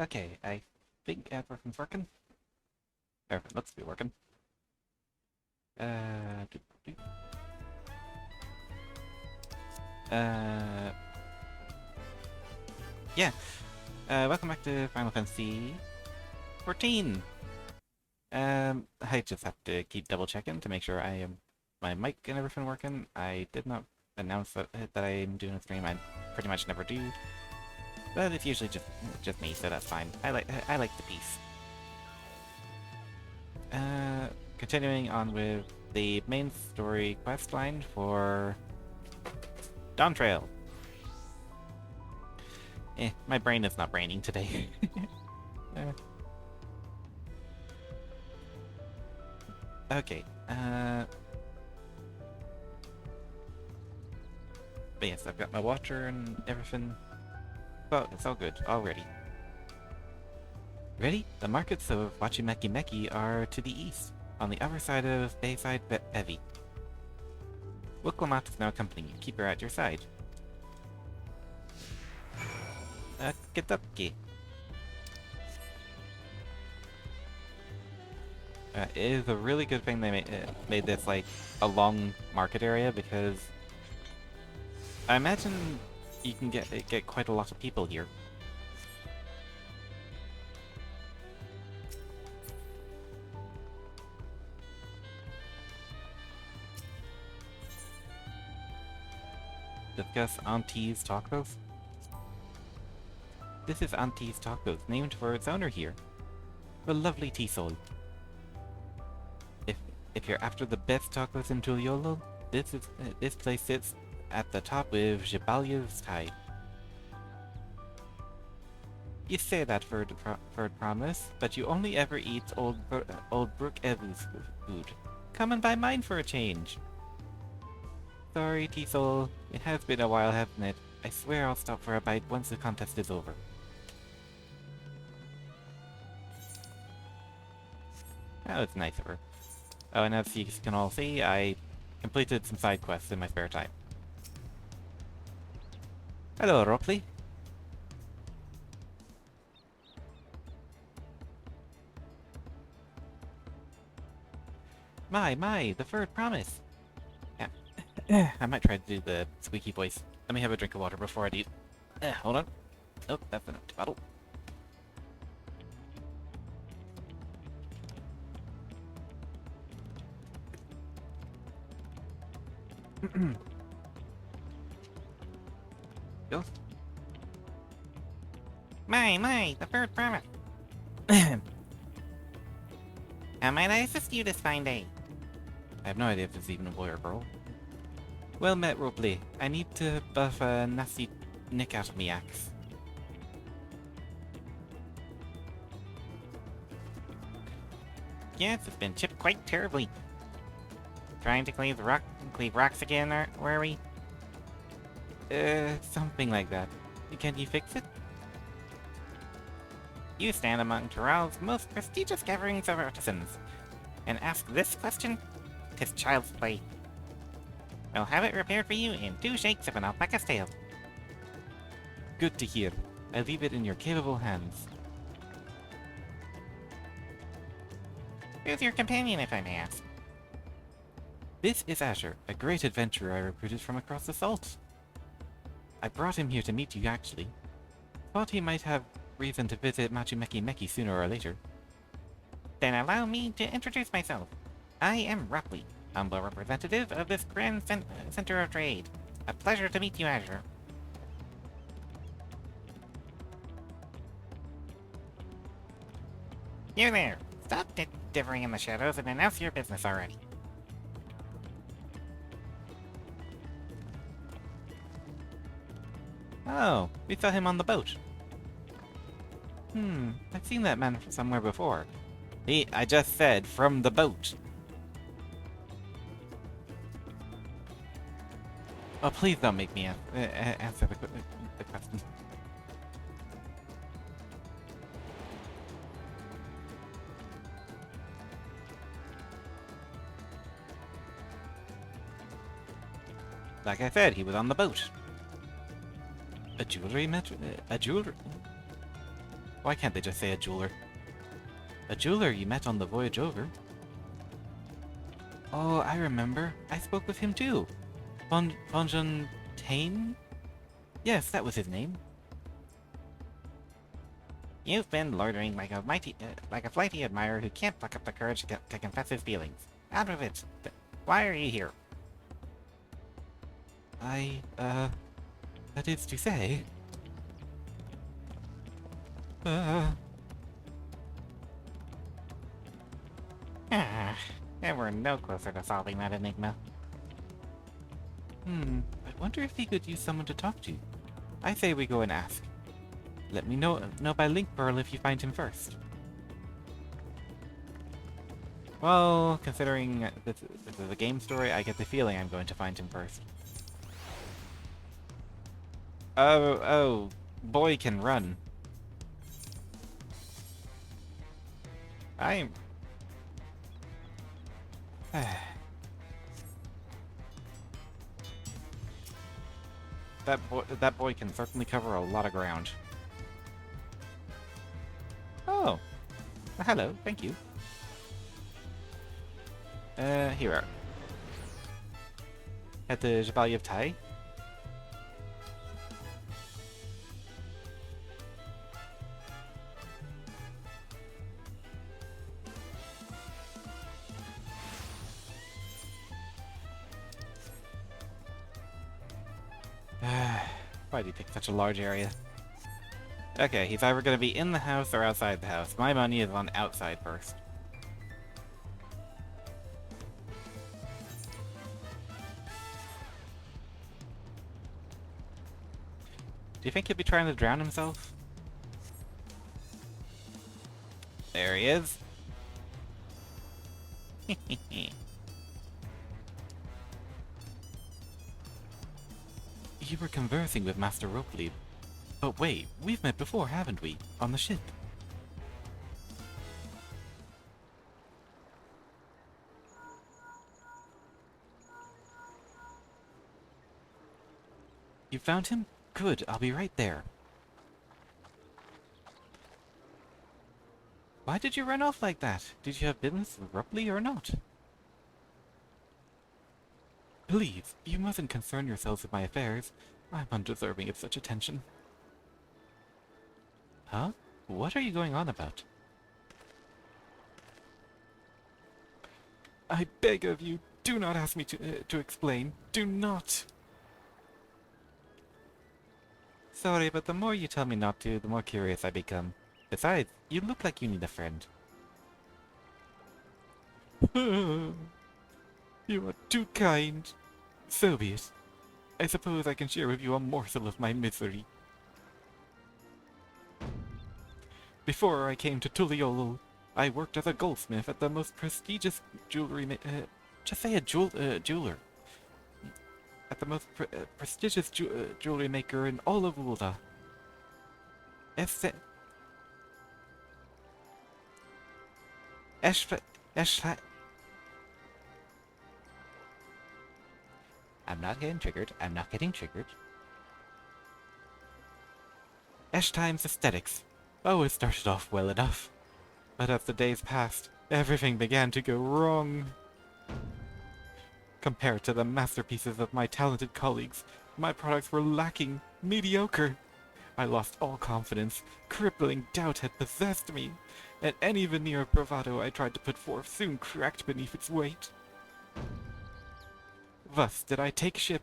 Okay, I think everything's working. Everything looks to be working. Doop, doop. Uh, yeah. Welcome back to Final Fantasy 14. I just have to keep double checking to make sure I am my mic and everything working. I did not announce that I am doing a stream. I pretty much never do, but it's usually just me, so that's fine. I like the peace. Continuing on with the main story quest line for Dawntrail. My brain is not braining today. Okay. But yes, I've got my water and everything. Well, it's all good already. Ready? The markets of Wachimeki Meki are to the east, on the other side of Bayside Evi. Wukwamat is now accompanying you. Keep her at your side. Okie it is a really good thing they made this like a long market area, because I imagine you can get quite a lot of people here. Discuss Auntie's Tacos. This is Auntie's Tacos, named for its owner here. The lovely T-Soul. If you're after the best tacos in Tuliolo, this place sits at the top with Jibalya's Thai. You say that for promise, but you only ever eat old Brooke Evu's food. Come and buy mine for a change. Sorry, T-Soul. It has been a while, hasn't it? I swear I'll stop for a bite once the contest is over. That was nice of her. Oh, and as you can all see, I completed some side quests in my spare time. Hello, Ropley. My, the third promise. Yeah. I might try to do the squeaky voice. Let me have a drink of water before I do. Hold on. Oh, that's an empty bottle. Go. My, the third promise. How might I assist you this fine day? I have no idea if it's even a boy or girl. Well met, Robley. I need to buff a nasty nick out of me axe. Yes, it's been chipped quite terribly. Trying to cleave rocks again, were we? Something like that. Can you fix it? You stand among Tural's most prestigious gatherings of artisans, and ask this question? 'Tis child's play. I'll have it repaired for you in 2 shakes of an alpaca's tail. Good to hear. I leave it in your capable hands. Who's your companion, if I may ask? This is Asher, a great adventurer I recruited from across the salt. I brought him here to meet you, actually. Thought he might have reason to visit Wachimeki Meki sooner or later. Then allow me to introduce myself. I am Rupley, humble representative of this grand center of trade. A pleasure to meet you, Azure. You there! Stop differing in the shadows and announce your business already. Oh, we saw him on the boat. I've seen that man from somewhere before. I just said, from the boat. Oh, please don't make me answer the question. Like I said, he was on the boat. A jewelry metro... a jewelry... Why can't they just say a jeweler? A jeweler you met on the voyage over? Oh, I remember. I spoke with him too. Fontaine? Yes, that was his name. You've been loitering like a flighty admirer who can't pluck up the courage to confess his feelings. Out of it. Why are you here? That is to say... And we're no closer to solving that enigma. I wonder if he could use someone to talk to. I say we go and ask. Let me know by link pearl if you find him first. Well, considering this is a game story, I get the feeling I'm going to find him first. Oh, boy can run. I'm... That boy can certainly cover a lot of ground. Oh. Hello, thank you. Here we are. At the Jabali of Tai. Why did he pick such a large area? Okay, he's either going to be in the house or outside the house. My money is on outside first. Do you think he'll be trying to drown himself? There he is. You were conversing with Master Ropley. But wait, we've met before, haven't we? On the ship. You found him? Good, I'll be right there. Why did you run off like that? Did you have business with Ropley or not? Please, you mustn't concern yourselves with my affairs. I'm undeserving of such attention. Huh? What are you going on about? I beg of you, do not ask me to explain. Do not! Sorry, but the more you tell me not to, the more curious I become. Besides, you look like you need a friend. You are too kind. So be it. I suppose I can share with you a morsel of my misery. Before I came to Tuliolo, I worked as a goldsmith at the most prestigious jewelry just say a jeweler. At the most prestigious jewelry maker in all of Ulda. I'm not getting triggered. I'm not getting triggered. Time's aesthetics. Oh, it started off well enough. But as the days passed, everything began to go wrong. Compared to the masterpieces of my talented colleagues, my products were lacking, mediocre. I lost all confidence, crippling doubt had possessed me, and any veneer of bravado I tried to put forth soon cracked beneath its weight. Thus did I take ship,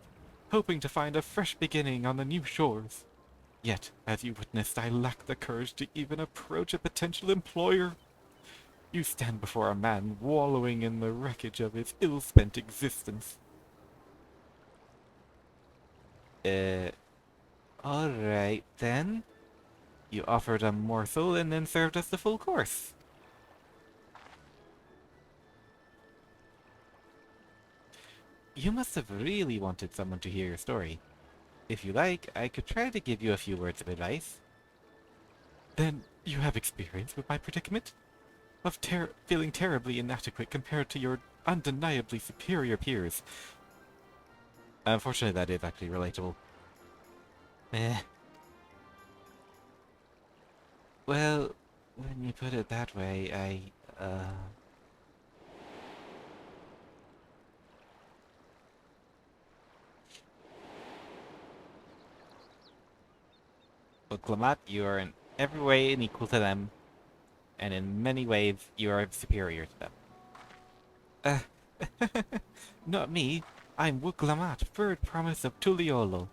hoping to find a fresh beginning on the new shores. Yet, as you witnessed, I lacked the courage to even approach a potential employer. You stand before a man wallowing in the wreckage of his ill-spent existence. Alright then. You offered a morsel and then served us the full course. You must have really wanted someone to hear your story. If you like, I could try to give you a few words of advice. Then you have experience with my predicament? Of feeling terribly inadequate compared to your undeniably superior peers. Unfortunately, that is actually relatable. Well, when you put it that way, Well, Glamat, you are in every way unequal to them, and in many ways you are superior to them. Not me. I'm Wuglamat, third promise of Tuliolo,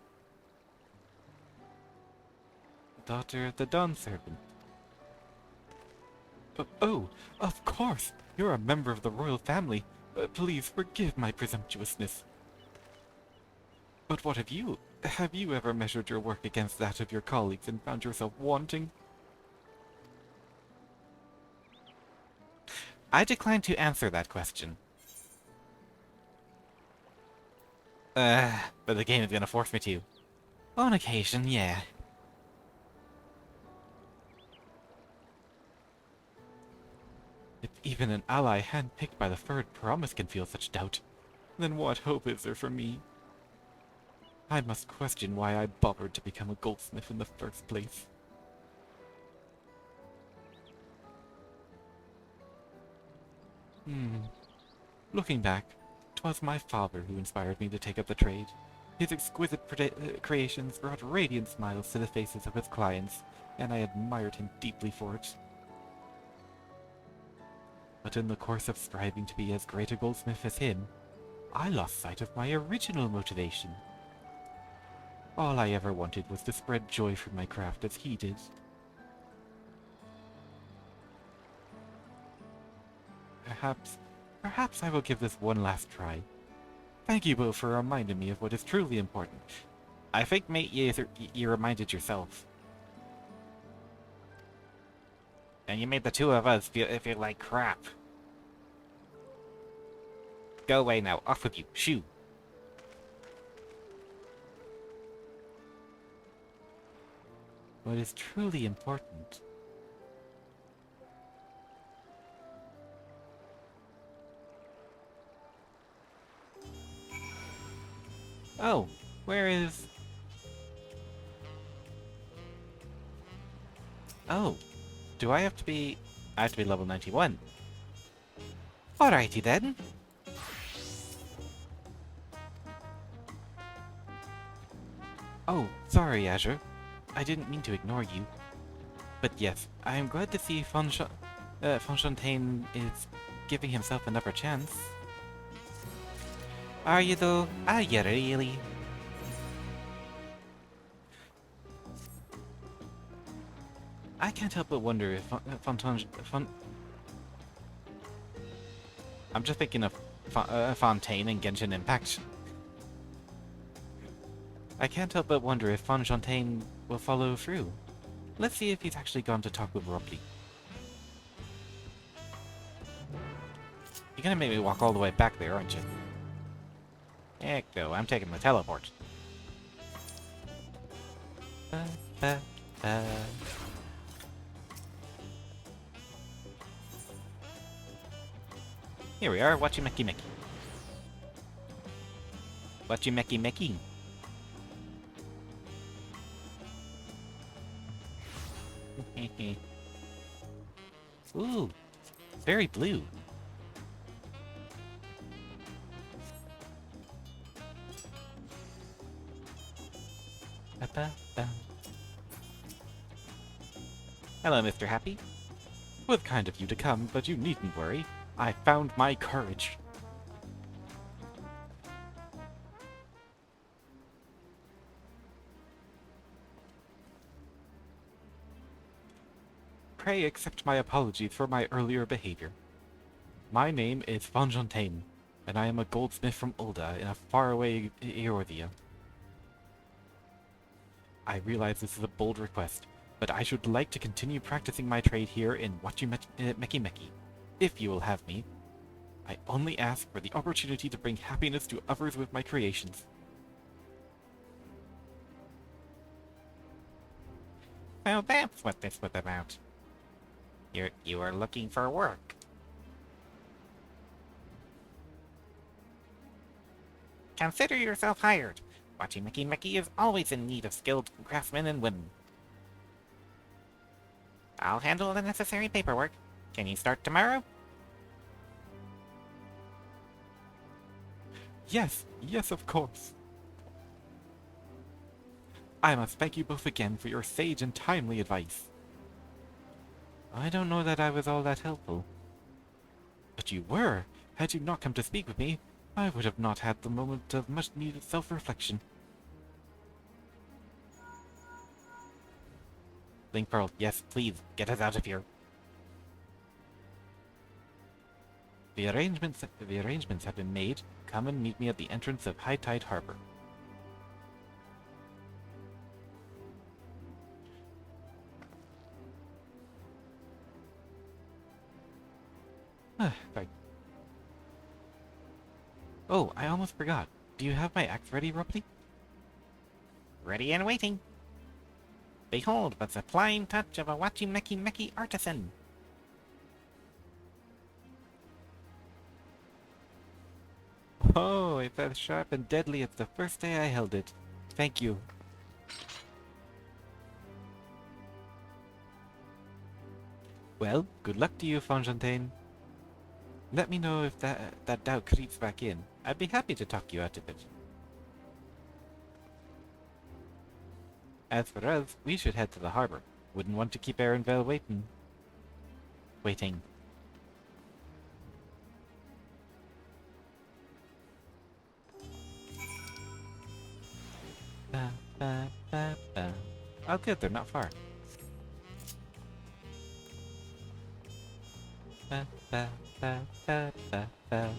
daughter of the Dawn Serpent. Oh, of course! You're a member of the royal family. Please forgive my presumptuousness. But what have you? Have you ever measured your work against that of your colleagues and found yourself wanting? I decline to answer that question. But the game is gonna force me to. On occasion, yeah. If even an ally handpicked by the third promise can feel such doubt, then what hope is there for me? I must question why I bothered to become a goldsmith in the first place. Looking back, 'twas my father who inspired me to take up the trade. His exquisite creations brought radiant smiles to the faces of his clients, and I admired him deeply for it. But in the course of striving to be as great a goldsmith as him, I lost sight of my original motivation. All I ever wanted was to spread joy through my craft as he did. Perhaps I will give this one last try. Thank you both for reminding me of what is truly important. I think, mate, you reminded yourself. And you made the two of us feel like crap. Go away now. Off with you. Shoo. What is truly important? Oh, where is... Oh, do I have to be... I have to be level 91. Alrighty then. Oh, sorry, Azure. I didn't mean to ignore you. But yes, I am glad to see Fontaine is giving himself another chance. Are you though? Are you really? I can't help but wonder if I'm just thinking of Fontaine and Genshin Impact. I can't help but wonder if Fontaine will follow through. Let's see if he's actually gone to talk with Robley. You're gonna make me walk all the way back there, aren't you? Heck no, I'm taking the teleport. Here we are, Watchy Mecky Mecky. Watchy Mecky Mecky. Ooh, very blue. Hello, Mr. Happy. It was kind of you to come, but you needn't worry. I found my courage. Pray accept my apologies for my earlier behavior. My name is Fontaine, and I am a goldsmith from Ulda in a faraway Eordia. I realize this is a bold request, but I should like to continue practicing my trade here in Watchy Mecky Mecky, if you will have me. I only ask for the opportunity to bring happiness to others with my creations. So that's what this was about. You are looking for work. Consider yourself hired. Watchy Mecky Mecky is always in need of skilled craftsmen and women. I'll handle the necessary paperwork. Can you start tomorrow? Yes, yes, of course. I must thank you both again for your sage and timely advice. I don't know that I was all that helpful. But you were. Had you not come to speak with me, I would have not had the moment of much-needed self-reflection. Link Pearl, yes, please, get us out of here. The arrangements have been made. Come and meet me at the entrance of High Tide Harbor. Right. Oh, I almost forgot. Do you have my axe ready, Rupley? Ready and waiting. Behold, but the flying touch of a wachi-meki-meki artisan. Oh, it's as sharp and deadly as the first day I held it. Thank you. Well, good luck to you, Fontaine. Let me know if that doubt creeps back in. I'd be happy to talk you out of it. As for us, we should head to the harbor. Wouldn't want to keep Erenvale waiting. Ba, ba, ba, ba. Oh good, they're not far. Ba, ba, ba, ba, ba, ba.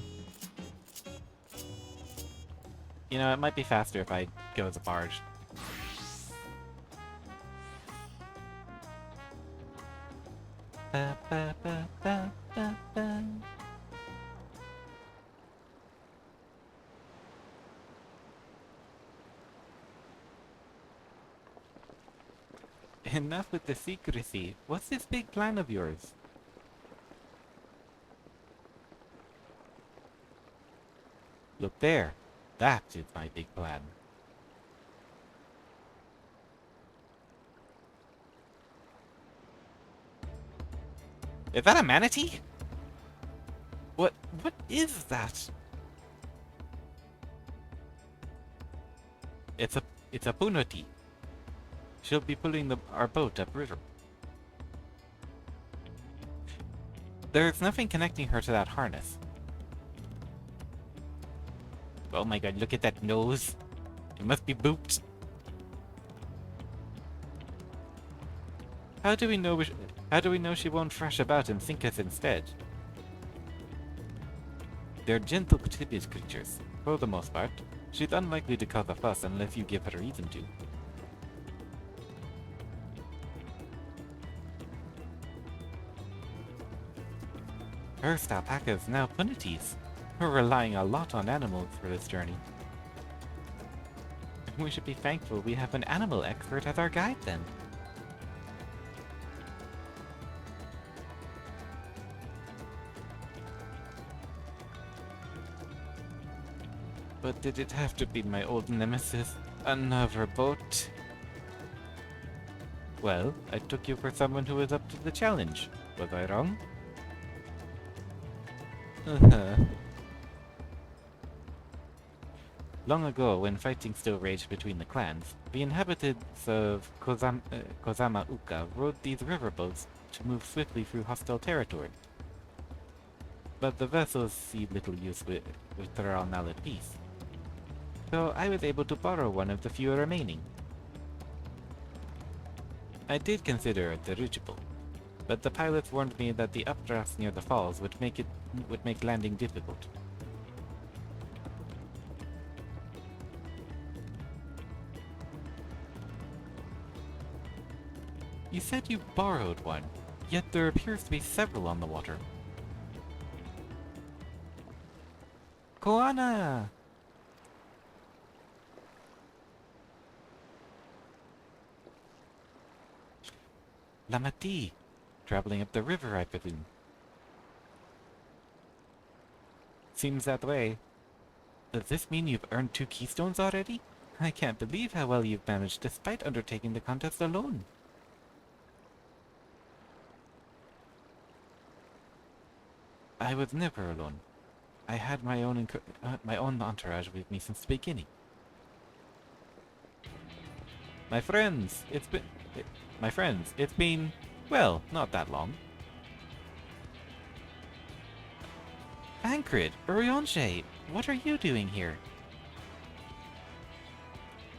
You know, it might be faster if I go as a barge. Ba, ba, ba, ba, ba, ba. Enough with the secrecy. What's this big plan of yours? Look there. That is my big plan. Is that a manatee? What is that? It's a punoti. She'll be pulling our boat upriver. There's nothing connecting her to that harness. Oh my god, look at that nose. It must be booped. How do we know she won't thrash about and sink us instead? They're gentle, tibbious creatures, for the most part. She's unlikely to cause a fuss unless you give her a reason to. First alpacas, now punities. We're relying a lot on animals for this journey. We should be thankful we have an animal expert as our guide then. But did it have to be my old nemesis? Another boat? Well, I took you for someone who was up to the challenge. Was I wrong? Long ago, when fighting still raged between the clans, the inhabitants of Kozama Uka rode these riverboats to move swiftly through hostile territory. But the vessels see little use with they're all now at peace. So I was able to borrow one of the few remaining. I did consider a dirigible, but the pilots warned me that the updrafts near the falls would make landing difficult. You said you borrowed one, yet there appears to be several on the water. Koana! Lamati! Traveling up the river, I presume. Seems that way. Does this mean you've earned 2 keystones already? I can't believe how well you've managed despite undertaking the contest alone. I was never alone. I had my own entourage with me since the beginning. My friends, it's been, well, not that long. Tancred, Urianger, what are you doing here?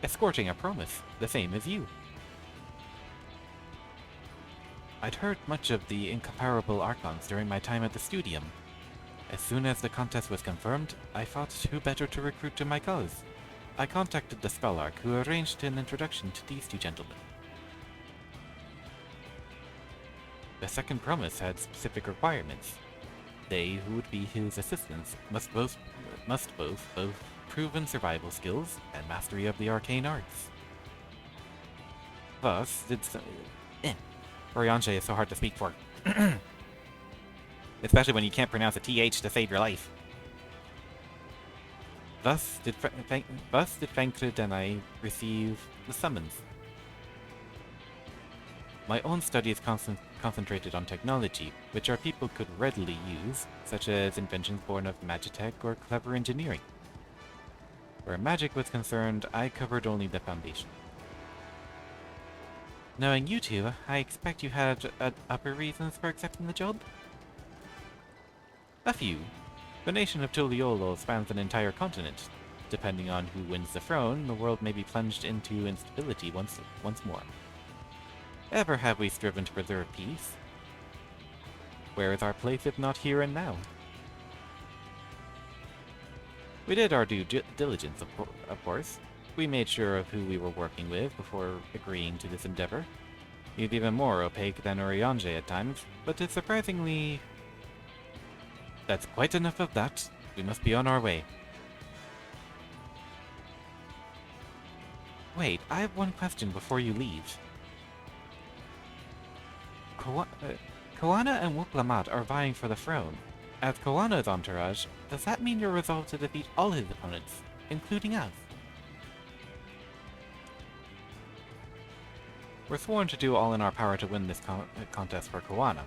Escorting a promise, the same as you. I'd heard much of the incomparable Archons during my time at the Studium. As soon as the contest was confirmed, I thought who better to recruit to my cause. I contacted the Scholarch, who arranged an introduction to these two gentlemen. The second promise had specific requirements. They who would be his assistants must both proven survival skills and mastery of the arcane arts. Thus did Oriange is so hard to speak for. Especially when you can't pronounce a TH to save your life. Thus did Fankrid and I receive the summons. My own studies concentrated on technology, which our people could readily use, such as inventions born of magitech or clever engineering. Where magic was concerned, I covered only the foundation. Knowing you two, I expect you had upper reasons for accepting the job? A few. The nation of Tuliolo spans an entire continent. Depending on who wins the throne, the world may be plunged into instability once more. Ever have we striven to preserve peace? Where is our place if not here and now? We did our due diligence, of course. We made sure of who we were working with before agreeing to this endeavor. He's even more opaque than Oriange at times, but it's surprisingly... That's quite enough of that. We must be on our way. Wait, I have one question before you leave. Koana and Wuklamat are vying for the throne. As Koana's entourage, does that mean you're resolved to defeat all his opponents, including us? We're sworn to do all in our power to win this contest for Koana,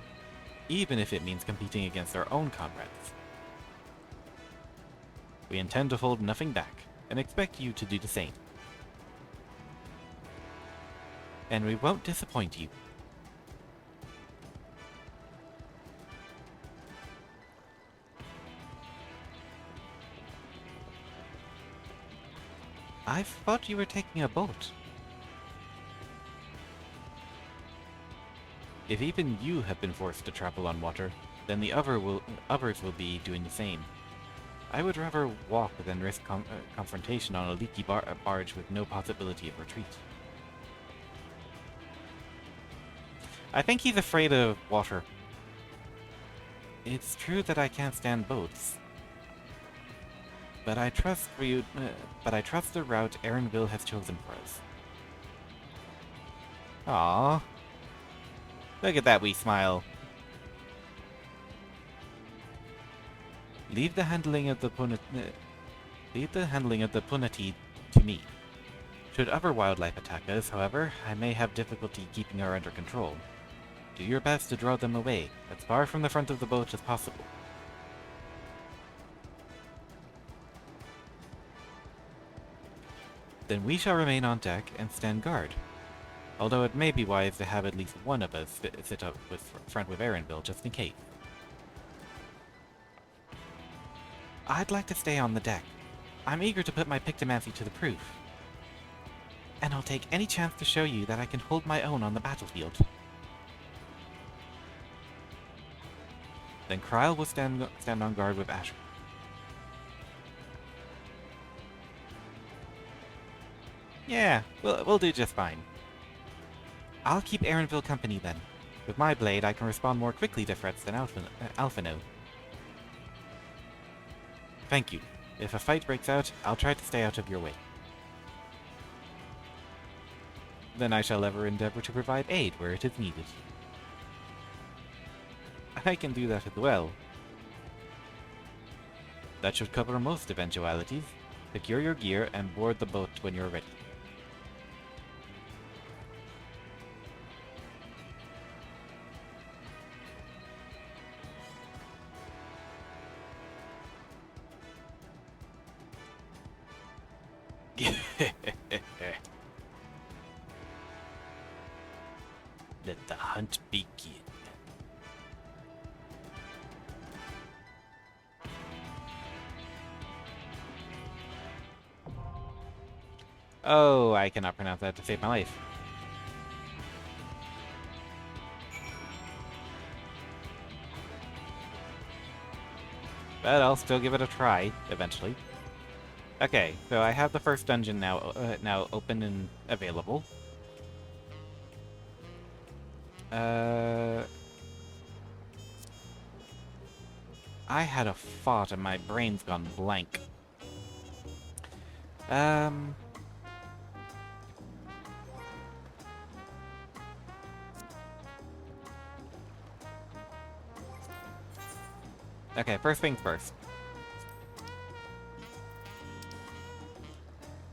even if it means competing against our own comrades. We intend to hold nothing back, and expect you to do the same. And we won't disappoint you. I thought you were taking a boat. If even you have been forced to travel on water, then the others will be doing the same. I would rather walk than risk confrontation on a leaky barge with no possibility of retreat. I think he's afraid of water. It's true that I can't stand boats. But I trust the route Erenville has chosen for us. Aww. Look at that wee smile. Leave the handling of the Punati to me. Should other wildlife attack us, however, I may have difficulty keeping her under control. Do your best to draw them away, as far from the front of the boat as possible. Then we shall remain on deck and stand guard. Although it may be wise to have at least one of us sit up front with Erenville just in case. I'd like to stay on the deck. I'm eager to put my Pictomancy to the proof. And I'll take any chance to show you that I can hold my own on the battlefield. Then Kryl will stand on guard with Asher. Yeah, we'll do just fine. I'll keep Erenville company then. With my blade, I can respond more quickly to threats than Alphino. Thank you. If a fight breaks out, I'll try to stay out of your way. Then I shall ever endeavor to provide aid where it is needed. I can do that as well. That should cover most eventualities. Secure your gear and board the boat when you're ready. hunt begin. Oh, I cannot pronounce that to save my life. But I'll still give it a try, eventually. Okay, so I have the first dungeon now open and available. I had a thought and my brain's gone blank. Okay, first things first.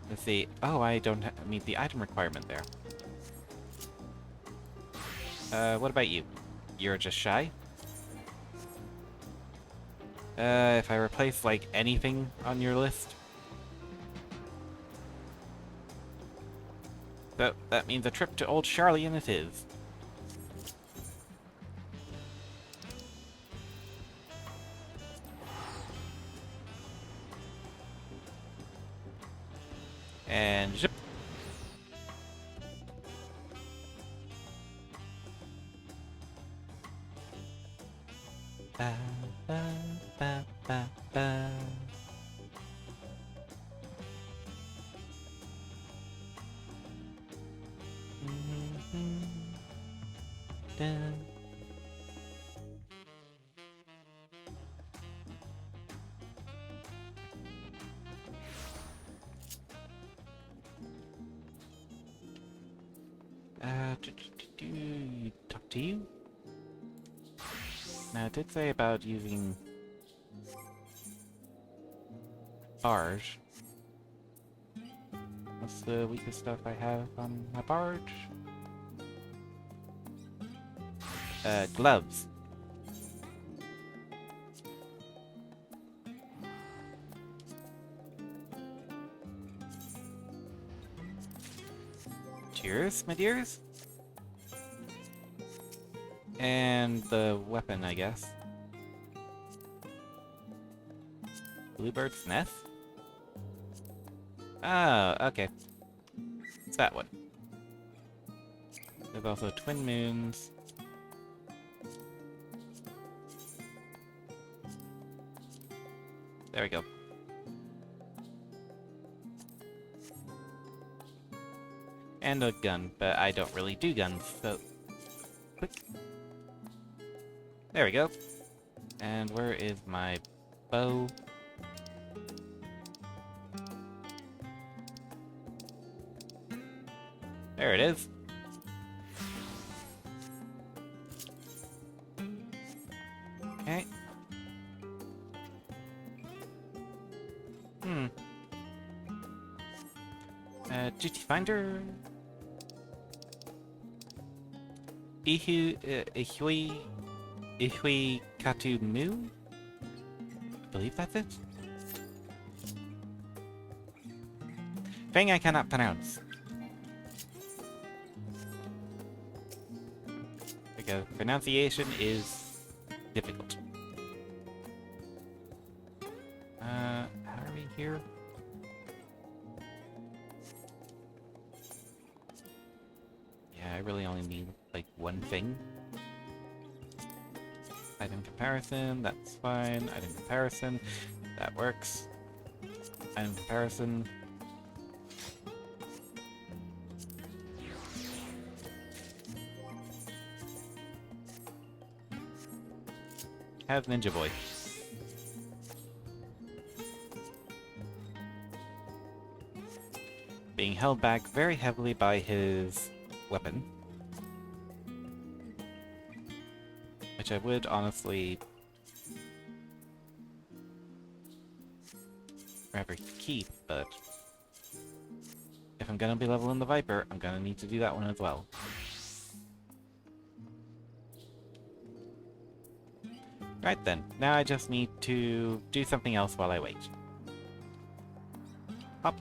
Let's see. Oh, I don't meet the item requirement there. What about you? You're just shy? If I replace, like, anything on your list? That means a trip to Old Charlian it is. And zip. Ba, ba, ba, ba, ba. Dun. Talk to you? Now, it did say about using barge. What's the weakest stuff I have on my barge? Gloves. Cheers, my dears. And the weapon, I guess. Bluebird's Nest? Oh, okay. It's that one. There's also Twin Moons. There we go. And a gun, but I don't really do guns, so... Click. There we go. And where is my bow? There it is. Okay. Duty Finder. Ihui Katu Mu? I believe that's it. Thing I cannot pronounce. Because pronunciation is difficult. How are we here? Yeah, I really only need like one thing. Item comparison, that's fine. Item comparison, that works. Item comparison. Have Ninja Boy. Being held back very heavily by his weapon. Which I would honestly rather keep, but if I'm gonna be leveling the Viper, I'm gonna need to do that one as well. Right then, now I just need to do something else while I wait. Hop,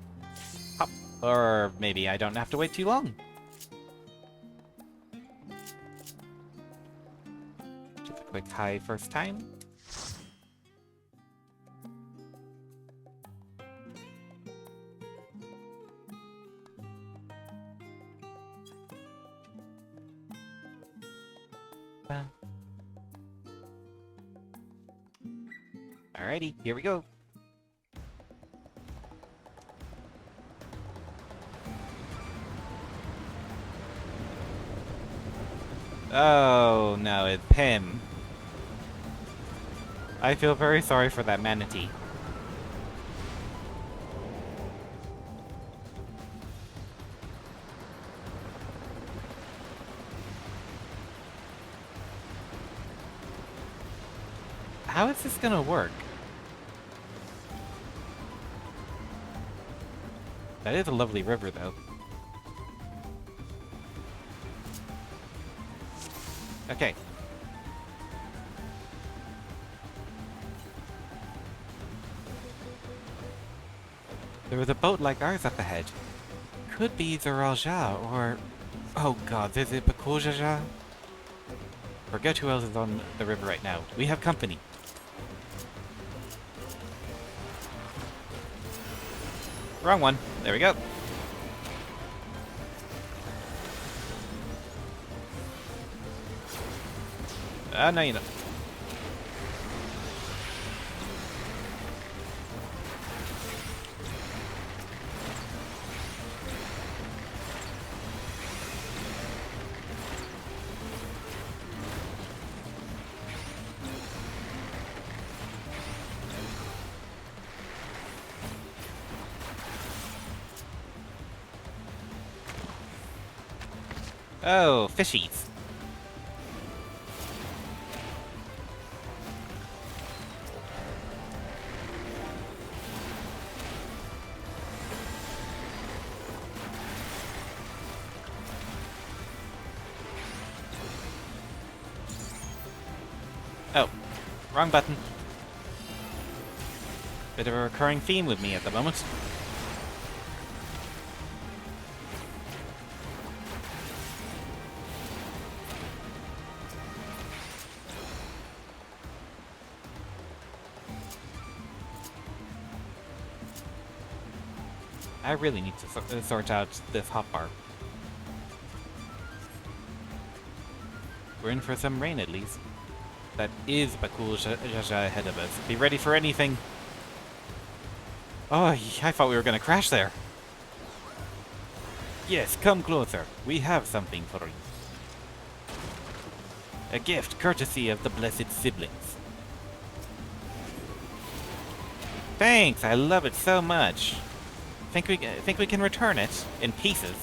hop, or maybe I don't have to wait too long. quick high first time. Alrighty, here we go. Oh no, it's him. I feel very sorry for that manatee. How is this gonna work? That is a lovely river, though. Okay. There was a boat like ours up ahead. Could be the Raja, or... Oh god, is it Bakujaja? Forget who else is on the river right now. We have company. Wrong one. There we go. No, you know. Oh, fishies. Oh, wrong button. Bit of a recurring theme with me at the moment. I really need to sort out this hotbar. We're in for some rain at least. That is Bakul Jaja ahead of us. Be ready for anything. Oh, I thought we were going to crash there. Yes, come closer. We have something for you. A gift courtesy of the blessed siblings. Thanks, I love it so much. Think we can return it in pieces.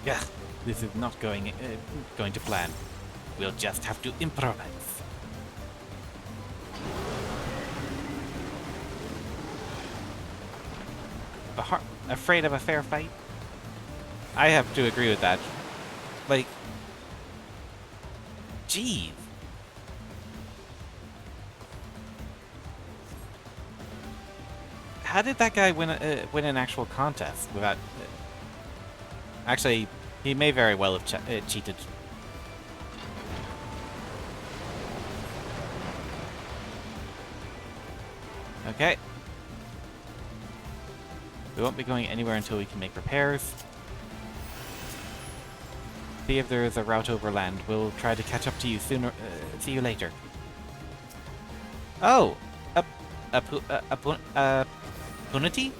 Yeah, this is not going to plan. We'll just have to improvise. Afraid of a fair fight? I have to agree with that. Like, jeez. How did that guy win an actual contest without? Actually, he may very well have cheated. Okay. We won't be going anywhere until we can make repairs. See if there is a route overland. We'll try to catch up to you sooner. See you later. Oh! Punity?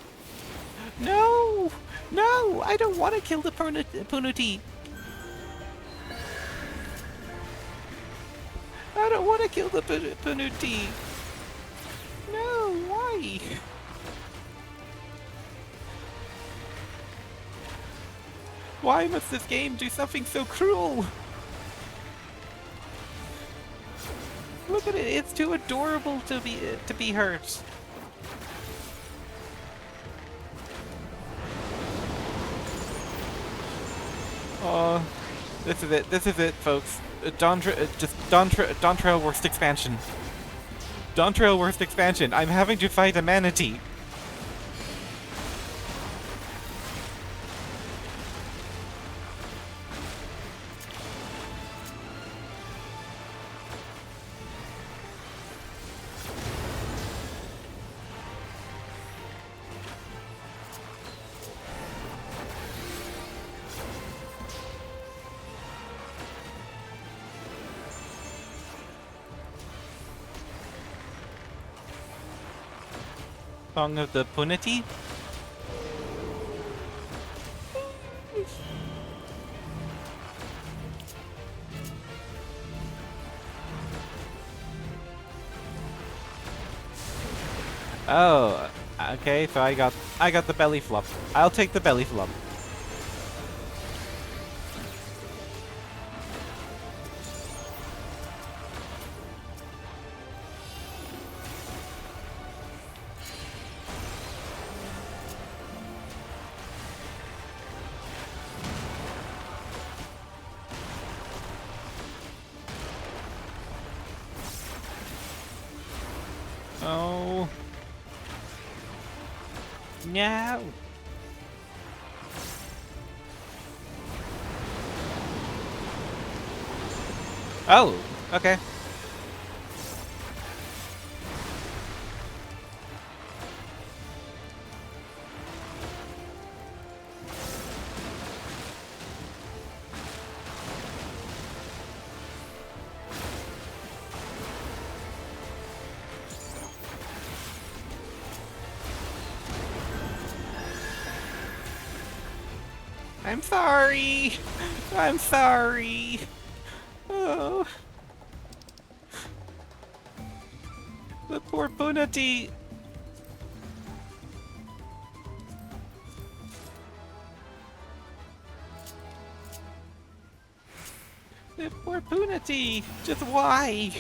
No! No! I don't want to kill the Punity! I don't want to kill the Punity! No! Why? Why must this game do something so cruel? But it's too adorable to be hurt. Oh, this is it. This is it, folks. Dawntrail worst expansion. Dawntrail worst expansion. I'm having to fight a manatee. Song of the Punity? Oh, okay, so I got the belly flop. I'll take the belly flop. Oh. No. Oh, okay. I'm sorry. I'm sorry. Oh. The poor Punity. The poor Punity. Just why?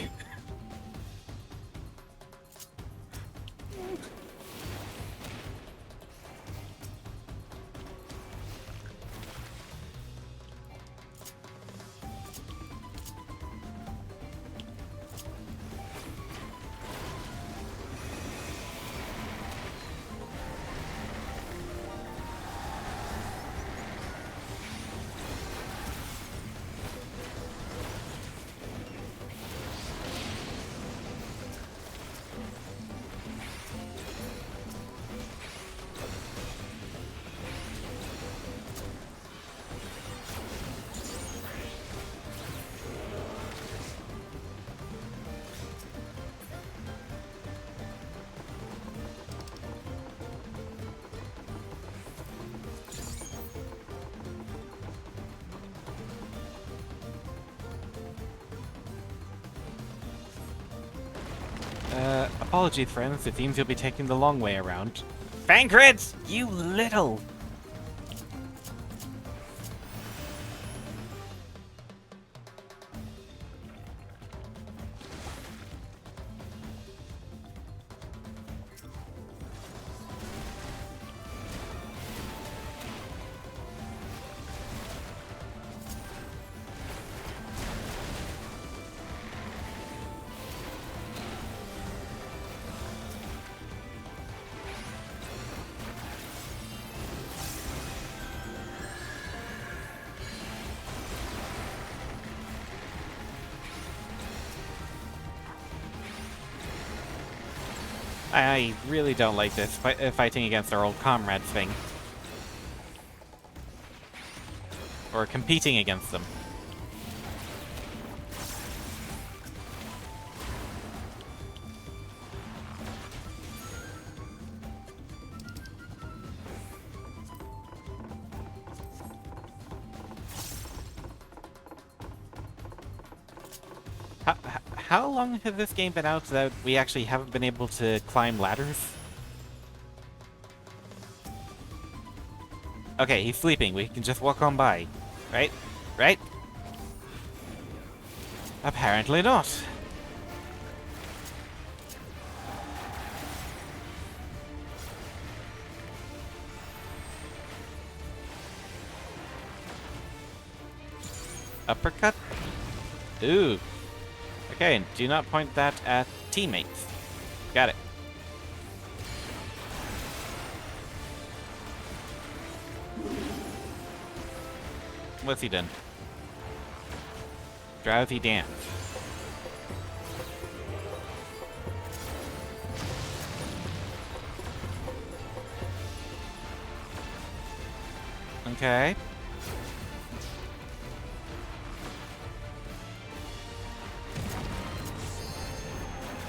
Apologies, friends. It seems you'll be taking the long way around. Fancreds! You little! I really don't like this fighting against our old comrades thing. Or competing against them. How long has this game been out that we actually haven't been able to climb ladders? Okay, he's sleeping. We can just walk on by. Right? Right? Apparently not. Uppercut? Ooh. Okay, do not point that at teammates. Got it. What's he done? Drowsy dance. Okay.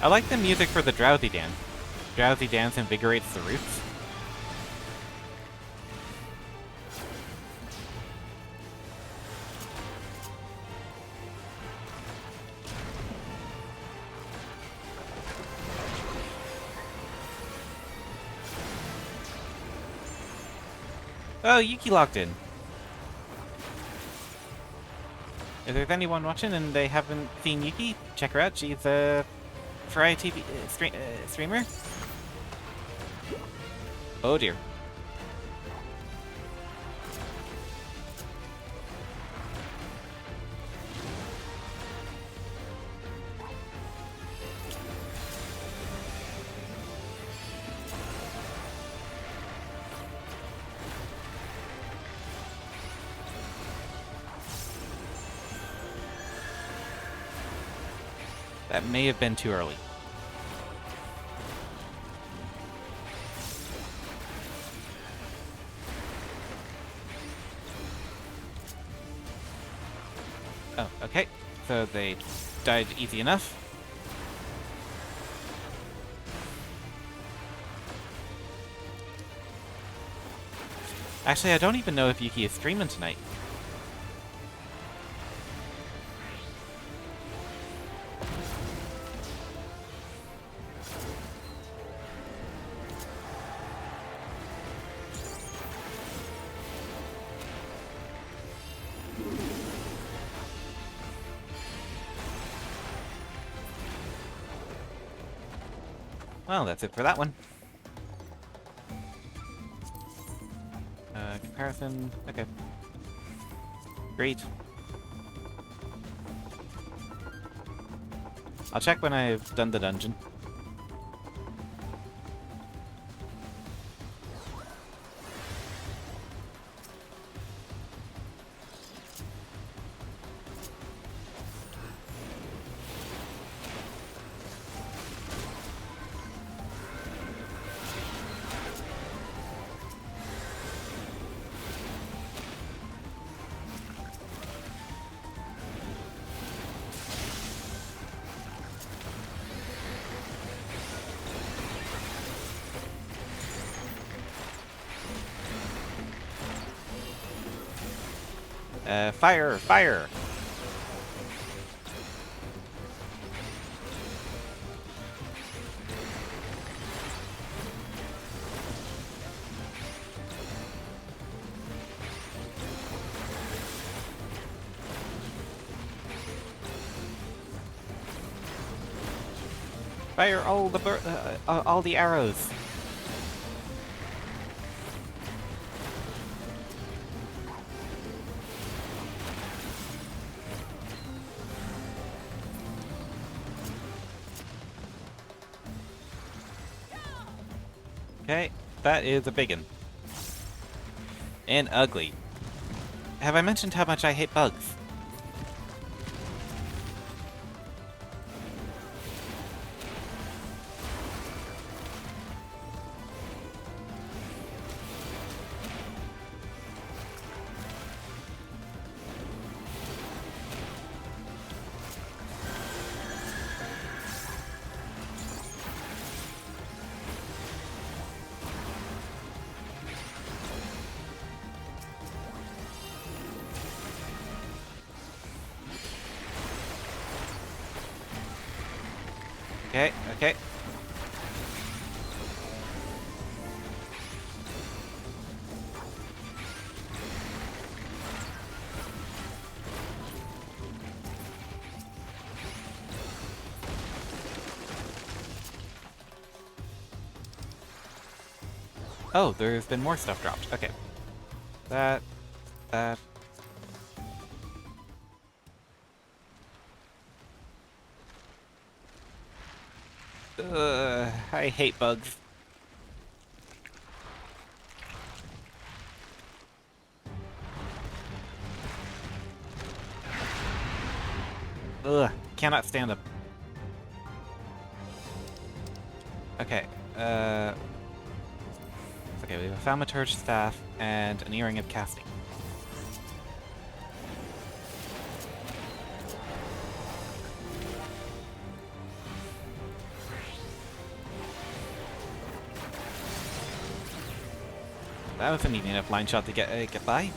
I like the music for the drowsy dance. Drowsy dance invigorates the roots. Oh, Yuki locked in. If there's anyone watching and they haven't seen Yuki, check her out. She's a variety TV streamer. Oh dear. That may have been too early. Oh, okay. So they died easy enough. Actually, I don't even know if Yuki is streaming tonight. Well, that's it for that one. Comparison. Okay. Great. I'll check when I've done the dungeon. Fire! Fire! Fire all the arrows! Okay, that is a biggin. And ugly. Have I mentioned how much I hate bugs? Okay, okay. Oh, there's been more stuff dropped. Okay. That. I hate bugs. Ugh, cannot stand them. Okay, okay, we have a Thaumaturge staff and an earring of casting. That was an easy enough line shot to get by.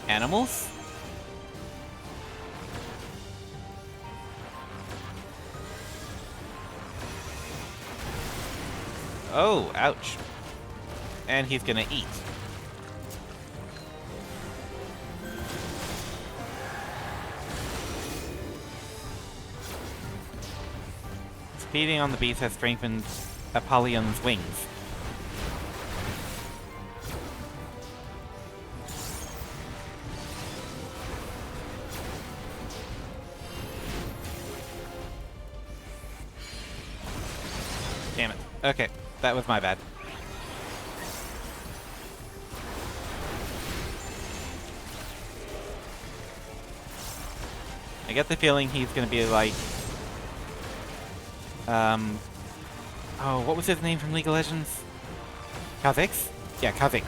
Animals? Oh, ouch. And he's gonna eat. Feeding on the beast has strengthened Apollyon's wings. Damn it. Okay, that was my bad. I get the feeling he's gonna be like... Oh, what was his name from League of Legends? Kha'Zix? Yeah, Kha'Zix.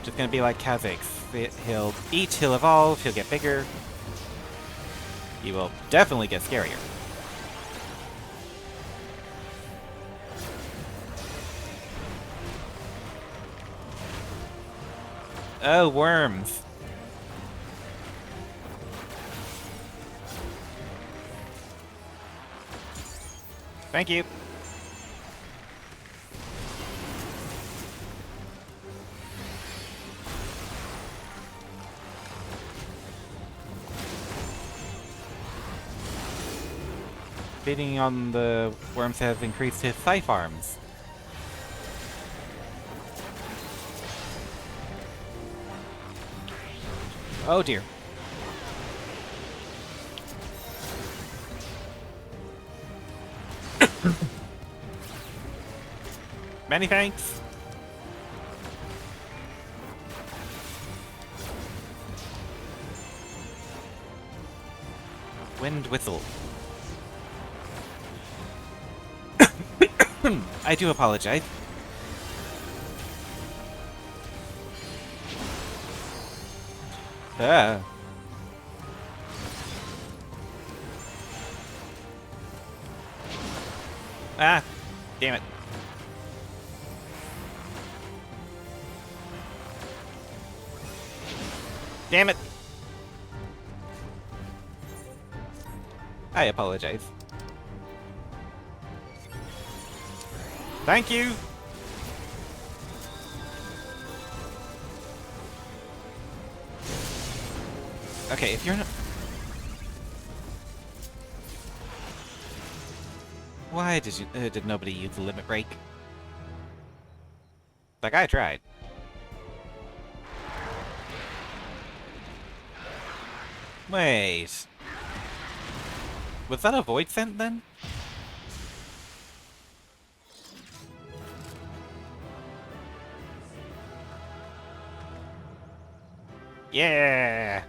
Just gonna be like Kha'Zix. He'll eat, he'll evolve, he'll get bigger. He will definitely get scarier. Oh, worms. Thank you. Feeding on the worms has increased his scythe arms. Oh dear. Many thanks. Wind whistle. I do apologize. Ah. Ah, damn it. Damn it. I apologize. Thank you. Okay, if you're not... Why did nobody use the limit break? Like, I tried. Wait. Was that a void scent then? Yeah!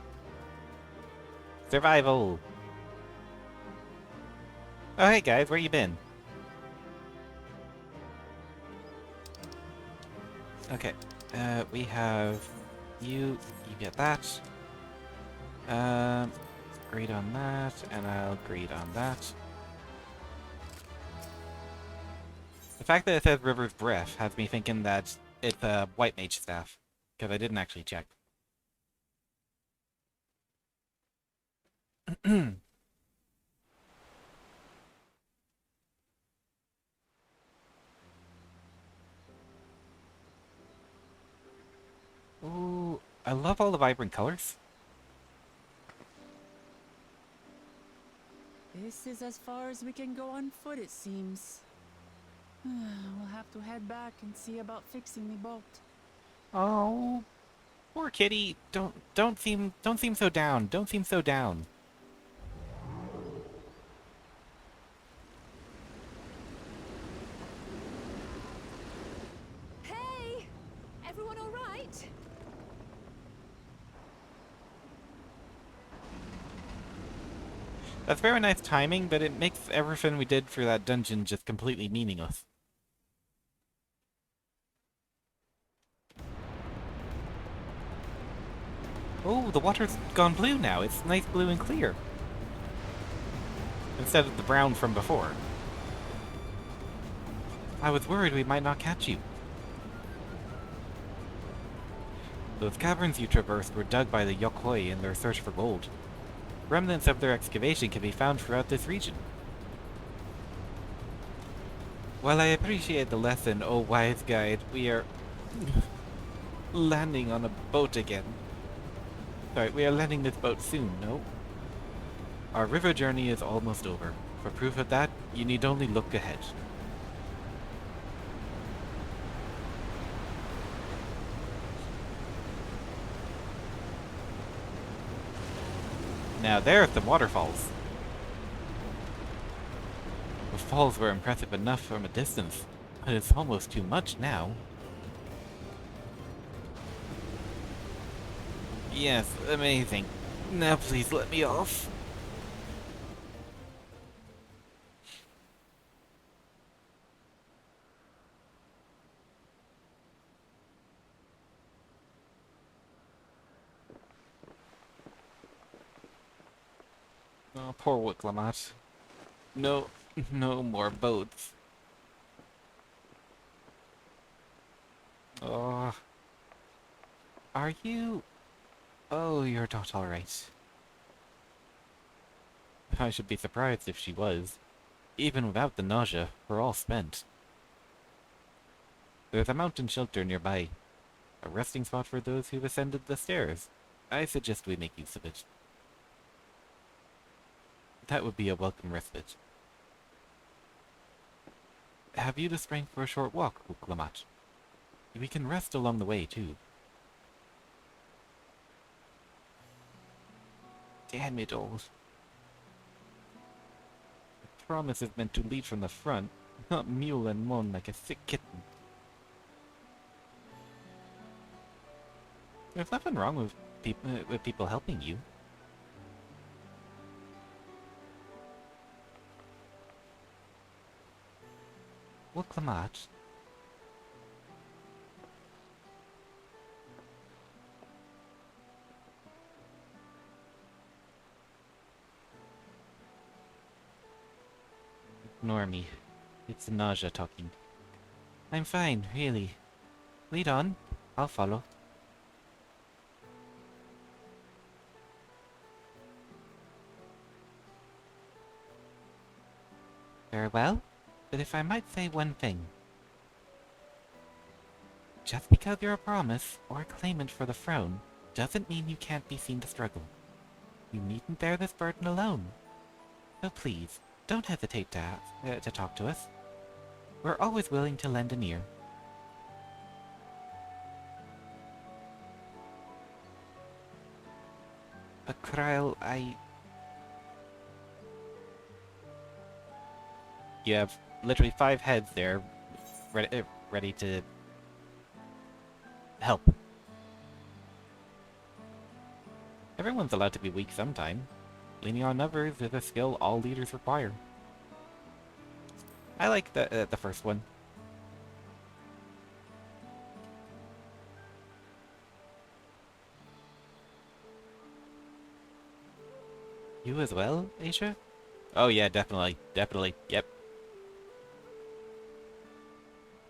Survival! Oh hey guys, where you been? Okay, we have you get that. Greed on that, and I'll greed on that. The fact that it says River's Breath has me thinking that it's a White Mage staff, because I didn't actually check. Ooh, I love all the vibrant colors. This is as far as we can go on foot, it seems. We'll have to head back and see about fixing the boat. Oh, poor kitty. Don't seem so down. Don't seem so down. Hey! Everyone all right? That's very nice timing, but it makes everything we did for that dungeon just completely meaningless. Oh, the water's gone blue now. It's nice blue and clear. Instead of the brown from before. I was worried we might not catch you. Those caverns you traversed were dug by the Yokoi in their search for gold. Remnants of their excavation can be found throughout this region. While I appreciate the lesson, oh wise guide, we are landing on a boat again. Sorry, we are landing this boat soon, no? Our river journey is almost over. For proof of that, you need only look ahead. Now there's the waterfalls. The falls were impressive enough from a distance, but it's almost too much now. Yes, amazing. Now please let me off. Oh, poor Wicklamat. No, no more boats. Oh. Are you... Oh, you're not alright. I should be surprised if she was. Even without the nausea, we're all spent. There's a mountain shelter nearby. A resting spot for those who've ascended the stairs. I suggest we make use of it. That would be a welcome respite. Have you the strength for a short walk, Uklamat? We can rest along the way, too. Damn it all. The promise is meant to lead from the front, not mew and moan like a sick kitten. There's nothing wrong with people helping you. Uklamat. Ignore me. It's nausea talking. I'm fine, really. Lead on. I'll follow. Very well. But if I might say one thing. Just because you're a promise, or a claimant for the throne, doesn't mean you can't be seen to struggle. You needn't bear this burden alone. So please, don't hesitate to talk to us. We're always willing to lend an ear. But Krile, You have literally 5 heads there, ready to help. Everyone's allowed to be weak sometime. Leaning on others is a skill all leaders require. I like the first one. You as well, Aisha? Oh yeah, definitely. Definitely. Yep.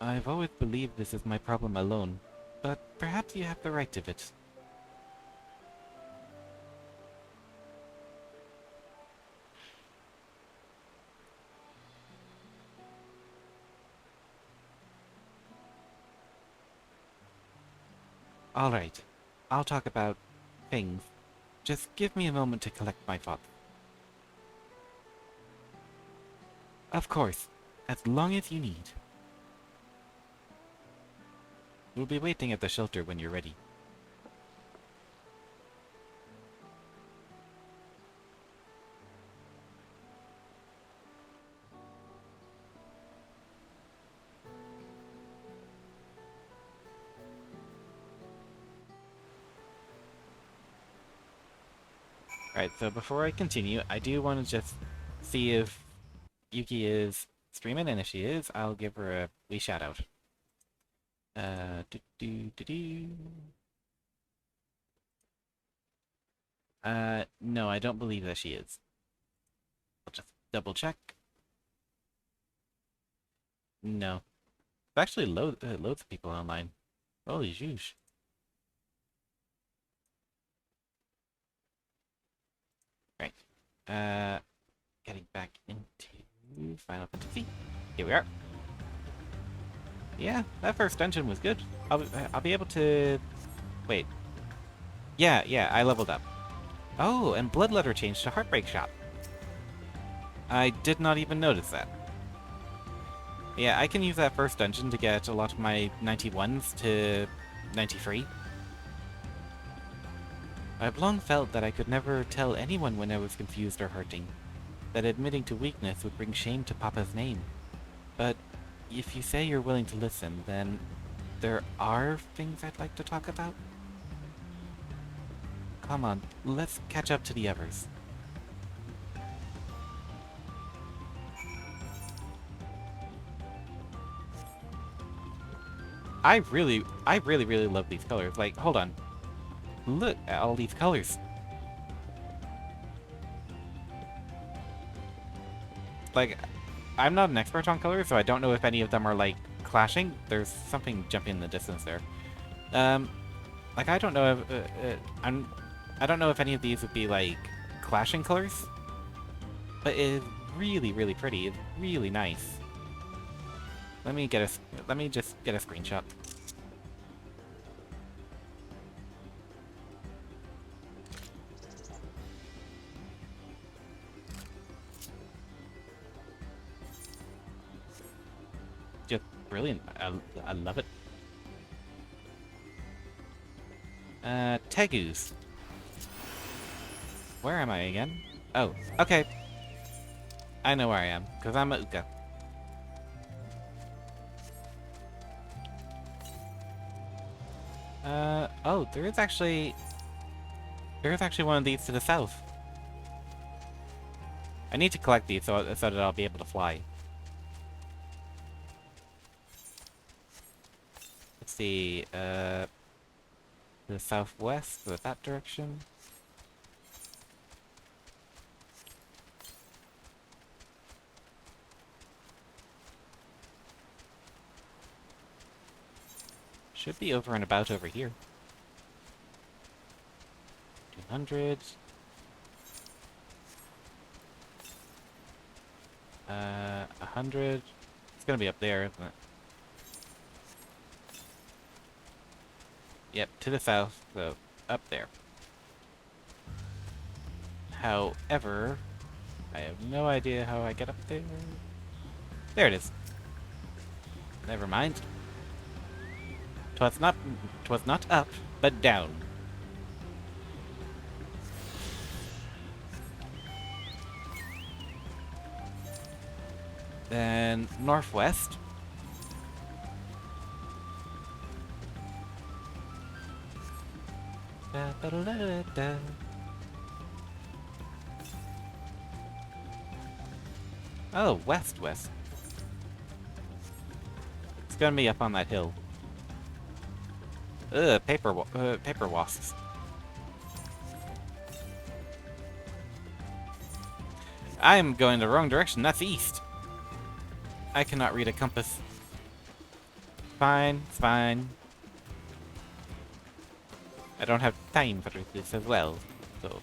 I've always believed this is my problem alone, but perhaps you have the right of it. Alright. I'll talk about things. Just give me a moment to collect my thoughts. Of course, as long as you need. We'll be waiting at the shelter when you're ready. Alright, so before I continue, I do want to just see if Yuki is streaming, and if she is, I'll give her a wee shout out. Do do do do. No, I don't believe that she is. I'll just double check. No. There's actually loads of people online. Holy zhoosh. Right. Getting back into Final Fantasy. Here we are. Yeah, that first dungeon was good. I'll be able to... Wait. Yeah, I leveled up. Oh, and Bloodletter changed to Heartbreak Shop. I did not even notice that. Yeah, I can use that first dungeon to get a lot of my 91s to 93. I've long felt that I could never tell anyone when I was confused or hurting, that admitting to weakness would bring shame to Papa's name. But if you say you're willing to listen, then there are things I'd like to talk about. Come on, let's catch up to the others. I really love these colors. Like, hold on. Look at all these colors. Like, I'm not an expert on colors, so I don't know if any of them are, like, clashing. There's something jumping in the distance there. Like, I don't know if, I don't know if any of these would be, like, clashing colors. But it's really pretty. It's really nice. Let me just get a screenshot. Just brilliant. I love it. Tegus. Where am I again? Oh, okay. I know where I am, because I'm a Uka. Oh, there is actually one of these to the south. I need to collect these so that I'll be able to fly. Let's see, the southwest, so that direction. Should be over and about over here. 200. 100. It's gonna be up there, isn't it? Yep, to the south, so up there. However, I have no idea how I get up there. There it is. Never mind. 'Twas not up, but down. Then northwest. Da, da, da, da, da. Oh, west. It's gonna be up on that hill. Ugh, paper wasps. I am going the wrong direction. That's east. I cannot read a compass. Fine, it's fine. I don't have time for this as well, so...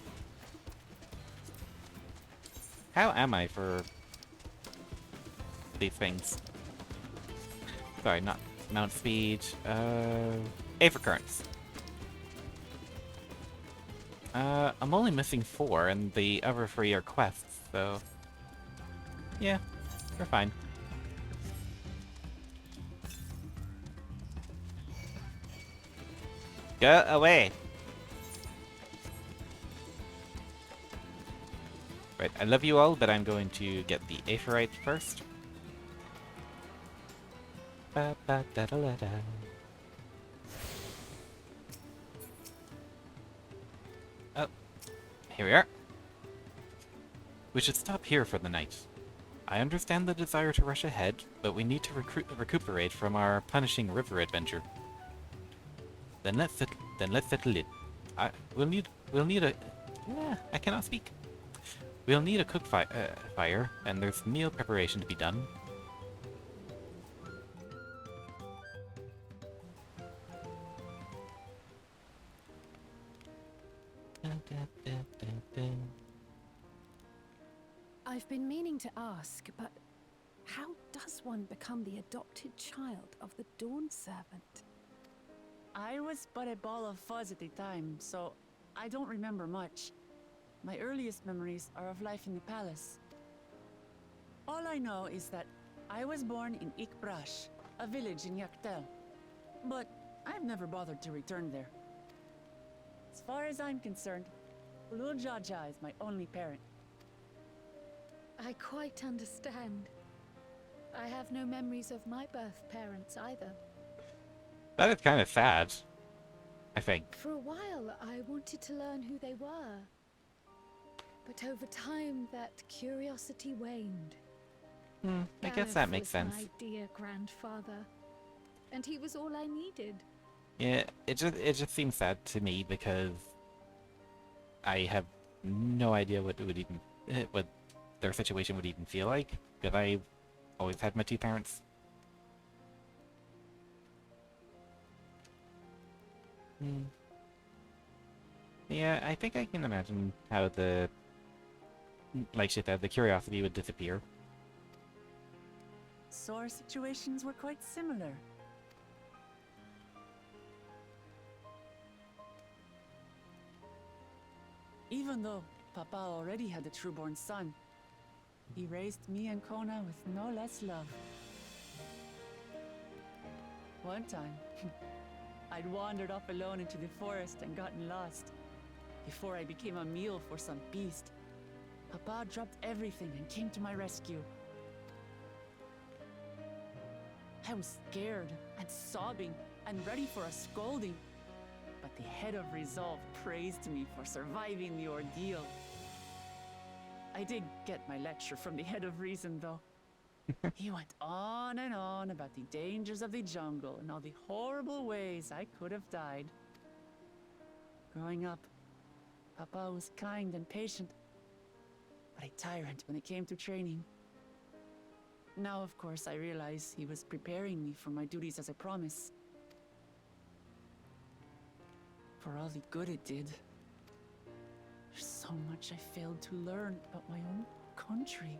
How am I for these things? Sorry, not mount speed. A for currents. I'm only missing 4, and the other 3 are quests, so... Yeah. We're fine. Go away! Right, I love you all, but I'm going to get the Aephorite first. Ba-ba-da-da-da-da. Oh, here we are. We should stop here for the night. I understand the desire to rush ahead, but we need to recuperate from our punishing river adventure. Then let's settle it. We'll need a. I cannot speak. We'll need a fire, and there's meal preparation to be done. I've been meaning to ask, but how does one become the adopted child of the Dawn Servant? I was but a ball of fuzz at the time, so I don't remember much. My earliest memories are of life in the palace. All I know is that I was born in Ikbrash, a village in Yaktel. But I've never bothered to return there. As far as I'm concerned, Ulul Jaja is my only parent. I quite understand. I have no memories of my birth parents either. That is kind of sad, I think. For a while, I wanted to learn who they were. But over time, that curiosity waned. I guess that makes sense. My dear grandfather, and he was all I needed. Yeah, it just seems sad to me because I have no idea what it would even what their situation would even feel like, because I always had my two parents. Yeah, I think I can imagine how the, like she said, the curiosity would disappear. So our situations were quite similar. Even though Papa already had a trueborn son, he raised me and Kona with no less love. One time, I'd wandered off alone into the forest and gotten lost. Before I became a meal for some beast, Papa dropped everything and came to my rescue. I was scared and sobbing and ready for a scolding, but the head of resolve praised me for surviving the ordeal. I did get my lecture from the head of reason, though. He went on and on about the dangers of the jungle and all the horrible ways I could have died. Growing up, Papa was kind and patient, but a tyrant when it came to training. Now, of course, I realize he was preparing me for my duties as a promise. For all the good it did. There's so much I failed to learn about my own country.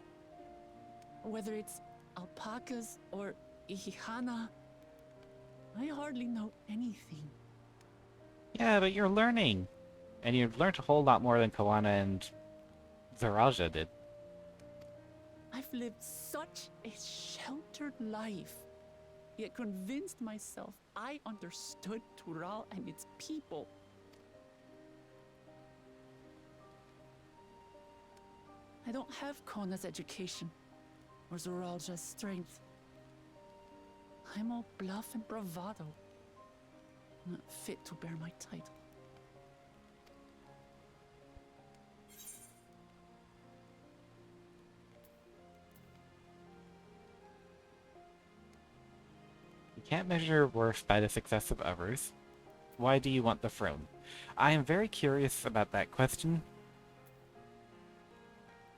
Whether it's alpacas or Ihihana, I hardly know anything. Yeah, but you're learning. And you've learned a whole lot more than Koana and Zaraja did. I've lived such a sheltered life, yet convinced myself I understood Tural and its people. I don't have Kona's education, or Zoralja's strength. I'm all bluff and bravado, not fit to bear my title. You can't measure worth by the success of others. Why do you want the throne? I am very curious about that question.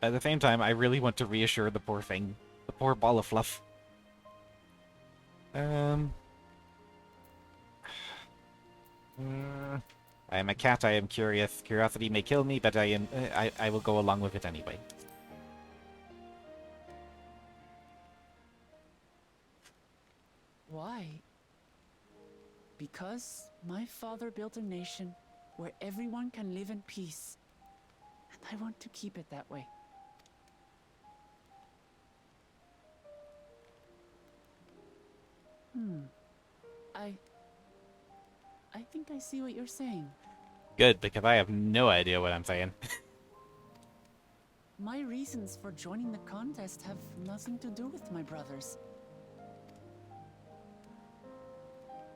At the same time, I really want to reassure the poor thing. The poor ball of fluff. I am a cat, I am curious. Curiosity may kill me, but I will go along with it anyway. Why? Because my father built a nation where everyone can live in peace, and I want to keep it that way. I think I see what you're saying. Good, because I have no idea what I'm saying. My reasons for joining the contest have nothing to do with my brothers.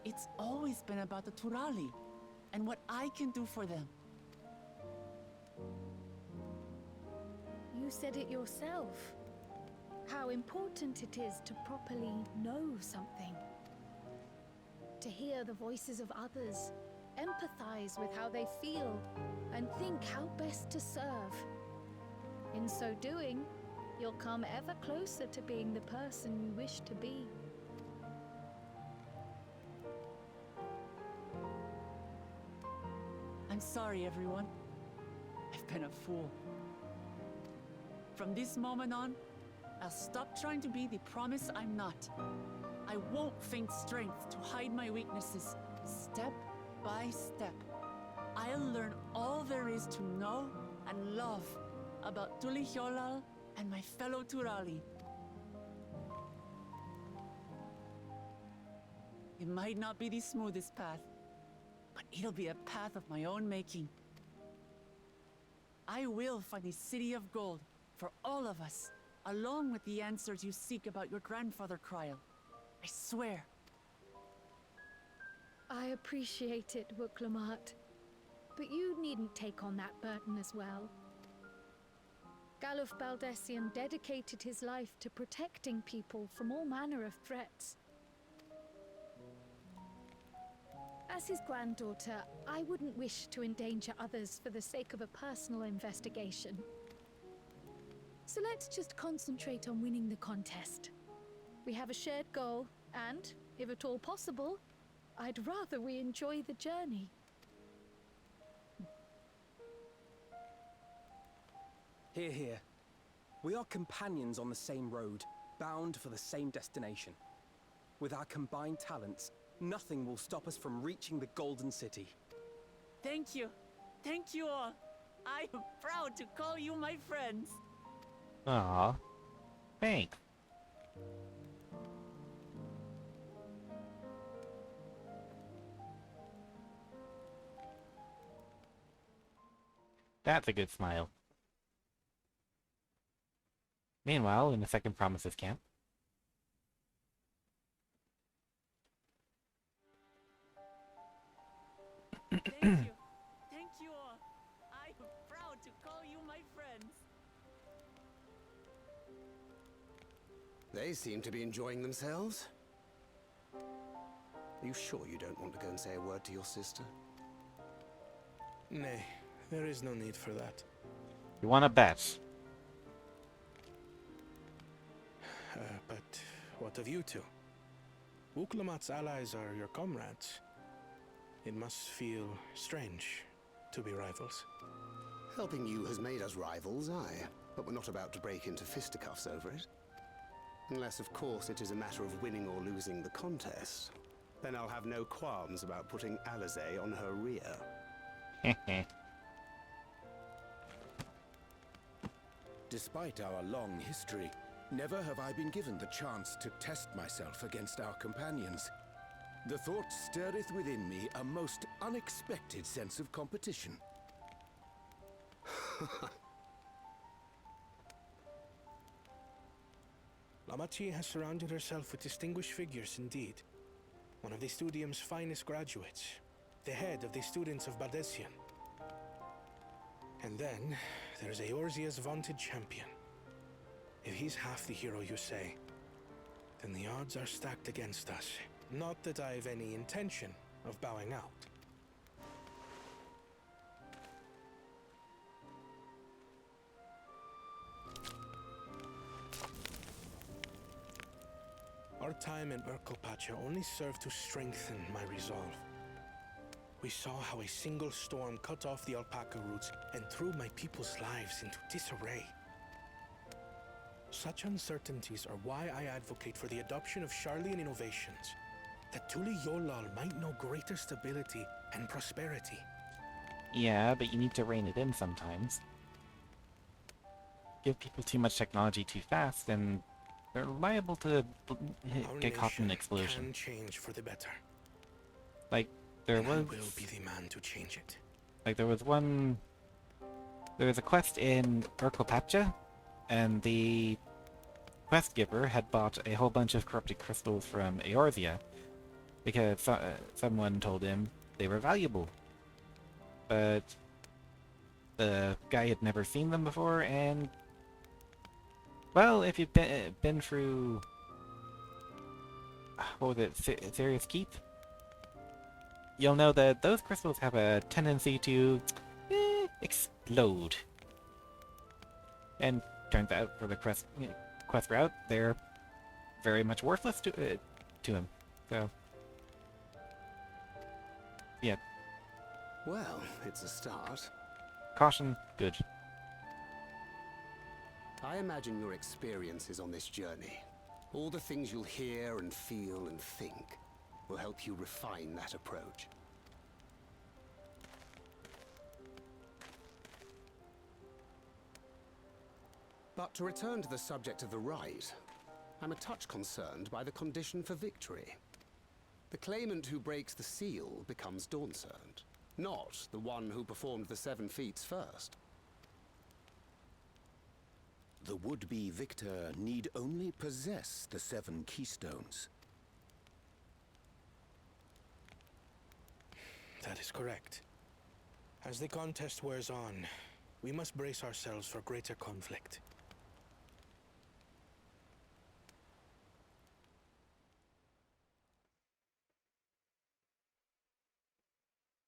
It's always been about the Turali and what I can do for them. You said it yourself. How important it is to properly know something. To hear the voices of others, empathize with how they feel, and think how best to serve. In so doing, you'll come ever closer to being the person you wish to be. I'm sorry, everyone. I've been a fool. From this moment on, I'll stop trying to be the promise I'm not. I won't feign strength to hide my weaknesses. Step by step, I'll learn all there is to know and love about Tulihyolal and my fellow Turali. It might not be the smoothest path, but it'll be a path of my own making. I will find the City of Gold for all of us, along with the answers you seek about your grandfather, Kryl. I swear. I appreciate it, Wuklamart. But you needn't take on that burden as well. Galuf Baldessian dedicated his life to protecting people from all manner of threats. As his granddaughter, I wouldn't wish to endanger others for the sake of a personal investigation. So let's just concentrate on winning the contest. We have a shared goal, and, if at all possible, I'd rather we enjoy the journey. Hear, hear. We are companions on the same road, bound for the same destination. With our combined talents, nothing will stop us from reaching the Golden City. Thank you. Thank you all. I am proud to call you my friends. Aw. Thanks. That's a good smile. Meanwhile, in the second Promises camp. Thank you. Thank you all. I am proud to call you my friends. They seem to be enjoying themselves. Are you sure you don't want to go and say a word to your sister? Nay, there is no need for that. You want to bet? But what of you two? Wuklamat's allies are your comrades. It must feel strange to be rivals. Helping you has made us rivals, aye. But we're not about to break into fisticuffs over it. Unless, of course, it is a matter of winning or losing the contest. Then I'll have no qualms about putting Alizé on her rear. Despite our long history, never have I been given the chance to test myself against our companions. The thought stirreth within me a most unexpected sense of competition. Lamachi has surrounded herself with distinguished figures indeed. One of the Studium's finest graduates, the head of the students of Bardessian. And then, there's Eorzea's vaunted champion. If he's half the hero you say, then the odds are stacked against us. Not that I've any intention of bowing out. Our time in Urkelpacha only served to strengthen my resolve. We saw how a single storm cut off the alpaca roots and threw my people's lives into disarray. Such uncertainties are why I advocate for the adoption of Sharlayan innovations, that Tulihyolal might know greater stability and prosperity. Yeah, but you need to rein it in sometimes. Give people too much technology too fast, and they're liable to Our get caught in an nation explosion. can change for the better. Like there And I was, will be the man to change it. like there was a quest in Urkopatcha, and the quest giver had bought a whole bunch of corrupted crystals from Eorzea because someone told him they were valuable. But the guy had never seen them before, and well, if you've been through what was it, Serious Keep, you'll know that those crystals have a tendency to explode. And turns out for the quest route, they're very much worthless to him. So, yeah, Well, it's a start. caution, good. I imagine your experiences on this journey, all the things you'll hear and feel and think, will help you refine that approach. But to return to the subject of the rite, I'm a touch concerned by the condition for victory. The claimant who breaks the seal becomes Dawnservant, not the one who performed the 7 feats first. The would-be victor need only possess the 7 keystones. That is correct. As the contest wears on, we must brace ourselves for greater conflict.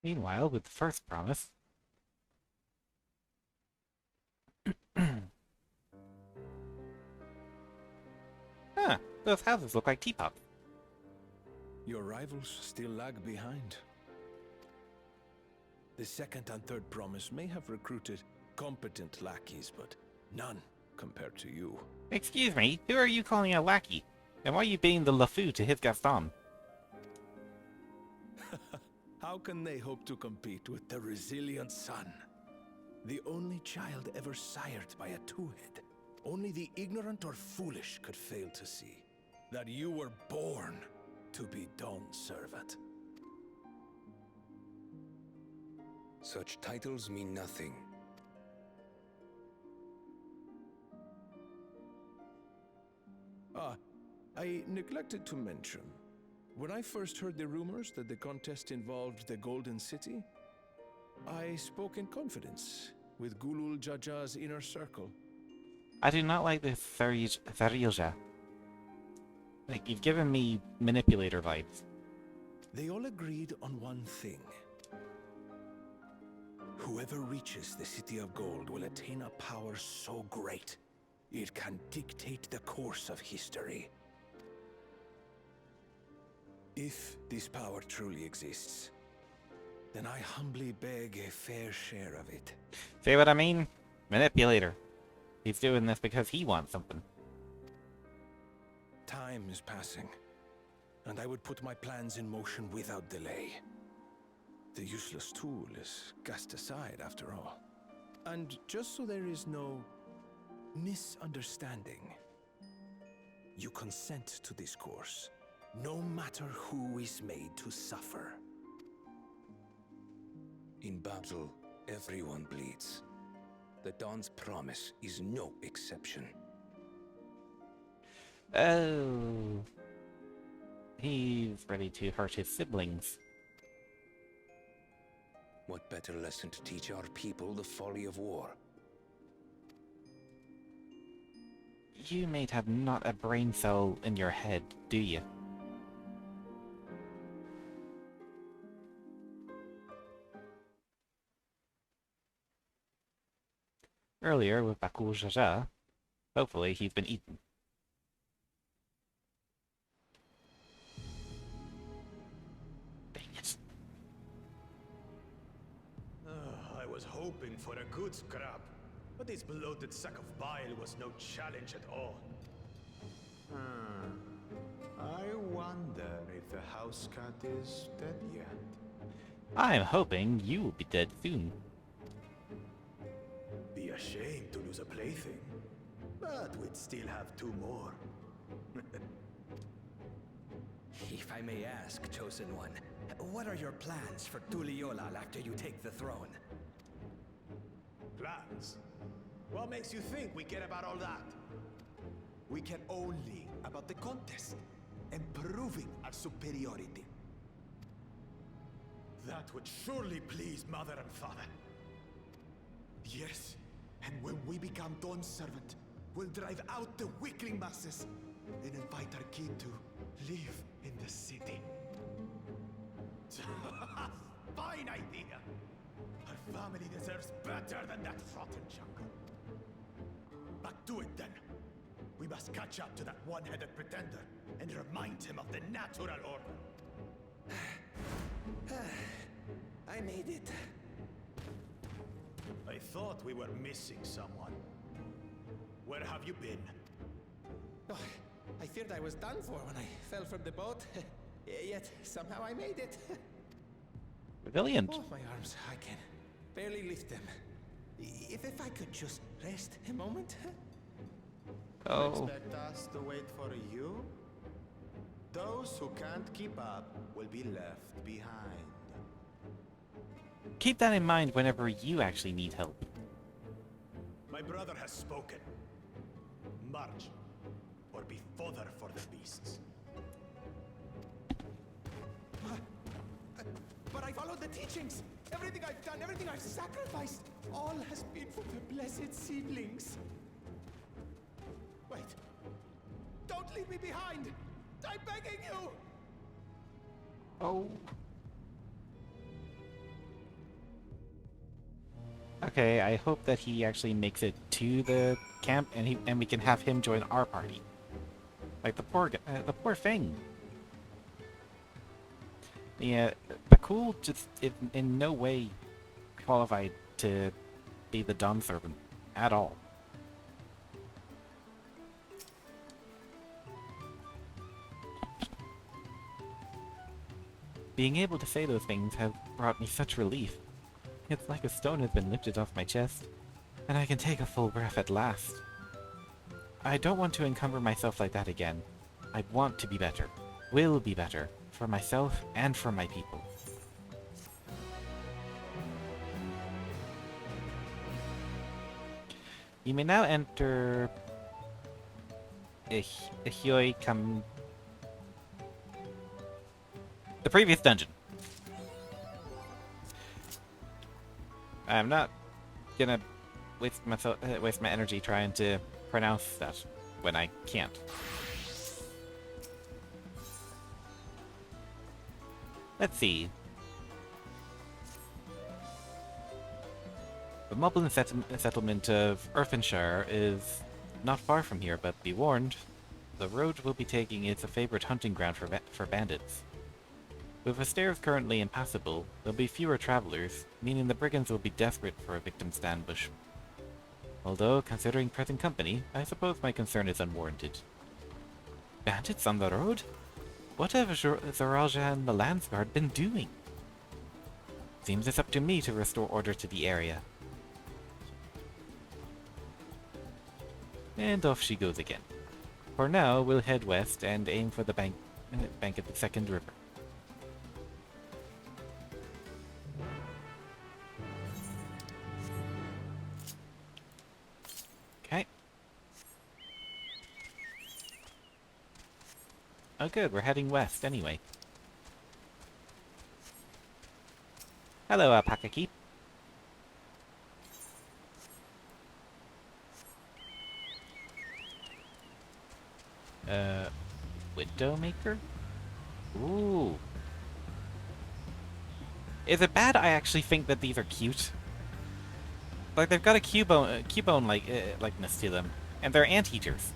Meanwhile, with the first promise, huh, those houses look like teapots. Your rivals still lag behind. The second and third promise may have recruited competent lackeys, but none compared to you. Excuse me, who are you calling a lackey? And why are you being the LeFou to his Gaston? How can they hope to compete with the resilient son? The only child ever sired by a two-head. Only the ignorant or foolish could fail to see that you were born to be Dawnservant. Such titles mean nothing. Ah, I neglected to mention. When I first heard the rumors that the contest involved the Golden City, I spoke in confidence with Gulul Jaja's inner circle. I do not like this Zarilja. Like, you've given me manipulator vibes. They all agreed on one thing. Whoever reaches the City of Gold will attain a power so great, it can dictate the course of history. If this power truly exists, then I humbly beg a fair share of it. See what I mean? Manipulator. He's doing this because he wants something. Time is passing, and I would put my plans in motion without delay. The useless tool is cast aside after all. And just so there is no misunderstanding, you consent to this course, no matter who is made to suffer. In battle, everyone bleeds. The Dawn's promise is no exception. Oh. He's ready to hurt his siblings. What better lesson to teach our people the folly of war? You mate have not a brain cell in your head, do you? Earlier with Bakul Jaja, hopefully he's been eaten. Dang it. I was hoping for a good scrap, but this bloated sack of bile was no challenge at all. I wonder if the house cat is dead yet. I'm hoping you will be dead soon. Be ashamed to lose a plaything, but we'd still have 2 more. If I may ask, Chosen One, what are your plans for Tuliolal after you take the throne? Plans? What makes you think we care about all that? We care only about the contest and proving our superiority. That would surely please Mother and Father. Yes, and when we become Dawn's servant, we'll drive out the weakling masses and invite our kid to live in the city. Fine idea! Our family deserves better than that rotten jungle. But do it then. We must catch up to that one-headed pretender and remind him of the natural order. I made it. I thought we were missing someone. Where have you been? Oh, I feared I was done for when I fell from the boat. Yet somehow I made it. Brilliant. Oh, my arms, I can barely lift them. If I could just rest a moment. Oh. Expect us to wait for you? Those who can't keep up will be left behind. Keep that in mind whenever you actually need help. My brother has spoken. March, or be fodder for the beasts. But I followed the teachings. Everything I've done, everything I've sacrificed, all has been for the blessed seedlings. Wait. Don't leave me behind! I'm begging you! Oh. Okay, I hope that he actually makes it to the camp and we can have him join our party. Like the poor thing. Yeah, the Cool just in no way qualified to be the Dawn servant at all. Being able to say those things have brought me such relief. It's like a stone has been lifted off my chest, and I can take a full breath at last. I don't want to encumber myself like that again. I want to be better. Will be better. For myself and for my people. You may now enter Ihyoi Kam... the previous dungeon. I'm not gonna waste my energy trying to pronounce that when I can't. Let's see. The Moblin settlement of Earthenshire is not far from here, but be warned, the road we'll be taking is a favorite hunting ground for bandits. With the stairs currently impassable, there'll be fewer travelers, meaning the brigands will be desperate for a victim to ambush. Although, considering present company, I suppose my concern is unwarranted. Bandits on the road? What have Zoraja and the Landsguard been doing? Seems it's up to me to restore order to the area. And off she goes again. For now, we'll head west and aim for the bank at the second river. Okay. Oh good, we're heading west anyway. Hello, Alpaca Keep. Widowmaker? Ooh. Is it bad I actually think that these are cute? Like, they've got a Cubone likeness to them. And they're anteaters.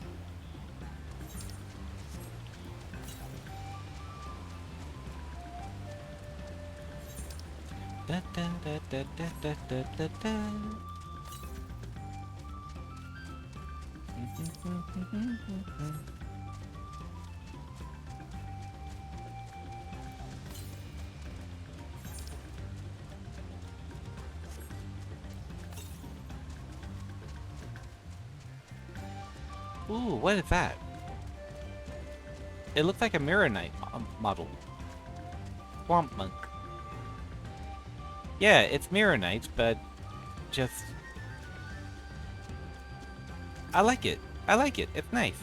Da, da, da, da, da, da, da, da. Ooh, what is that? It looks like a Mirror Knight model. Swamp Monk. Yeah, it's Mirror Knight, but just... I like it. I like it. It's nice.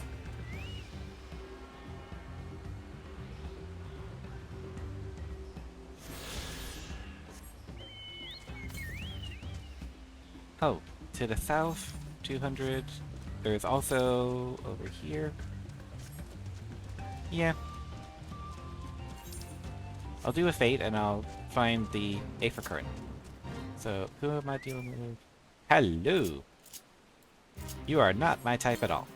Oh, to the south, 200. There's also over here. Yeah. I'll do a fate and I'll find the Aether Current. So, who am I dealing with? Hello! You are not my type at all.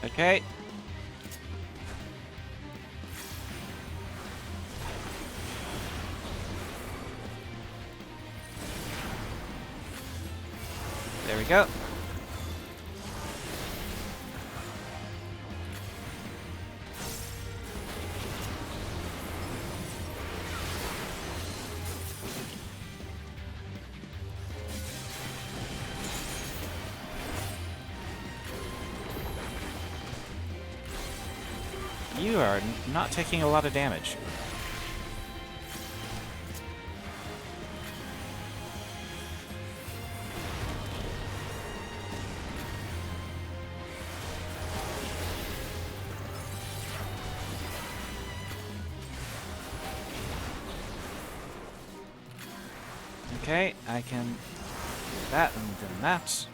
Okay. There we go. You are not taking a lot of damage. Okay, I can do that and then that.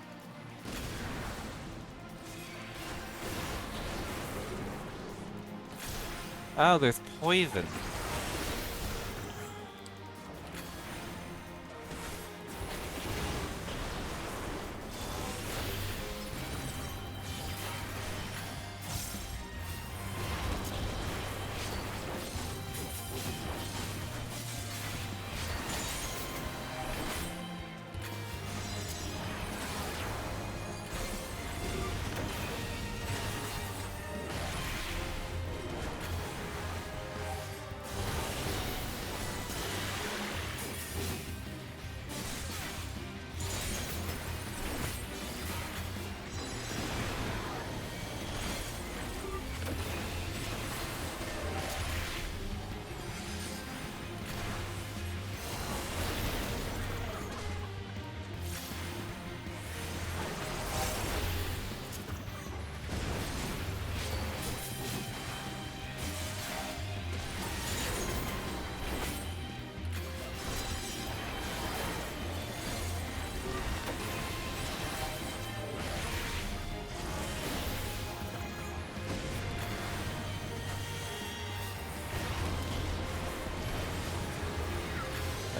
Oh, there's poison.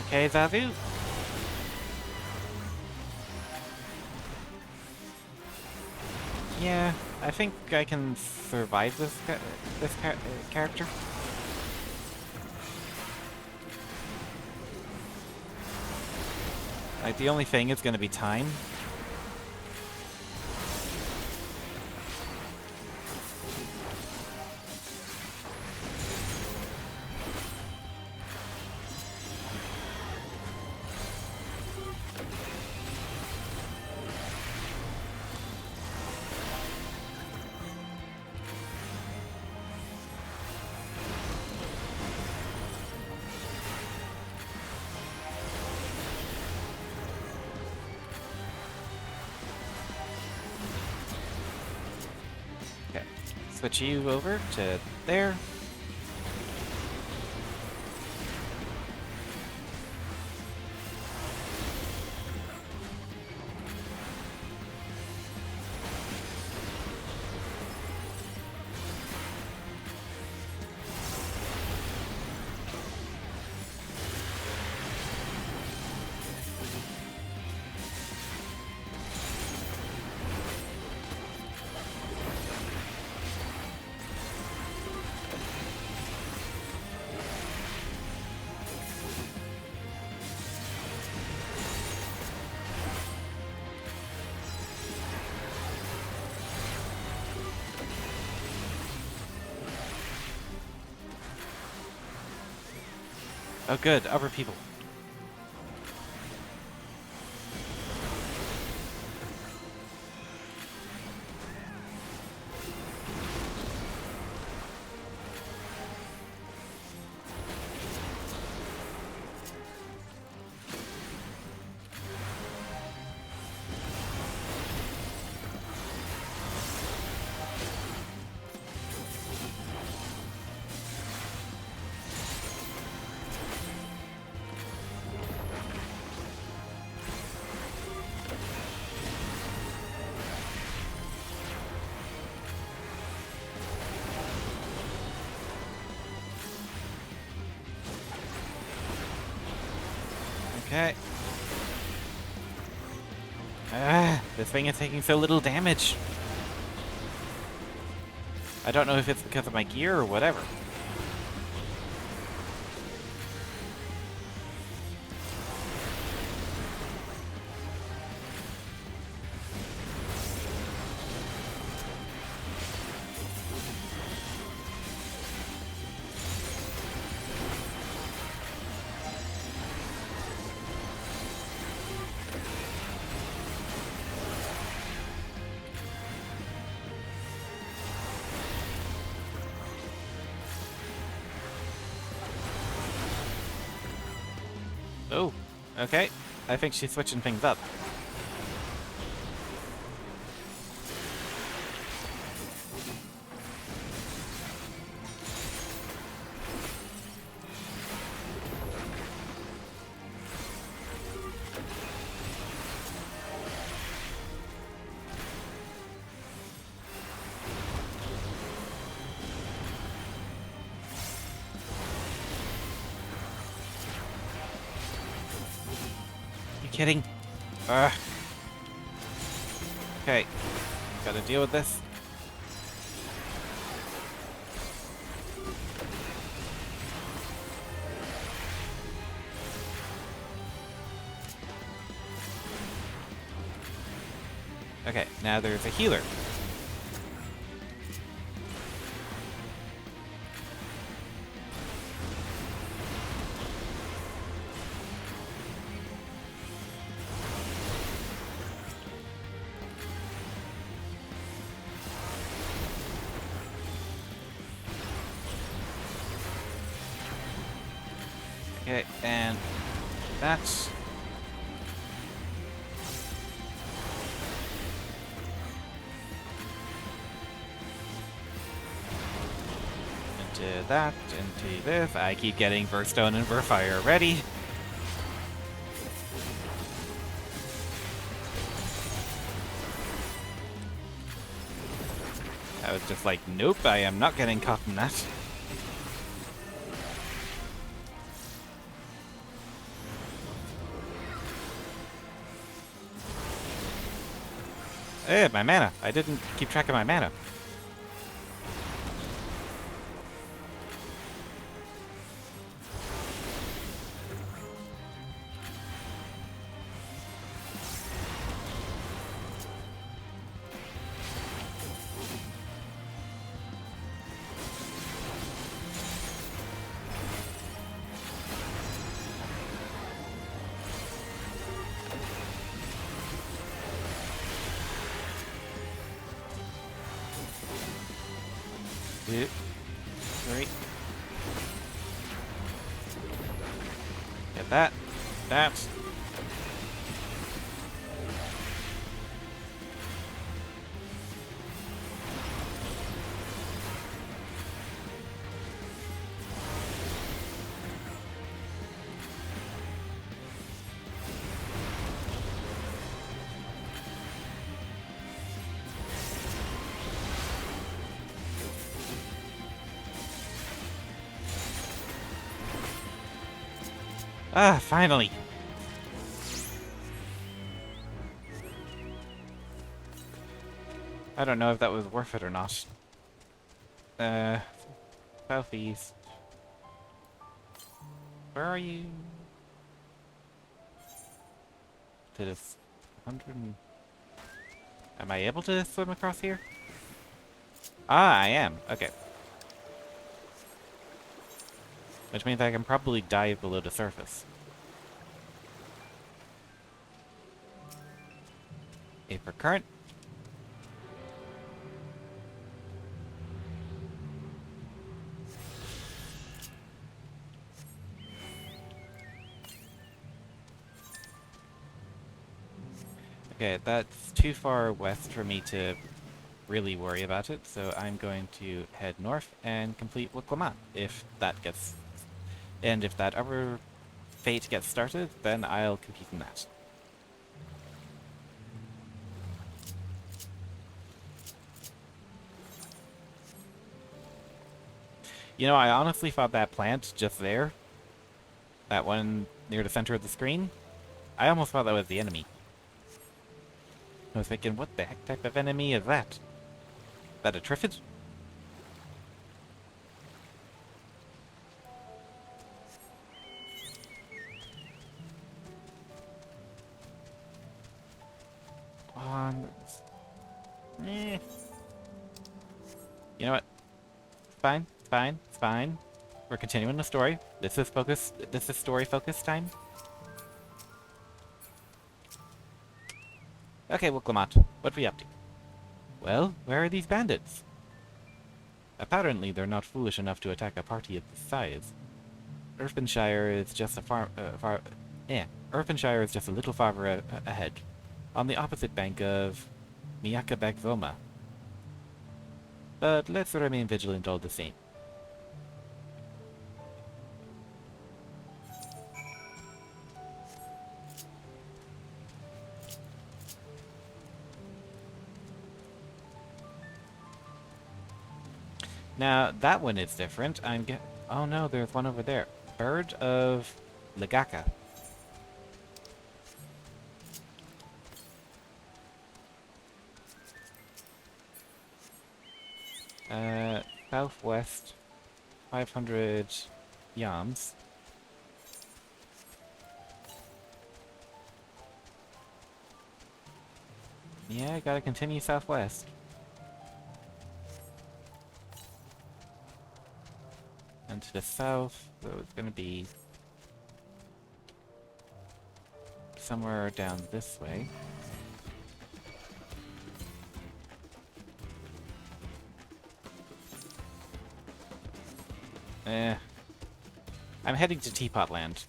Okay, Zazu. Yeah, I think I can survive this character. Like, the only thing is going to be time. Switch you over to there. Oh good, upper people. Okay. This thing is taking so little damage. I don't know if it's because of my gear or whatever. Oh, okay. I think she's switching things up. Kidding? Ugh. Okay. Gotta deal with this. Okay, now there's a healer. Okay, and that's... into that, into this. I keep getting Burstone and Burfire ready. I was just like, nope, I am not getting caught in that. Eh, my mana. I didn't keep track of my mana. Two, three. Get that. That. Ah, finally. I don't know if that was worth it or not. Southeast. Where are you? To this 100 and... Am I able to swim across here? Ah, I am. Okay. Which means I can probably dive below the surface. A for current. Okay, that's too far west for me to really worry about it, so I'm going to head north and complete Wiklamat if that gets... And if that other fate gets started, then I'll compete in that. You know, I honestly thought that plant just there, that one near the center of the screen, I almost thought that was the enemy. I was thinking, what the heck type of enemy is that? Is that a Triffid? Eh. You know what? It's fine, it's fine, it's fine. We're continuing the story. This is story focus time. Okay, Wiklamat, what are we up to? Well, where are these bandits? Apparently they're not foolish enough to attack a party of this size. Erpenshire is just a Erpenshire is just a little farther ahead, on the opposite bank of Miakabek-Voma. But let's remain vigilant all the same. Now, that one is different. Oh no, there's one over there. Bird of Legaka. Southwest, 500 yams. Yeah, I gotta continue southwest. And to the south, so it's gonna be somewhere down this way. I'm heading to Teapot Land.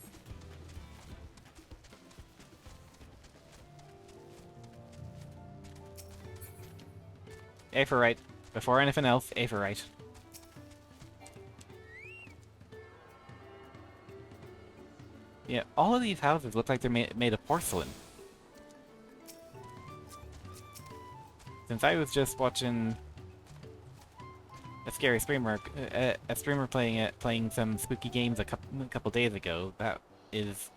A for right. Before anything else, A for right. Yeah, all of these houses look like they're made of porcelain. Since I was just watching a scary streamer, a streamer playing some spooky games a couple days ago, that is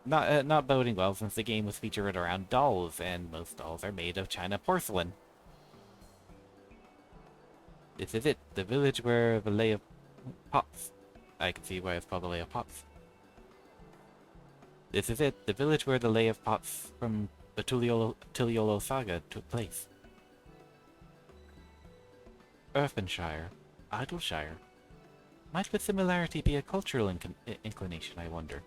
not boding well, since the game was featured around dolls, and most dolls are made of China porcelain. This is it, the village where the Lay of Pots. I can see why it's called the Lay of Pots. This is it, the village where the Lay of Pots from the Tuliolo saga took place. Erpenshire, Idleshire. Might the similarity be a cultural inclination, I wonder?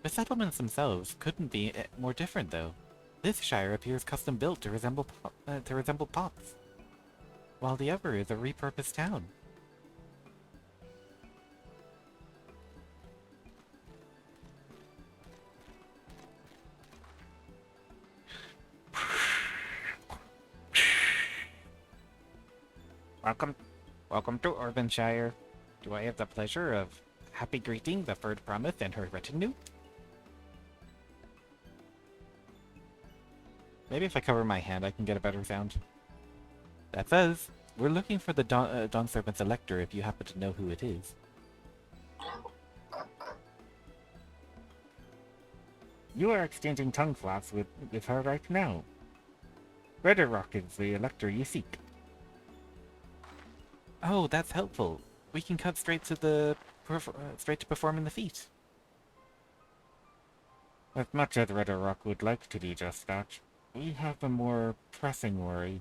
The settlements themselves couldn't be more different, though. This shire appears custom-built to resemble Pots, while the other is a repurposed town. Welcome to Erpenshire. Do I have the pleasure of happy greeting the third promise and her retinue? Maybe if I cover my hand I can get a better sound. That says, we're looking for the Dawn Serpent's Elector if you happen to know who it is. You are exchanging tongue flaps with her right now. Redderrock is the Elector you seek. Oh, that's helpful. We can cut straight to performing the feat. As much as Redderrock would like to do just that, we have a more pressing worry.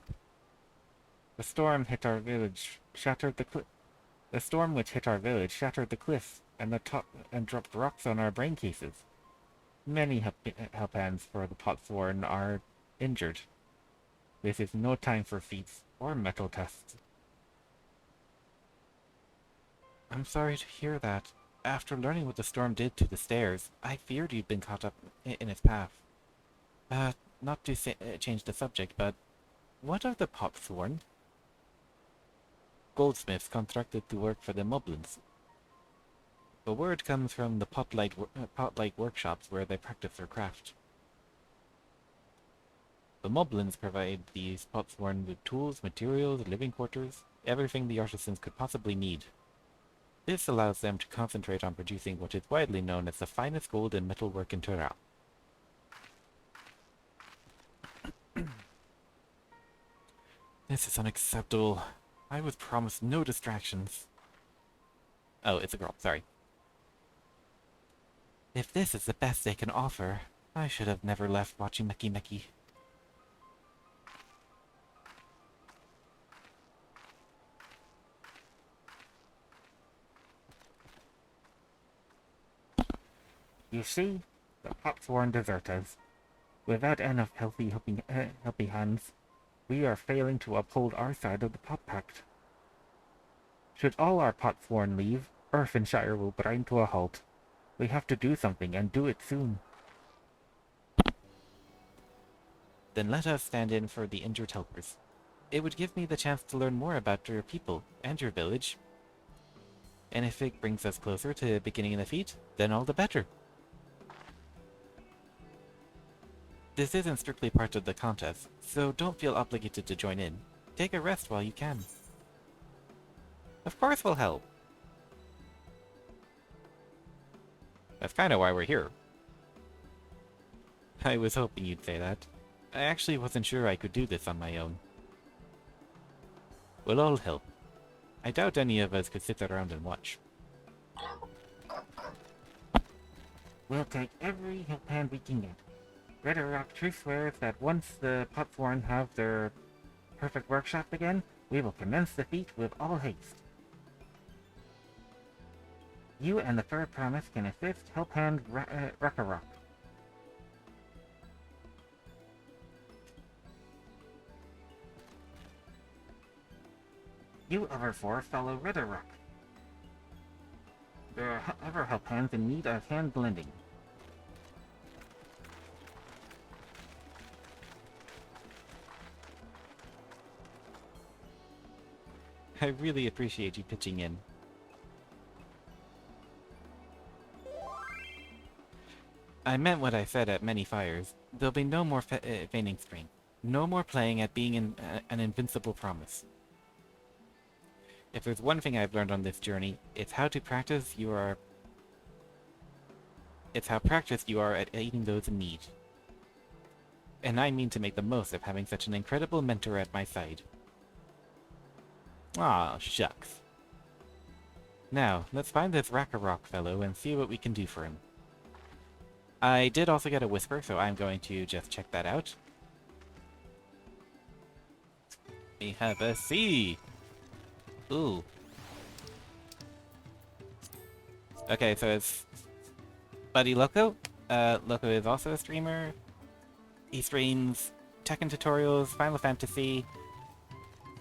The storm hit our village, shattered the A storm which hit our village shattered the cliffs and dropped rocks on our brain cases. Many help hands for the Potsworn are injured. This is no time for feats or metal tests. I'm sorry to hear that. After learning what the storm did to the stairs, I feared you'd been caught up in its path. Not to change the subject, but what are the Potsworn? Goldsmiths contracted to work for the Moblins. The word comes from the pot-like workshops where they practice their craft. The Moblins provide these Potsworn with tools, materials, living quarters, everything the artisans could possibly need. This allows them to concentrate on producing what is widely known as the finest gold and metalwork in Tural. This is unacceptable. I was promised no distractions. Oh, it's a girl, sorry. If this is the best they can offer, I should have never left watching Meki Meki. You see, the Potsworn desert us. Without enough healthy hands, we are failing to uphold our side of the Pot Pact. Should all our Potsworn leave, Earth and Shire will grind to a halt. We have to do something, and do it soon. Then let us stand in for the injured helpers. It would give me the chance to learn more about your people and your village. And if it brings us closer to beginning the feat, then all the better. This isn't strictly part of the contest, so don't feel obligated to join in. Take a rest while you can. Of course we'll help. That's kind of why we're here. I was hoping you'd say that. I actually wasn't sure I could do this on my own. We'll all help. I doubt any of us could sit around and watch. We'll take every help hand we can get. Red Rock True swears that once the Potsworn have their perfect workshop again, we will commence the feat with all haste. You and the Fur Promise can assist help hand Rakarok. You other four follow Ritterrock. There are other help hands in need of hand blending. I really appreciate you pitching in. I meant what I said at many fires. There'll be no more feigning strength. No more playing at being an invincible promise. If there's one thing I've learned on this journey, it's how practiced you are at aiding those in need. And I mean to make the most of having such an incredible mentor at my side. Aw, shucks. Now, let's find this Rakarok fellow and see what we can do for him. I did also get a whisper, so I'm going to just check that out. We have a C! Ooh. Okay, so it's Buddy Loco. Loco is also a streamer. He streams Tekken tutorials, Final Fantasy,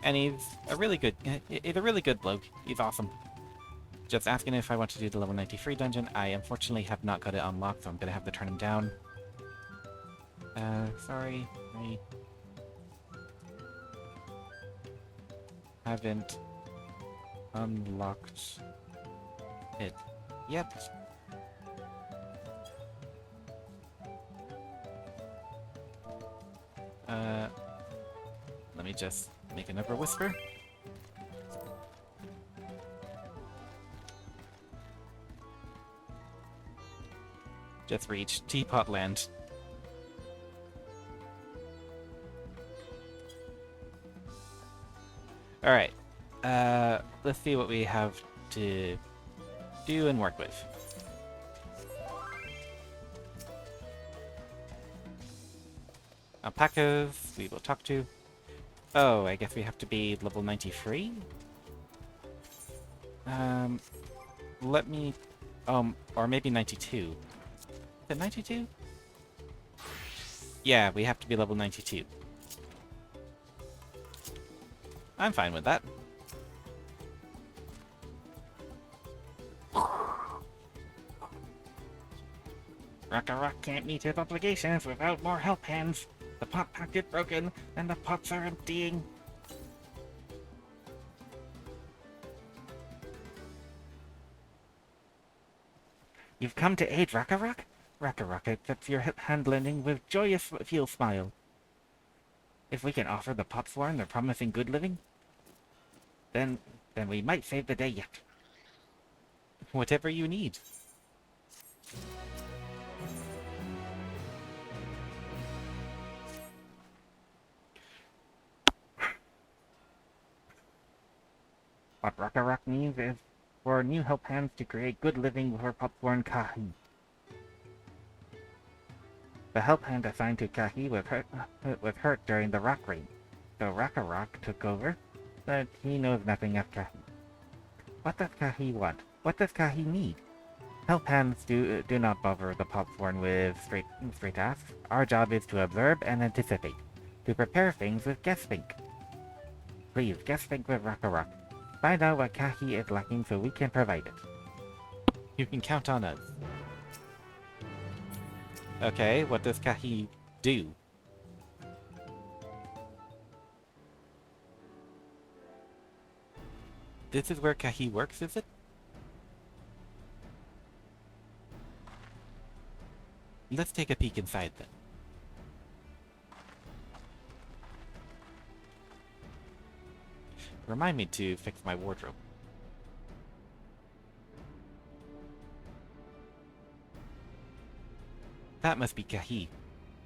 and he's a really good bloke. He's awesome. Just asking if I want to do the level 93 dungeon. I unfortunately have not got it unlocked, so I'm gonna have to turn him down. Sorry, I haven't unlocked it yet. Let me just make another whisper. Just reached Teapot Land. Alright. Let's see what we have to do and work with. Alpacas, we will talk to. Oh, I guess we have to be level 93? Let me... or maybe 92. Is it 92? Yeah, we have to be level 92. I'm fine with that. Rock can't meet his obligations without more help hands. The pot pack is broken, and the pots are emptying. You've come to aid Rakarok? Rakarok accepts your hand lending with joyous feel smile. If we can offer the Potsworn their promising good living, then we might save the day yet. Whatever you need. What Rakarok needs is for new help hands to create good living for Potsworn Kahi. The help hand assigned to Kahi was hurt during the rock rain, so Rakarok took over, but he knows nothing of Kahi. What does Kahi want? What does Kahi need? Help hands do not bother the Potsworn with straight tasks. Our job is to observe and anticipate, to prepare things with guess-think. Please, guess-think with Rakarok. Find out what Kahi is lacking so we can provide it. You can count on us. Okay, what does Kahi do? This is where Kahi works, is it? Let's take a peek inside then. Remind me to fix my wardrobe. That must be Kahi.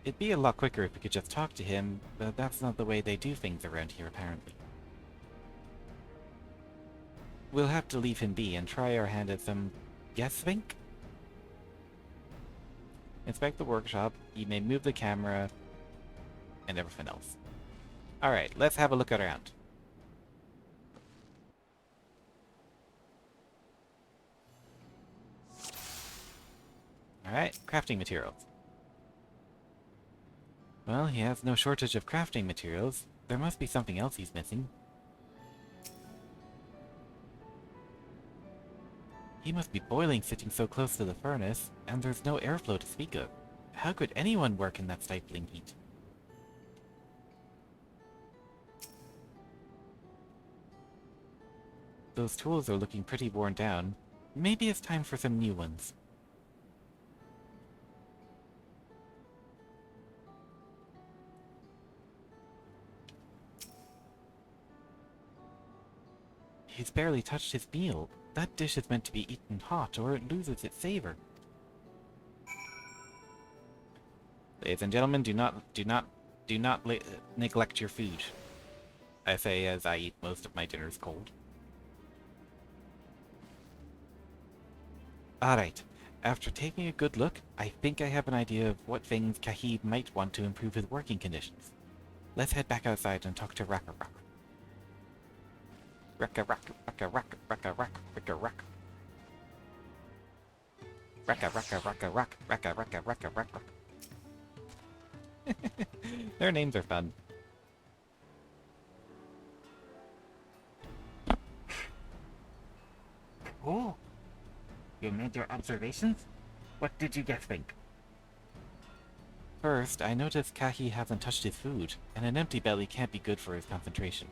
It'd be a lot quicker if we could just talk to him, but that's not the way they do things around here, apparently. We'll have to leave him be and try our hand at some guess-think? Inspect the workshop, you may move the camera, and everything else. Alright, let's have a look around. Alright, crafting materials. Well, he has no shortage of crafting materials. There must be something else he's missing. He must be boiling sitting so close to the furnace, and there's no airflow to speak of. How could anyone work in that stifling heat? Those tools are looking pretty worn down. Maybe it's time for some new ones. He's barely touched his meal. That dish is meant to be eaten hot, or it loses its savor. Ladies and gentlemen, do not neglect your food. I say as I eat most of my dinners cold. Alright, after taking a good look, I think I have an idea of what things Kahi might want to improve his working conditions. Let's head back outside and talk to Rakarok. Rakarok. Their names are fun. Oh, you made your observations? What did you guess think? First, I noticed Kahi hasn't touched his food, and an empty belly can't be good for his concentration.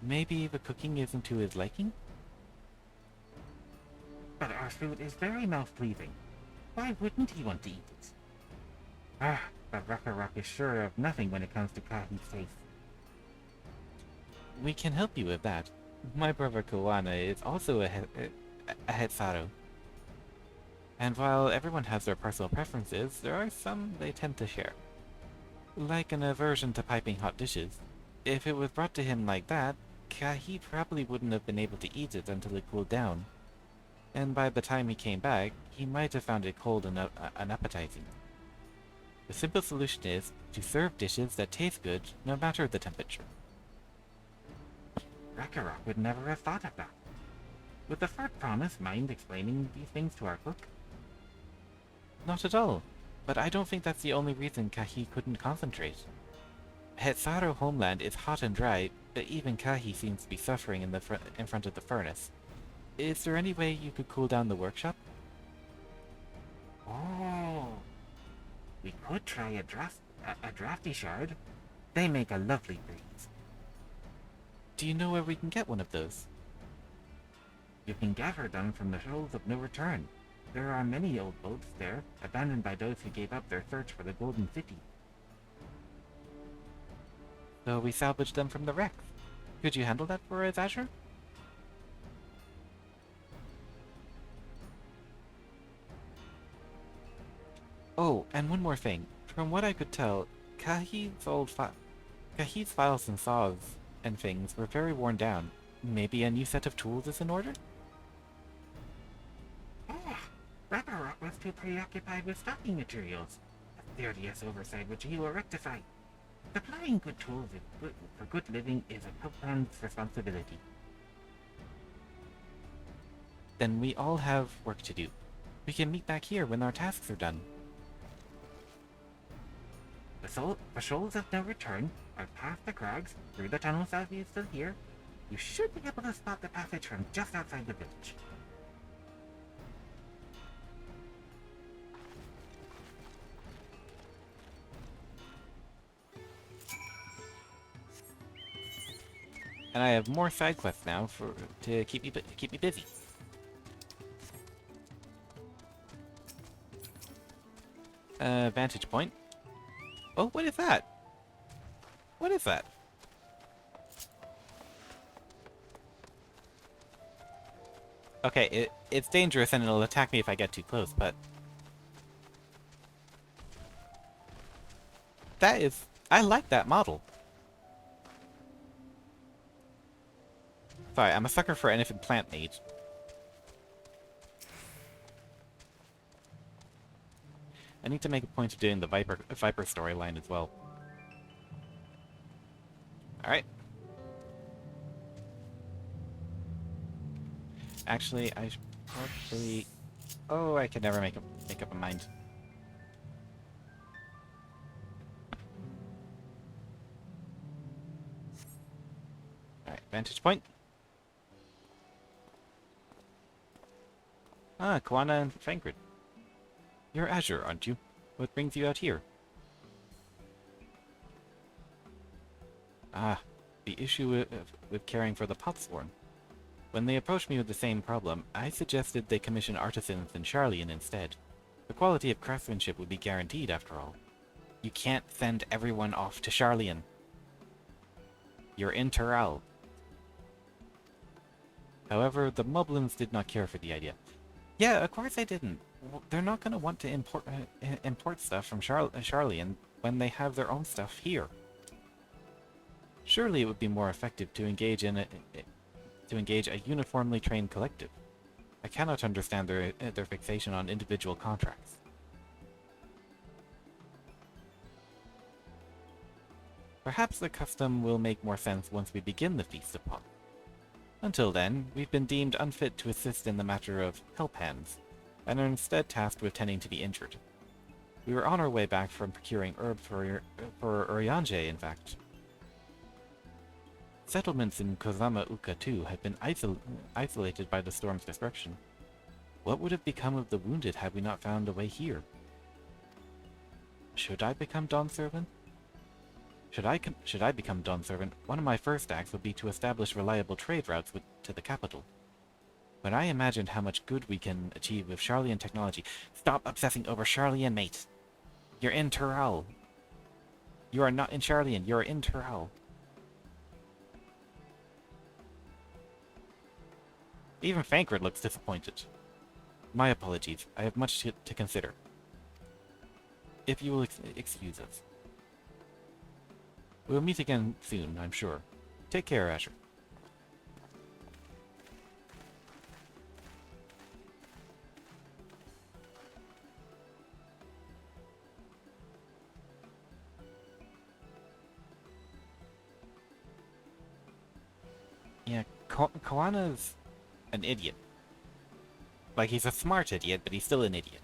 Maybe the cooking isn't to his liking? But our food is very mouth-pleasing. Why wouldn't he want to eat it? But Rakarok is sure of nothing when it comes to Kahi's taste. We can help you with that. My brother Kawana is also a Hetsaru. And while everyone has their personal preferences, there are some they tend to share. Like an aversion to piping hot dishes. If it was brought to him like that, Kahi probably wouldn't have been able to eat it until it cooled down. And by the time he came back, he might have found it cold and unappetizing. The simple solution is to serve dishes that taste good no matter the temperature. Rakarok would never have thought of that. Would the Fart Promise mind explaining these things to our cook? Not at all. But I don't think that's the only reason Kahi couldn't concentrate. Hetzaro homeland is hot and dry, but even Kahi seems to be suffering in front of the furnace. Is there any way you could cool down the workshop? Oh, we could try a drafty shard. They make a lovely breeze. Do you know where we can get one of those? You can gather them from the Shoals of No Return. There are many old boats there, abandoned by those who gave up their search for the Golden City. So we salvaged them from the wreck. Could you handle that for us, Azure? Oh, and one more thing. From what I could tell, Kahi's files and saws and things were very worn down. Maybe a new set of tools is in order? Ah, Ragnarok was too preoccupied with stocking materials. A serious oversight which he will rectify. Supplying good tools for good living is a Cookman's responsibility. Then we all have work to do. We can meet back here when our tasks are done. The Shoals of No Return are past the crags, through the tunnel southeast of here. You should be able to spot the passage from just outside the village. And I have more side quests now to keep me busy. Vantage point. Oh, what is that? What is that? Okay, it's dangerous and it'll attack me if I get too close, but I like that model. Sorry, I'm a sucker for anything plant mage. I need to make a point of doing the Viper storyline as well. Alright. Actually, I should probably... Oh, I could never make up a mind. Alright, vantage point. Ah, Kwana and Fangrid. You're Azure, aren't you? What brings you out here? Ah, the issue with caring for the Potsworn. When they approached me with the same problem, I suggested they commission artisans in Charlian instead. The quality of craftsmanship would be guaranteed, after all. You can't send everyone off to Charlian. You're in Tural. However, the Moblins did not care for the idea. Yeah, of course I didn't. They're not going to want to import stuff from Charlian when they have their own stuff here. Surely it would be more effective to engage a uniformly trained collective. I cannot understand their fixation on individual contracts. Perhaps the custom will make more sense once we begin the Feast of Pot. Until then, we've been deemed unfit to assist in the matter of help hands, and are instead tasked with tending to the injured. We were on our way back from procuring herbs for Urianje, in fact. Settlements in Kozama Uka too have been isolated by the storm's destruction. What would have become of the wounded had we not found a way here? Should I become Dawn Servant? Should I become Dawn Servant, one of my first acts would be to establish reliable trade routes to the capital. When I imagined how much good we can achieve with Charlian technology... Stop obsessing over Charlian, mate! You're in Tural. You are not in Charlian, you're in Tural. Even Fankred looks disappointed. My apologies, I have much to consider. If you will excuse us. We'll meet again soon, I'm sure. Take care, Asher. Yeah, Kawana's an idiot. Like, he's a smart idiot, but he's still an idiot.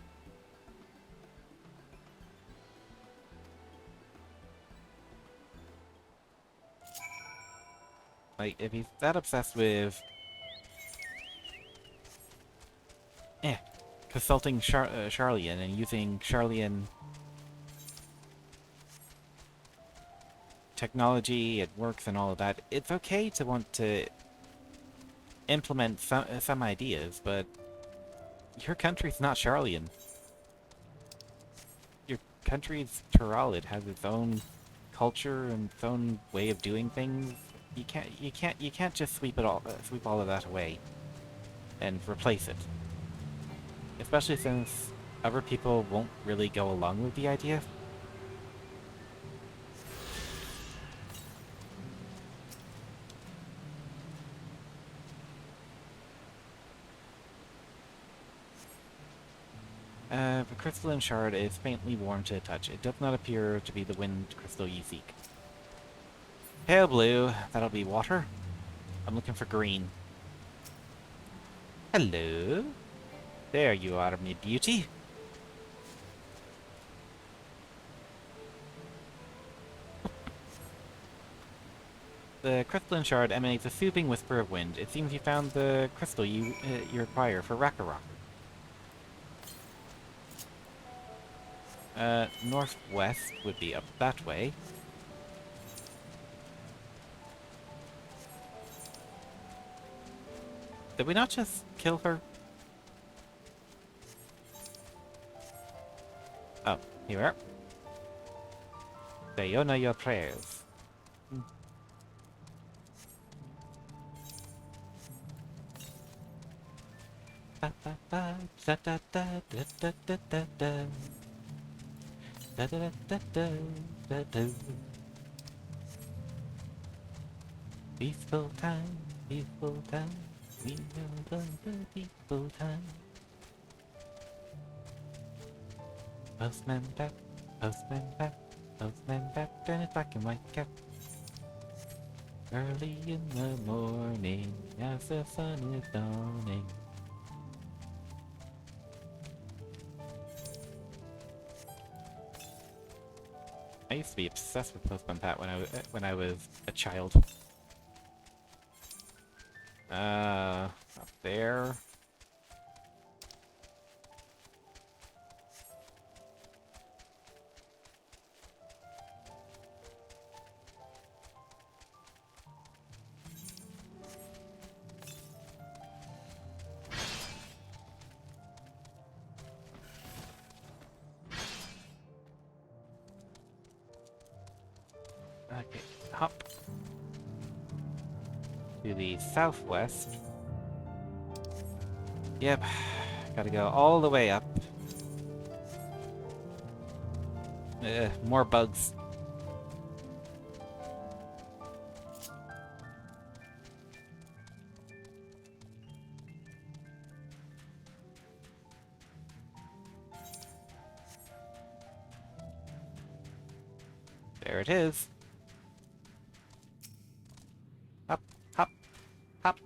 Like, if he's that obsessed with... consulting Charlian and using Charlian technology and works and all of that, it's okay to want to implement some ideas, but your country's not Charlian. Your country's Tural. It has its own culture and its own way of doing things. You can't just sweep all of that away and replace it. Especially since other people won't really go along with the idea. The crystalline shard is faintly warm to the touch. It does not appear to be the wind crystal you seek. Pale blue, that'll be water. I'm looking for green. Hello? There you are, me beauty. The crystalline shard emanates a soothing whisper of wind. It seems you found the crystal you require for Rakarok. Northwest would be up that way. Did we not just kill her? Oh, here we are. Sayona your prayers. Ba ba ba da da da da da da da da. Da da da da da da. Peaceful time, peaceful time. We know the peaceful time. Postman back, postman back, postman back, and it's black and white cat. Early in the morning, as the sun is dawning. I used to be obsessed with Postman Pat when I was a child. Up there. Okay, hop to the southwest. Yep, gotta go all the way up. More bugs. There it is. Hop, hop, hop.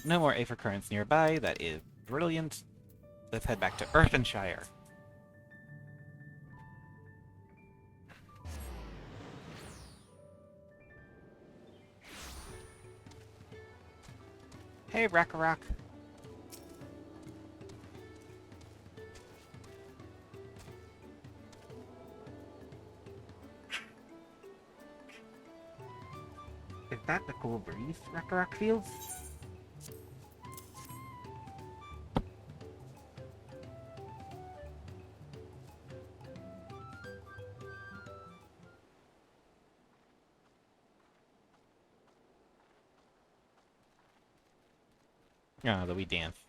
No more Aether currents nearby. That is brilliant. Let's head back to Earthenshire. Hey, Rakarok. Is that the cool breeze Rakarok feels? Ah, the wee dance.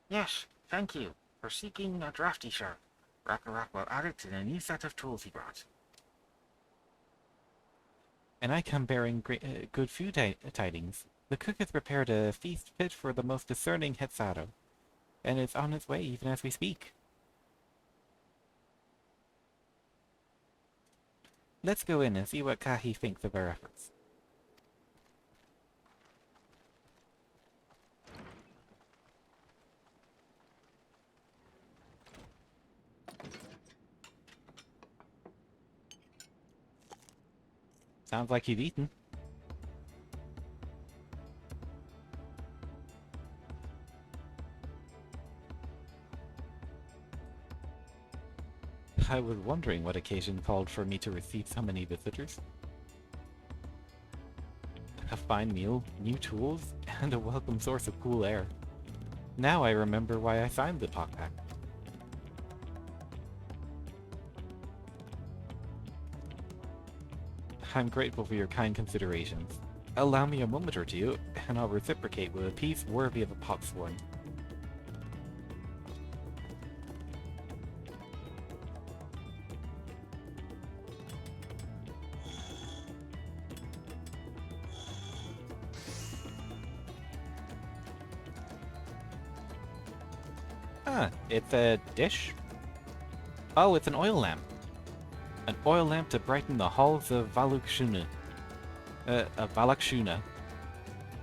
Yes, thank you for seeking a drafty shark. Rakarok will add it to the new set of tools he brought. And I come bearing good food tidings. The cook has prepared a feast fit for the most discerning Hetsato, and it's on its way even as we speak. Let's go in and see what Kahi thinks of our efforts. Sounds like you've eaten. I was wondering what occasion called for me to receive so many visitors. A fine meal, new tools, and a welcome source of cool air. Now I remember why I signed the talk pact. I'm grateful for your kind considerations. Allow me a moment or two, and I'll reciprocate with a peace worthy of a potsworn. Ah, it's a dish? Oh, it's an oil lamp. An oil lamp to brighten the halls of Valakshuna.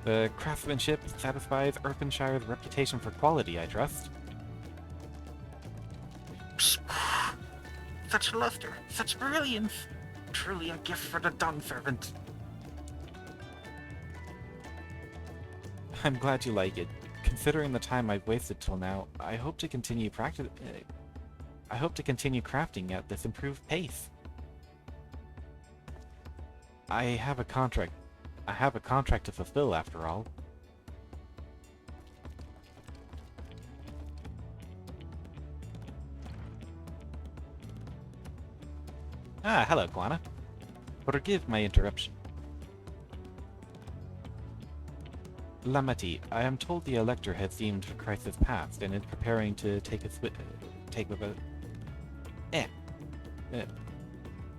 The craftsmanship satisfies Earthenshire's reputation for quality, I trust. Such luster, such brilliance! Truly a gift for the dung servant. I'm glad you like it. Considering the time I've wasted till now, I hope to continue crafting at this improved pace. I have a contract to fulfill, after all. Ah, hello, Guana. Forgive my interruption. Lameti, I am told the Elector has deemed the crisis past and is preparing to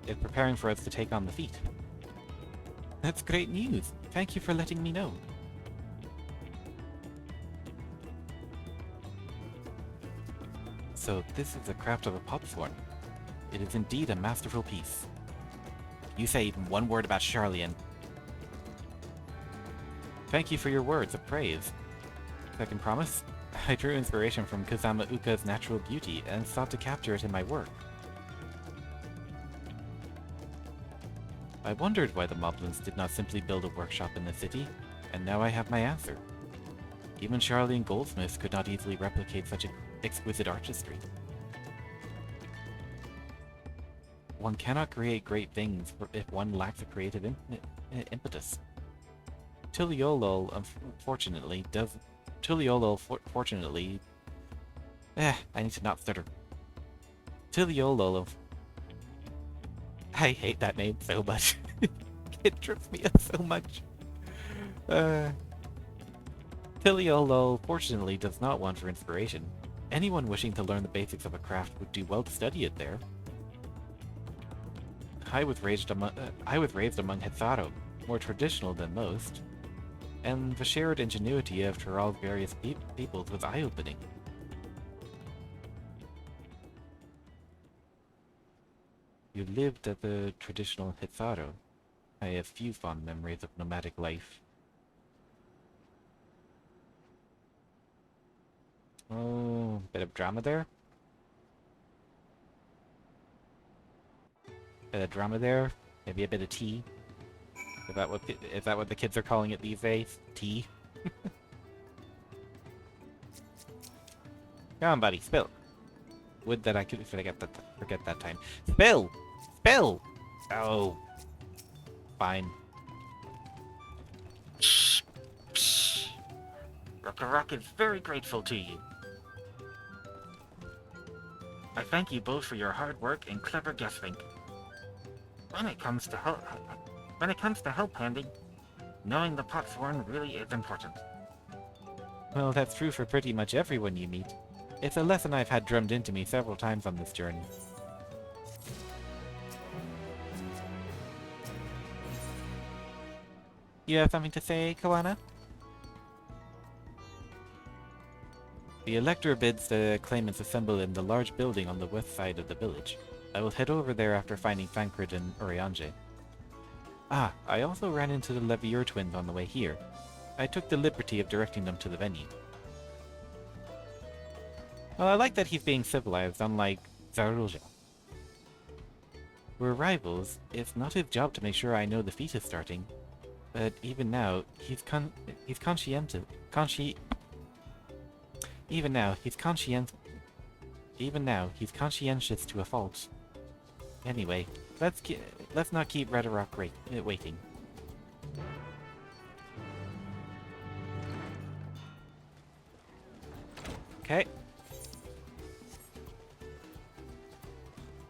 is preparing for us to take on the feat. That's great news. Thank you for letting me know. So this is the craft of a potsworn. It is indeed a masterful piece. You say even one word about Charlian. Thank you for your words of praise. Second promise, I drew inspiration from Kazama Uka's natural beauty and sought to capture it in my work. I wondered why the Moblins did not simply build a workshop in the city, and now I have my answer. Even Charlian goldsmiths could not easily replicate such exquisite artistry. One cannot create great things if one lacks a creative impetus. Tuliolol, fortunately, I need to not stutter. Tuliolol, I hate that name so much. It trips me up so much. Tuliolol, fortunately, does not want for inspiration. Anyone wishing to learn the basics of a craft would do well to study it there. I was raised among Hetharu, more traditional than most, and the shared ingenuity of Tural's various peoples was eye-opening. You lived at the traditional Hetharu. I have few fond memories of nomadic life. Oh, bit of drama there? Bit of drama there? Maybe a bit of tea? Is that what the kids are calling it these days? Tea? Come on, buddy, spill. Would that I could forget that time. Spill! Spill! Oh. Fine. Psh, psh. Rock is very grateful to you. I thank you both for your hard work and clever guessing. When it comes to help handing, knowing the potsworn really is important. Well, that's true for pretty much everyone you meet. It's a lesson I've had drummed into me several times on this journey. You have something to say, Kawana? The Elector bids the claimants assemble in the large building on the west side of the village. I will head over there after finding Fankred and Urianger. Ah, I also ran into the Levier twins on the way here. I took the liberty of directing them to the venue. Well, I like that he's being civilized, unlike Zaruja. We're rivals. It's not his job to make sure I know the feat is starting. But even now, he's conscientious. Even now, he's conscientious to a fault. Anyway, let's not keep Rhetoric waiting. Okay.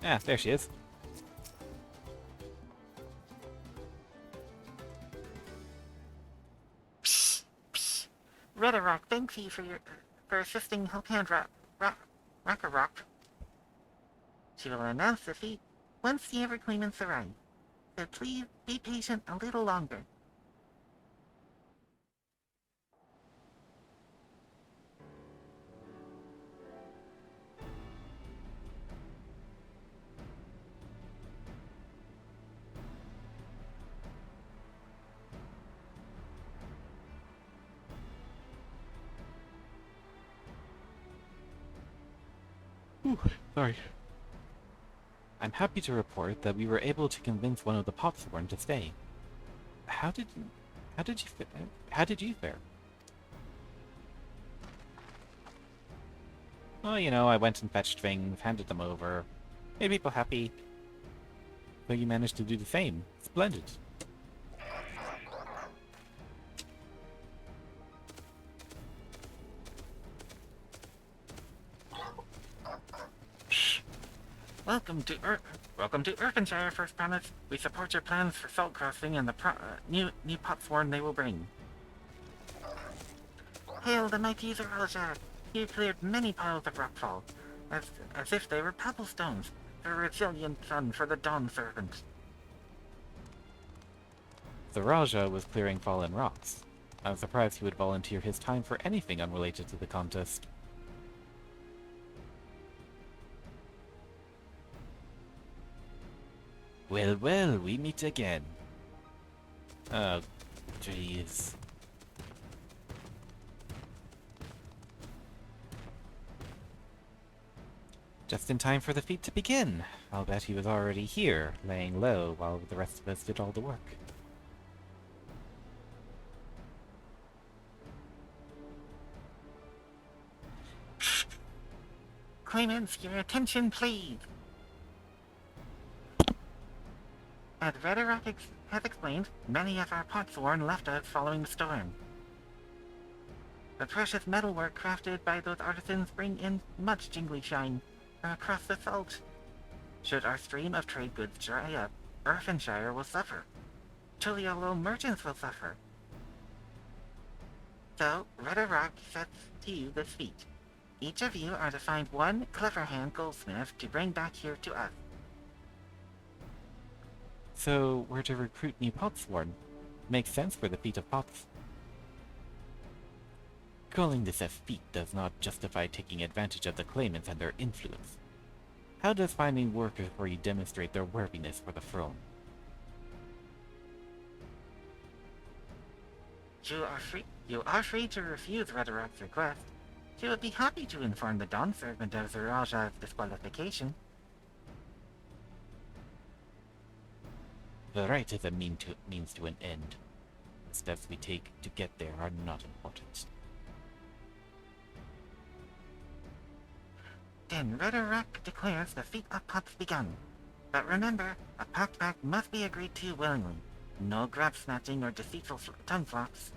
Ah, there she is. Rhetoric, thank you for assisting Hellhound Rockarock. She will announce the feat once the Everclaimants arrive. So please be patient a little longer. Ooh, sorry. I'm happy to report that we were able to convince one of the Popsworn to stay. How did you fare? Oh, you know, I went and fetched things, handed them over, made people happy. So you managed to do the same. Splendid. Welcome to Earthenshire, First Planet. We support your plans for salt crossing and the new Popsworn they will bring. Hail the mighty Zeralja! You cleared many piles of rockfall, as if they were pebblestones, the resilient sun for the Dawn Servant. The Raja was clearing fallen rocks. I'm surprised he would volunteer his time for anything unrelated to the contest. Well, well, we meet again. Oh, jeez. Just in time for the feat to begin. I'll bet he was already here, laying low while the rest of us did all the work. Claimants, your attention, please. As Rhetoric has explained, many of our Popsworn left us following the storm. The precious metalwork crafted by those artisans bring in much jingly shine from across the salt. Should our stream of trade goods dry up, Earthenshire will suffer. Tuliolo merchants will suffer. So, Rhetoric sets to you this feat. Each of you are to find one Cleverhand goldsmith to bring back here to us. So, we're to recruit new Popsworn. Makes sense for the feat of Pops. Calling this a feat does not justify taking advantage of the claimants and their influence. How does finding workers where you demonstrate their worthiness for the throne? You are free to refuse Rhetoric's request. She would be happy to inform the Dawn Servant of Zeraja's disqualification. The right is a means to an end. The steps we take to get there are not important. Then Rhetoric declares the feat of Pops begun. But remember, a pact back must be agreed to willingly. No grab snatching or deceitful tongue flops.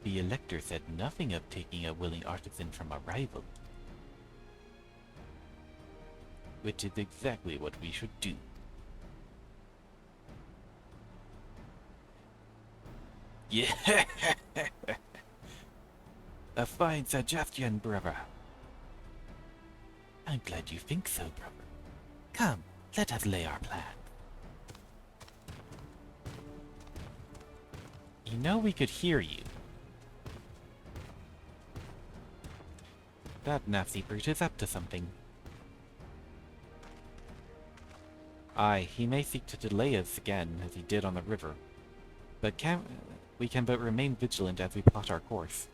The Elector said nothing of taking a willing artisan from a rival. Which is exactly what we should do. Yeah! A fine suggestion, brother. I'm glad you think so, brother. Come, let us lay our plan. You know we could hear you. That nasty brute is up to something. Aye, he may seek to delay us again, as he did on the river. But we can but remain vigilant as we plot our course.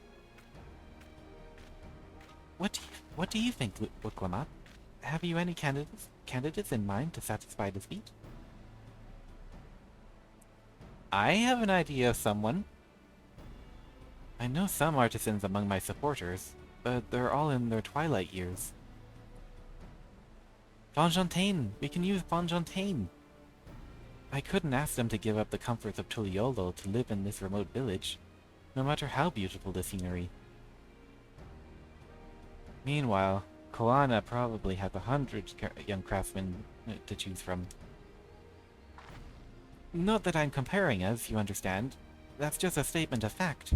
What do you think, Wicklamat? Have you any candidates in mind to satisfy this feat? I have an idea of someone. I know some artisans among my supporters, but they're all in their twilight years. Fonfontaine! We can use Fonfontaine! I couldn't ask them to give up the comforts of Tuliolo to live in this remote village, no matter how beautiful the scenery. Meanwhile, Koana probably has 100 young craftsmen to choose from. Not that I'm comparing us, you understand. That's just a statement of fact.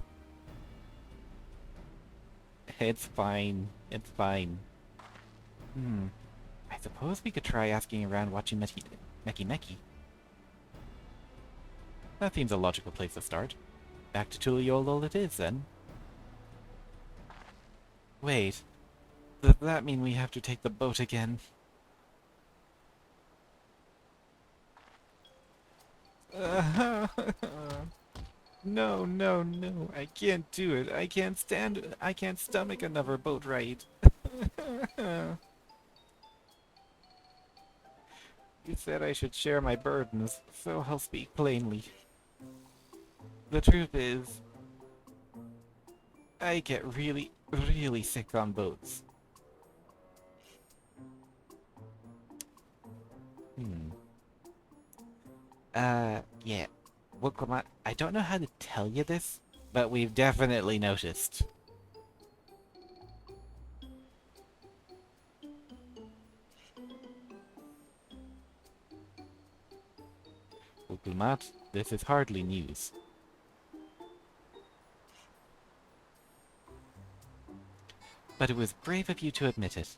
It's fine. It's fine. I suppose we could try asking around watching Meki. That seems a logical place to start. Back to Tuliolo it is, then. Wait. Does that mean we have to take the boat again? No, no, no. I can't do it. I can't stomach another boat ride. You said I should share my burdens, so I'll speak plainly. The truth is, I get really, really sick on boats. Yeah. Wicklamat, I don't know how to tell you this, but we've definitely noticed. Wicklamat, this is hardly news. But it was brave of you to admit it.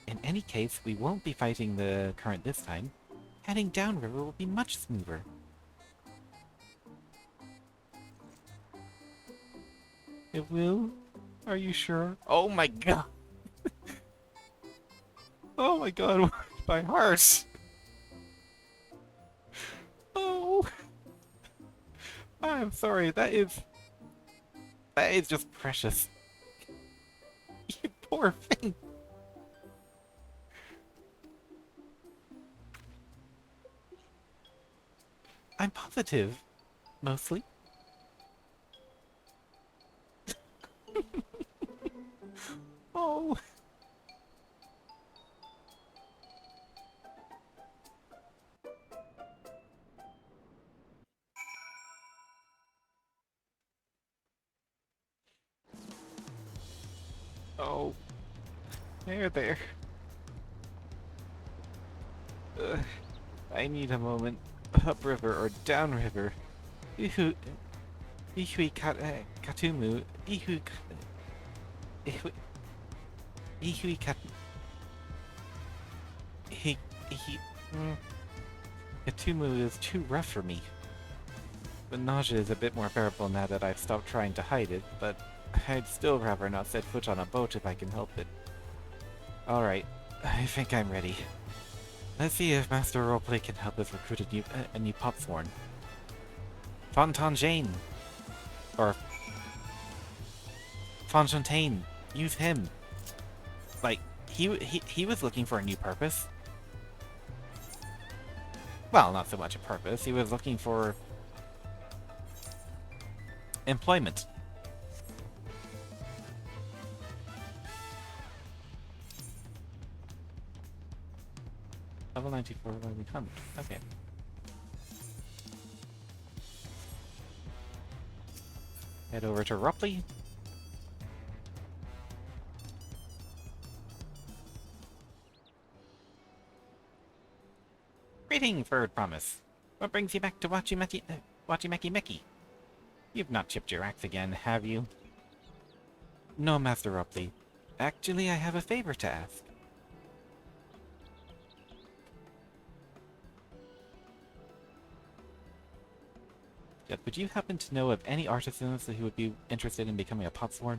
In any case, we won't be fighting the current this time. Heading downriver will be much smoother. It will? Are you sure? Oh my god! Oh my god, my heart! Oh! I'm sorry, that is just precious. You poor thing! I'm positive. Mostly. Oh. Oh. There. I need a moment. Upriver or downriver. Ihui Katumu. Ihui Katumu is too rough for me. The nausea is a bit more bearable now that I've stopped trying to hide it, but I'd still rather not set foot on a boat if I can help it. Alright, I think I'm ready. Let's see if Master Roleplay can help us recruit a new popthorn. Fontaine! Or Fonfontaine. Use him. Like, he was looking for a new purpose. Well, not so much a purpose. He was looking for employment. Level 94, level 100. Okay. Head over to Ropley. Greetings, Bird Promise. What brings you back to Meki? You've not chipped your axe again, have you? No, Master Ropley. Actually, I have a favor to ask. Yet, would you happen to know of any artisans who would be interested in becoming a popthorn?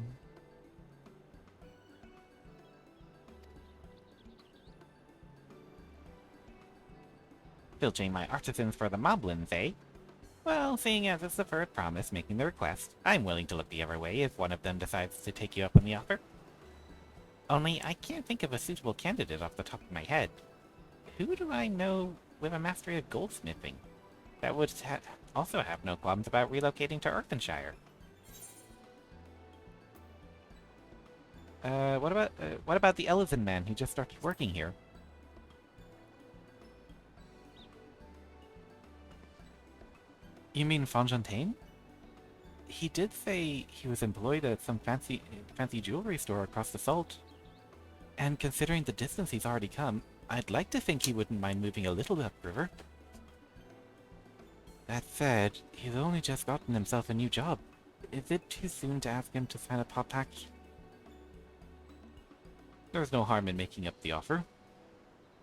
Filching my artisans for the moblins, eh? Well, seeing as it's the first promise making the request, I'm willing to look the other way if one of them decides to take you up on the offer. Only, I can't think of a suitable candidate off the top of my head. Who do I know with a mastery of goldsmithing that would also have no qualms about relocating to Earthenshire? What about the Eleven man who just started working here? You mean Fontaine? He did say he was employed at some fancy jewelry store across the salt. And considering the distance he's already come, I'd like to think he wouldn't mind moving a little upriver. That said, he's only just gotten himself a new job. Is it too soon to ask him to sign a pop pact? There's no harm in making up the offer.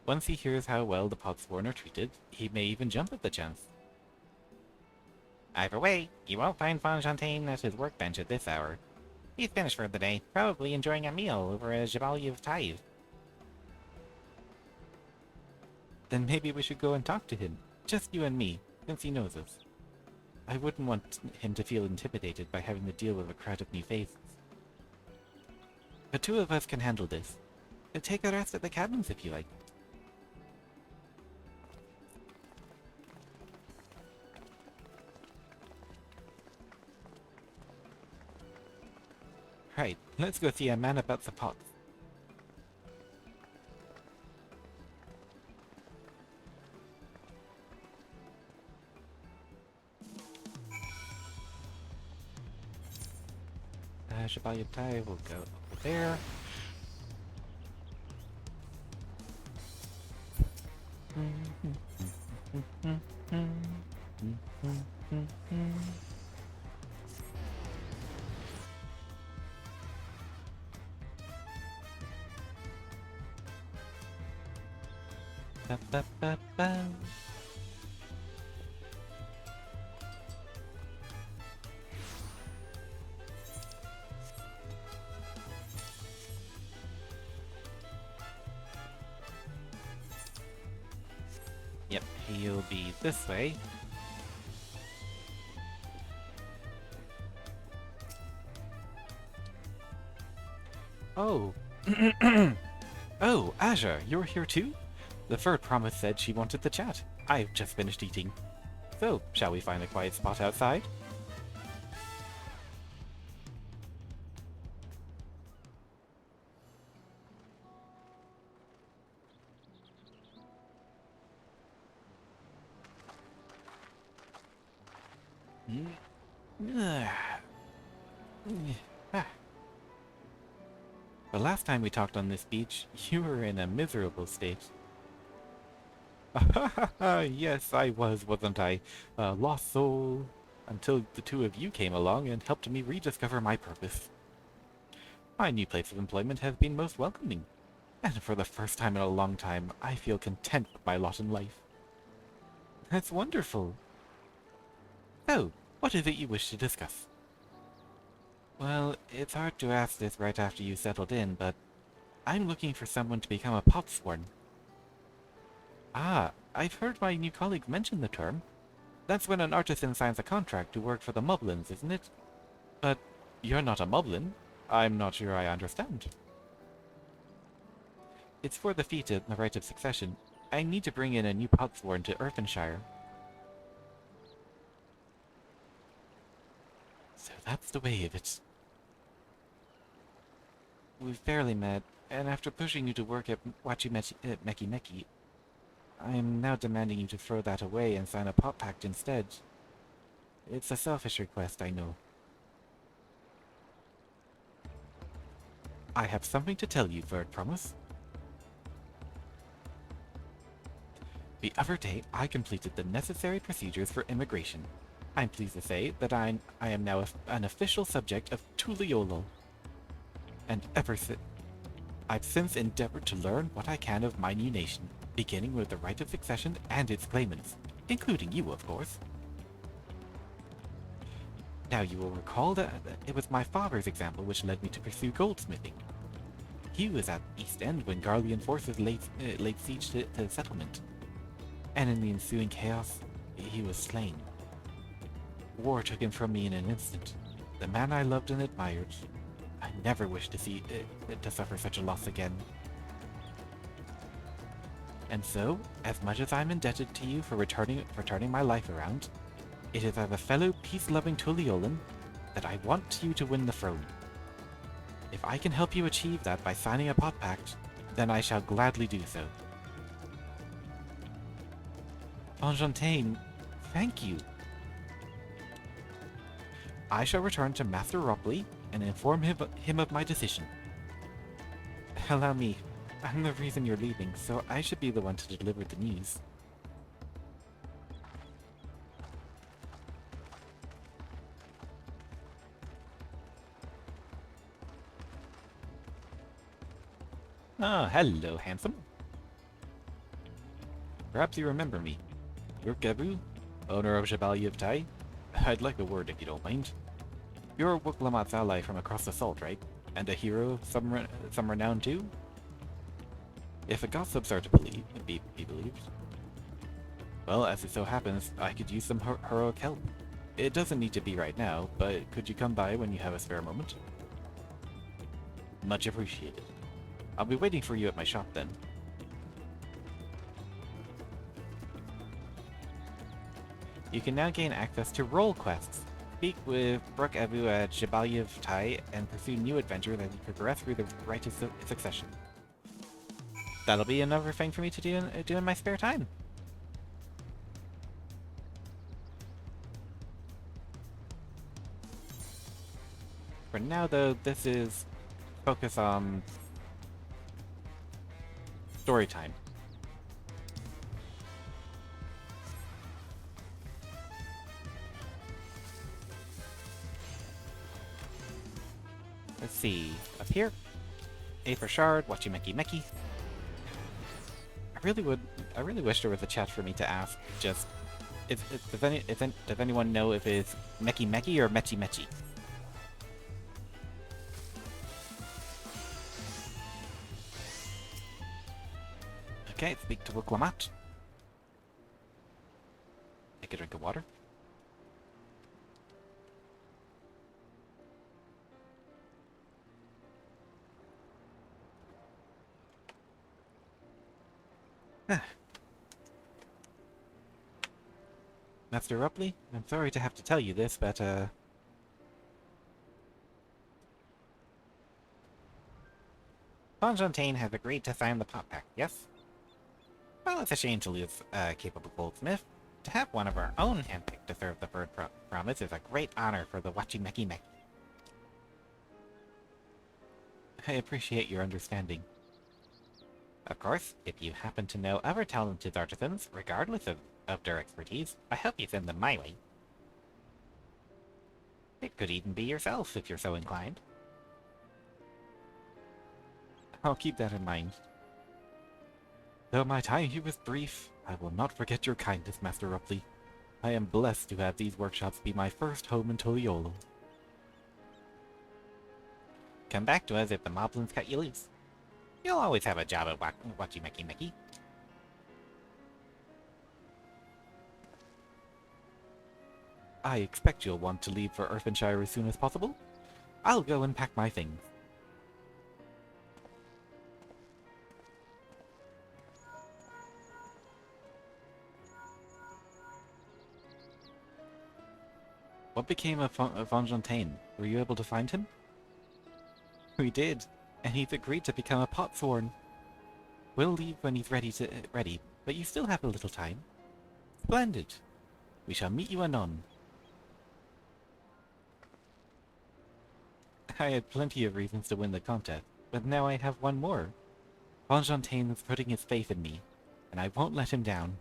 Once he hears how well the Podsworn are treated, he may even jump at the chance. Either way, you won't find Fontaine at his workbench at this hour. He's finished for the day, probably enjoying a meal over a Jabali of Tithe. Then maybe we should go and talk to him. Just you and me, since he knows us. I wouldn't want him to feel intimidated by having to deal with a crowd of new faces. The two of us can handle this. Take a rest at the cabins if you like. Right, let's go see a man about the pots. Jabali Tai will go over there. Ba, ba, ba, ba. Yep, he'll be this way. Oh. Oh, Azure, you're here too? The third promise said she wanted to chat. I've just finished eating. So, shall we find a quiet spot outside? The last time we talked on this beach, you were in a miserable state. Yes, I was, wasn't I? Lost soul. Until the two of you came along and helped me rediscover my purpose. My new place of employment has been most welcoming. And for the first time in a long time, I feel content with my lot in life. That's wonderful. So, what is it you wish to discuss? Well, it's hard to ask this right after you settled in, but I'm looking for someone to become a Potsworn. Ah, I've heard my new colleague mention the term. That's when an artisan signs a contract to work for the Moblins, isn't it? But you're not a Moblin. I'm not sure I understand. It's for the feat of the right of succession. I need to bring in a new Potsworn to Earthenshire. So that's the way of it. We've barely met, and after pushing you to work at Meki Meki, I am now demanding you to throw that away and sign a pop pact instead. It's a selfish request, I know. I have something to tell you, Third Promise. The other day, I completed the necessary procedures for immigration. I'm pleased to say that I am now an official subject of Tuliolo. And I've since endeavored to learn what I can of my new nation, beginning with the right of succession and its claimants, including you, of course. Now, you will recall that it was my father's example which led me to pursue goldsmithing. He was at East End when Garlean forces laid siege to the settlement. and in the ensuing chaos, he was slain. War took him from me in an instant. The man I loved and admired. I never wish to see to suffer such a loss again. And so, as much as I'm indebted to you for turning my life around, it is as a fellow peace-loving Tulliolan that I want you to win the throne. If I can help you achieve that by signing a pot pact, then I shall gladly do so. Fontaine, thank you. I shall return to Master Ropley and inform him of my decision. Allow me. I'm the reason you're leaving, so I should be the one to deliver the news. Ah, hello, handsome. Perhaps you remember me. You're Gabu, owner of Chevalier of Tai. I'd like a word if you don't mind. You're Wuklamat's ally from across the salt, right? And a hero of some renown too? If the gossips are to be believed. Well, as it so happens, I could use some heroic help. It doesn't need to be right now, but could you come by when you have a spare moment? Much appreciated. I'll be waiting for you at my shop then. You can now gain access to role quests. Speak with Brooke Abu at Chevalier of Tai and pursue new adventures as you progress through the rite of succession. That'll be another thing for me to do in my spare time. For now, though, this is focus on story time. Let's see. Up here. A for Shard, Watchy Mecky Mecky. I really wish there was a chat for me to ask. Just, does anyone know if it's Mecky Mecky or Mechi Mechi? Okay, speak to Wuklamat. Take a drink of water. Master Rupley, I'm sorry to have to tell you this, but, Fontaine has agreed to sign the pot pact, yes? Well, it's a shame to lose a capable goldsmith. To have one of our own handpicked to serve the bird promise is a great honor for the Watchy Mecky Mecky. I appreciate your understanding. Of course, if you happen to know other talented artisans, regardless of their expertise, I hope you send them my way. It could even be yourself, if you're so inclined. I'll keep that in mind. Though my time here was brief, I will not forget your kindness, Master Rupley. I am blessed to have these workshops be my first home in Toliolo. Come back to us if the moblins cut you loose. You'll always have a job at Watchy Mecky Mecky. I expect you'll want to leave for Earthenshire as soon as possible. I'll go and pack my things. What became of Fontaine? Were you able to find him? We did, and he's agreed to become a potsworn. We'll leave when he's ready, but you still have a little time. Splendid. We shall meet you anon. I had plenty of reasons to win the contest, but now I have one more. Fontaine is putting his faith in me, and I won't let him down.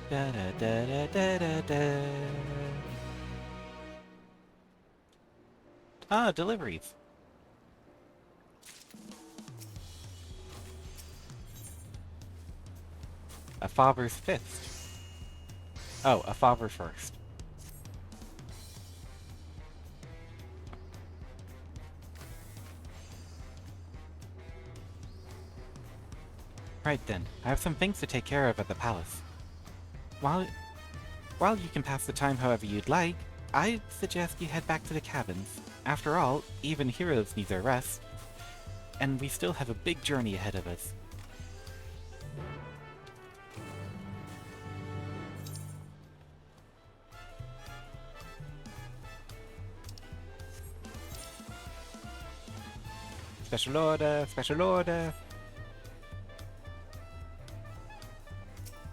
Da da da da da da da. Ah, deliveries. A father's fist. Oh, a father first. Right then, I have some things to take care of at the palace. While you can pass the time however you'd like, I'd suggest you head back to the cabins. After all, even heroes need their rest. And we still have a big journey ahead of us. Special order, special order.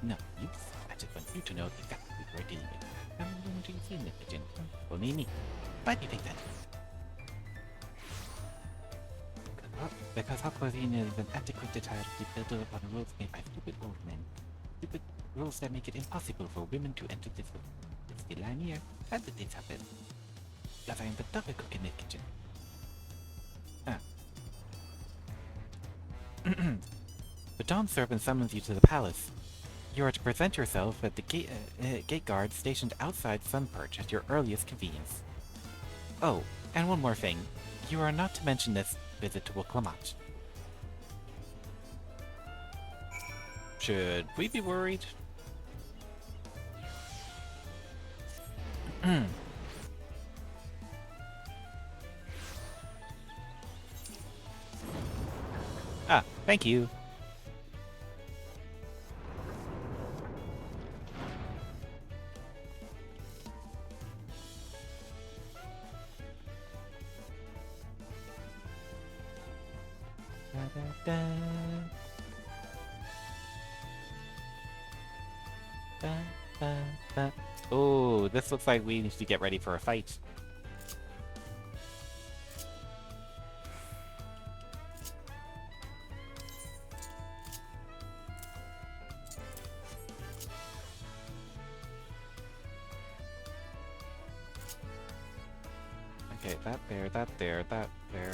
No, I just want you to know exactly who we're dealing with. I'm going to see the pigeon. Only me. Why do you think that? Because Aquavine is an antiquated title built upon rules made by stupid old men. Stupid rules that make it impossible for women to enter this room. It's the line here. How did this happen? Because I am the double cook in the kitchen. The Dawn servant summons you to the palace. You are to present yourself at the gate guard stationed outside Sunperch at your earliest convenience. Oh, and one more thing. You are not to mention this visit to Wiklamat. Should we be worried? Ah, thank you. Oh, this looks like we need to get ready for a fight. Okay, that there, that there, that there.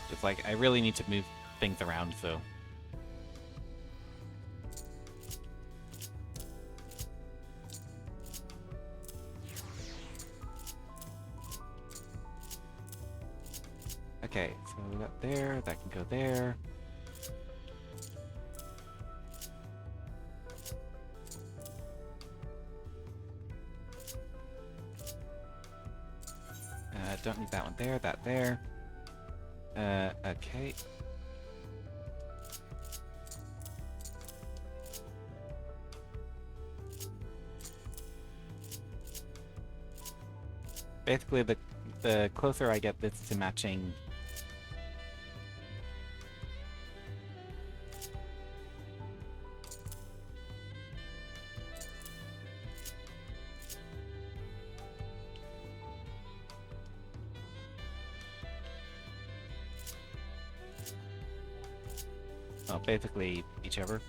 Just like, I really need to move things around, so. Okay, so that there, that can go there. Don't need that one there, that there. Okay. Basically, the closer I get this to matching. Well, basically, whichever,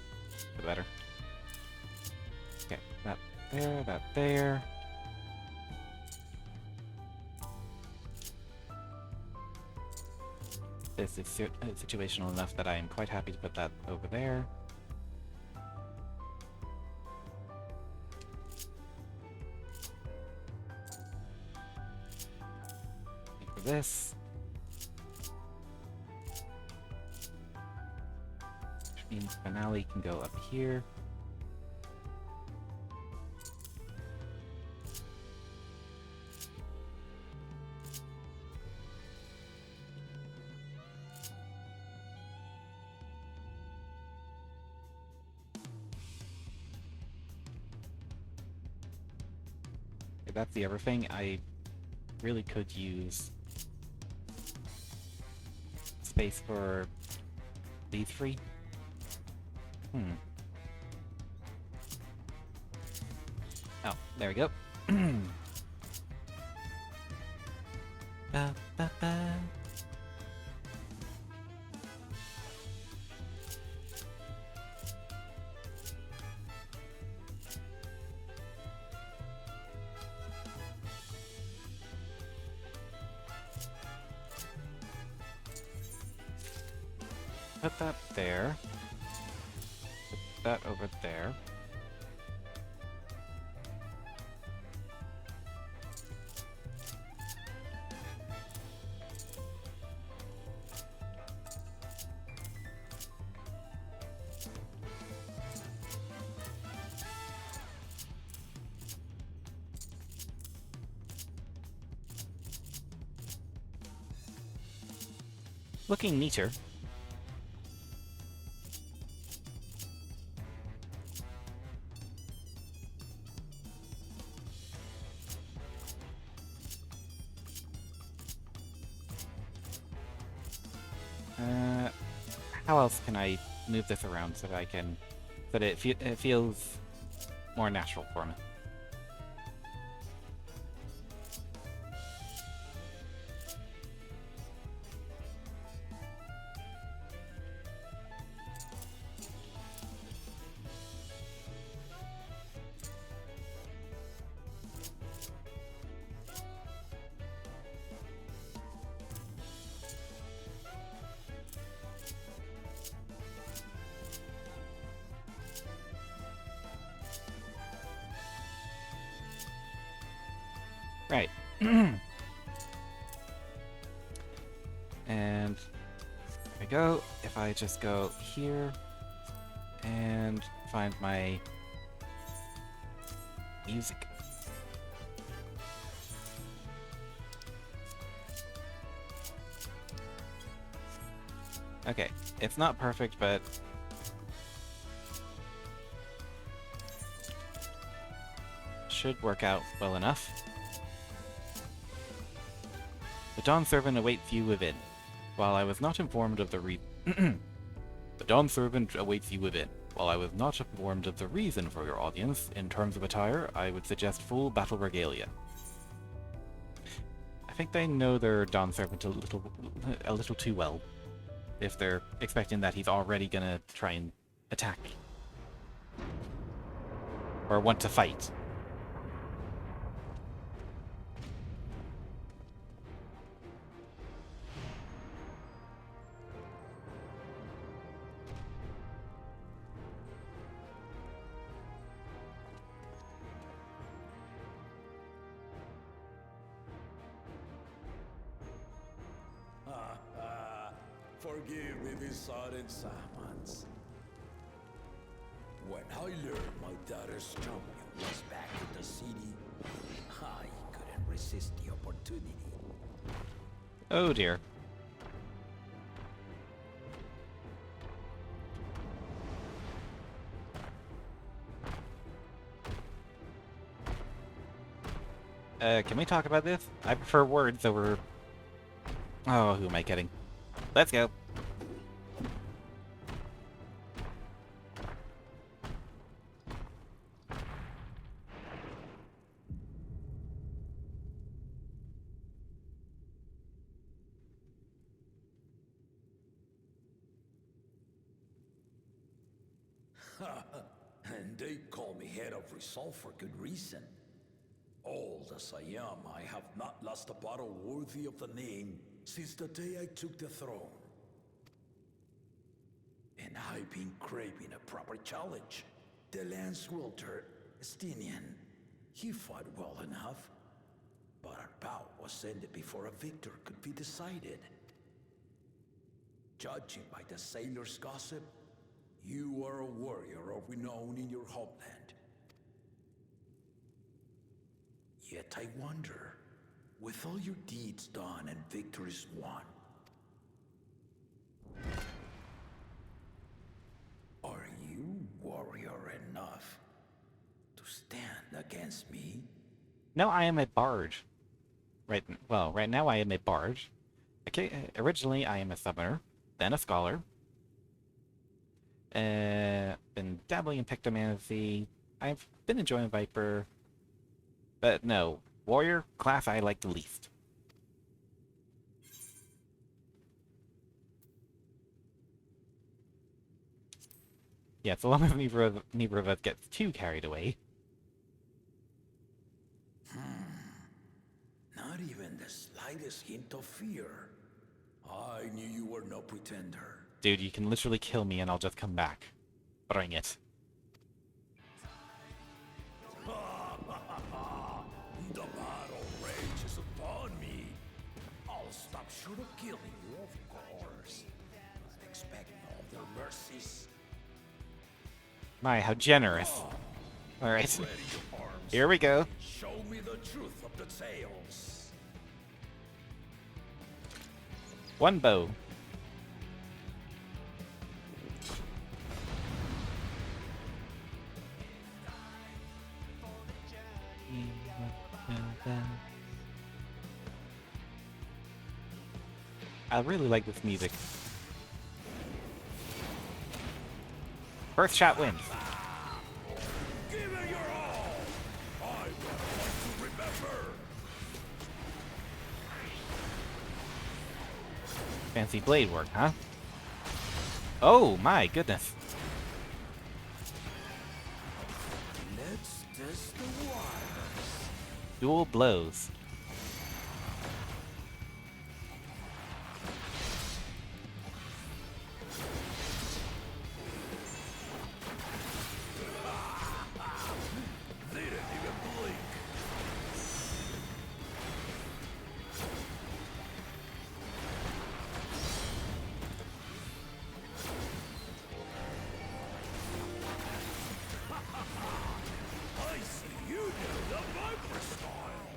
the better. Okay, that there, that there. This is situational enough that I am quite happy to put that over there. And for this. Which means finale can go up here. That's the other thing. I really could use space for these three. Oh, there we go. Ba, ba, ba. Put that there. Put that over there. Looking neater. How else can I move this around so that I can, so that it feels more natural for me? Right. And there we go. If I just go here and find my music. Okay, it's not perfect, but should work out well enough. The Dawn Servant awaits you within. While I was not informed of the The Dawn Servant awaits you within. While I was not informed of the reason for your audience, in terms of attire, I would suggest full battle regalia. I think they know their Dawn Servant a little too well, if they're expecting that he's already gonna try and attack me. Or want to fight. Forgive me these sudden summons. When I learned my daughter's champion was back in the city, I couldn't resist the opportunity. Oh dear. Can we talk about this? I prefer words over... Oh, who am I kidding? Let's go. And they call me head of resolve for good reason. Old as I am, I have not lost a battle worthy of the name since the day I took the throne. And I've been craving a proper challenge. The Lance Wielder, Estinian, he fought well enough, but our bout was ended before a victor could be decided. Judging by the sailors' gossip, you are a warrior of renown in your homeland. Yet I wonder, with all your deeds done and victories won, are you warrior enough to stand against me? No, I am a bard. Right now I am a bard. Okay, originally I am a summoner, then a scholar. Been dabbling in Pictomancy. I've been enjoying Viper. But no, warrior class I like the least. Yeah, so long as neither of us gets too carried away. Not even the slightest hint of fear. I knew you were no pretender. Dude, you can literally kill me and I'll just come back. Bring it. The battle rages upon me. I'll stop short of killing you, of course. But expect no other mercies. My, how generous. Alright. Ready your arms. Here we go. Show me the truth of the tales. One bow. I really like this music. First shot wins. Give it your all! I want to remember! Fancy blade work, huh? Oh my goodness. Let's test the waters. Dual blows. They didn't even blink. I see you know the Viper style.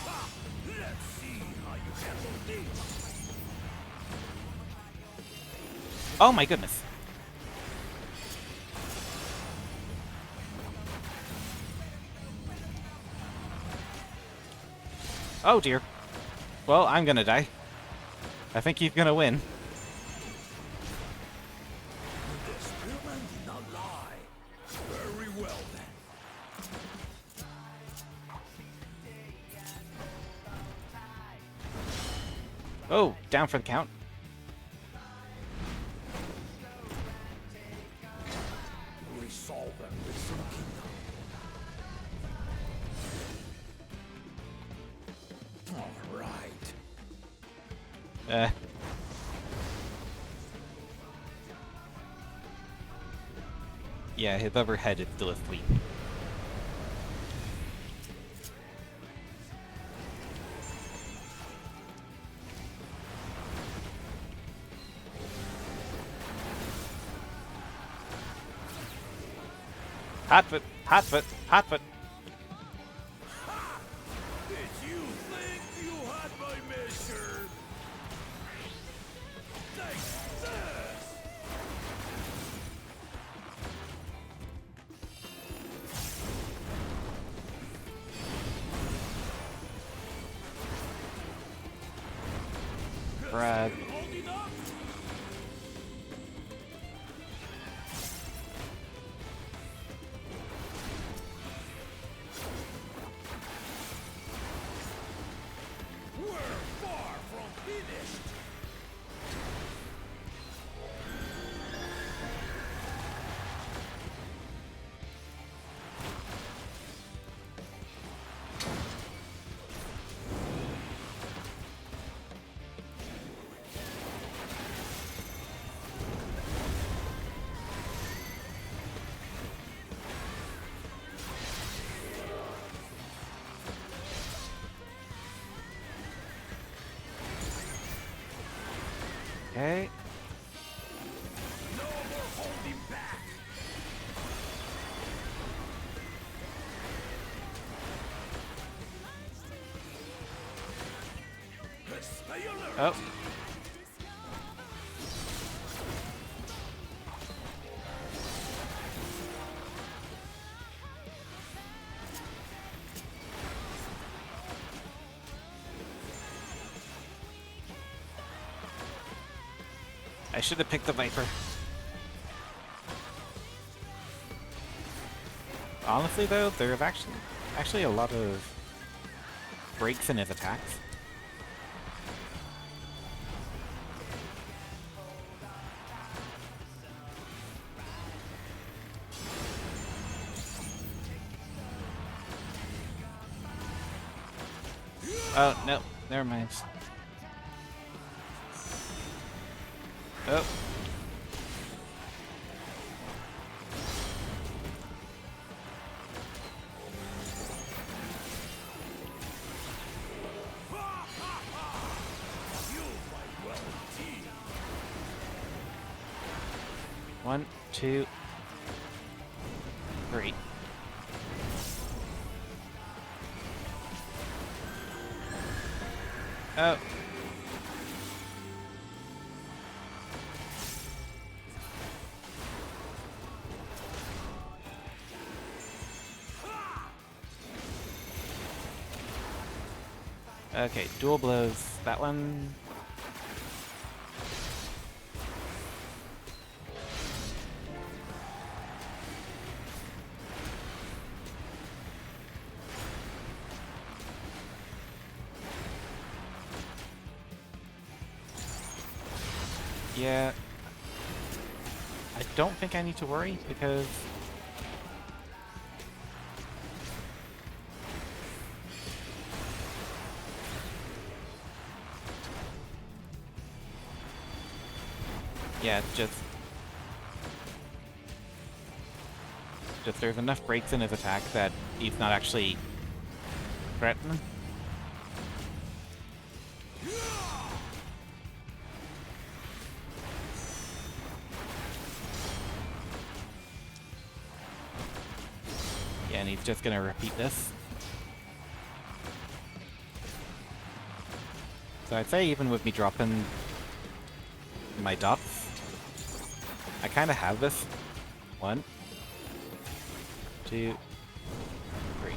Ha! Let's see how you handle this. Oh my goodness. Oh dear. Well, I'm gonna die. I think he's gonna win. The spearman did not lie. Very well then. Oh, down for the count. We solve them with some kingdom. All right. Yeah, his upper head is still asleep. Hot foot, hot foot, hot foot. Did you think you had my measure? Take this! Brad. Holding up? We're far from finished. Okay. No more holding back. Stay alert. Oh. I should have picked the Viper. Honestly though, there are actually a lot of breaks in his attacks. Oh, no, never mind. Oh. One, two, three. Oh. Okay, dual blows. That one. Yeah. I don't think I need to worry because yeah, just there's enough breaks in his attack that he's not actually threatened. Yeah, and he's just gonna repeat this. So I'd say even with me dropping my dots, I kind of have this. 1, 2, 3.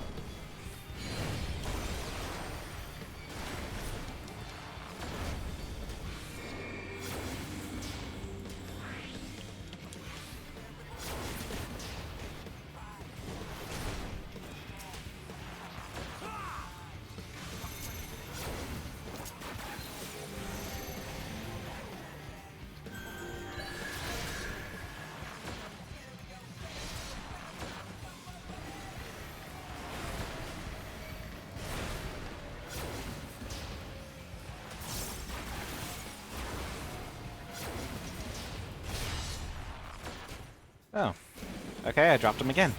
Oh. Okay, I dropped him again.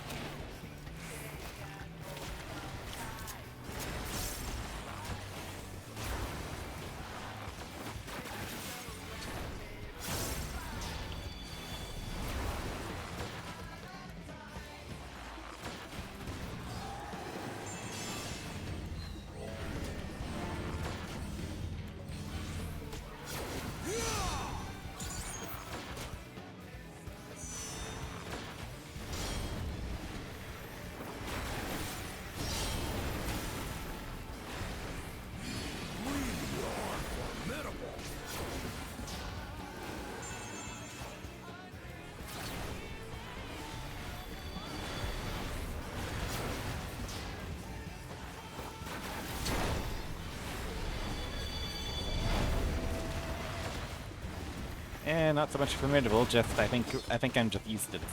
And not so much formidable, just I think I'm just used to this.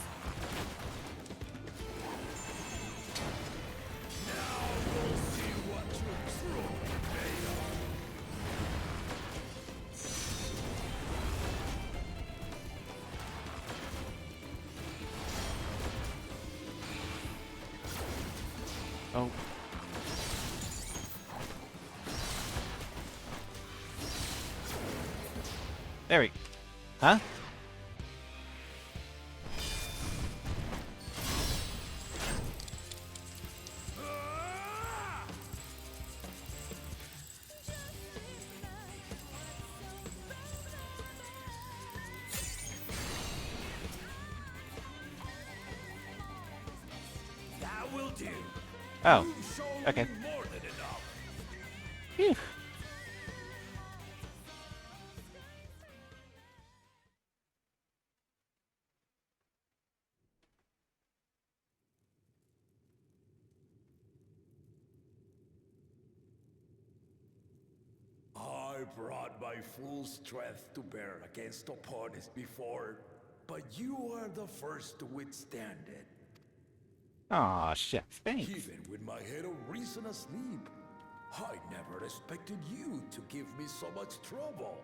Oh. There we... Huh? That will do. Oh. You've shown Okay. me more than enough. Phew. I brought my full strength to bear against opponents before, but you are the first to withstand it. Aw, shit. Thanks. Even with my head of reason asleep, I never expected you to give me so much trouble.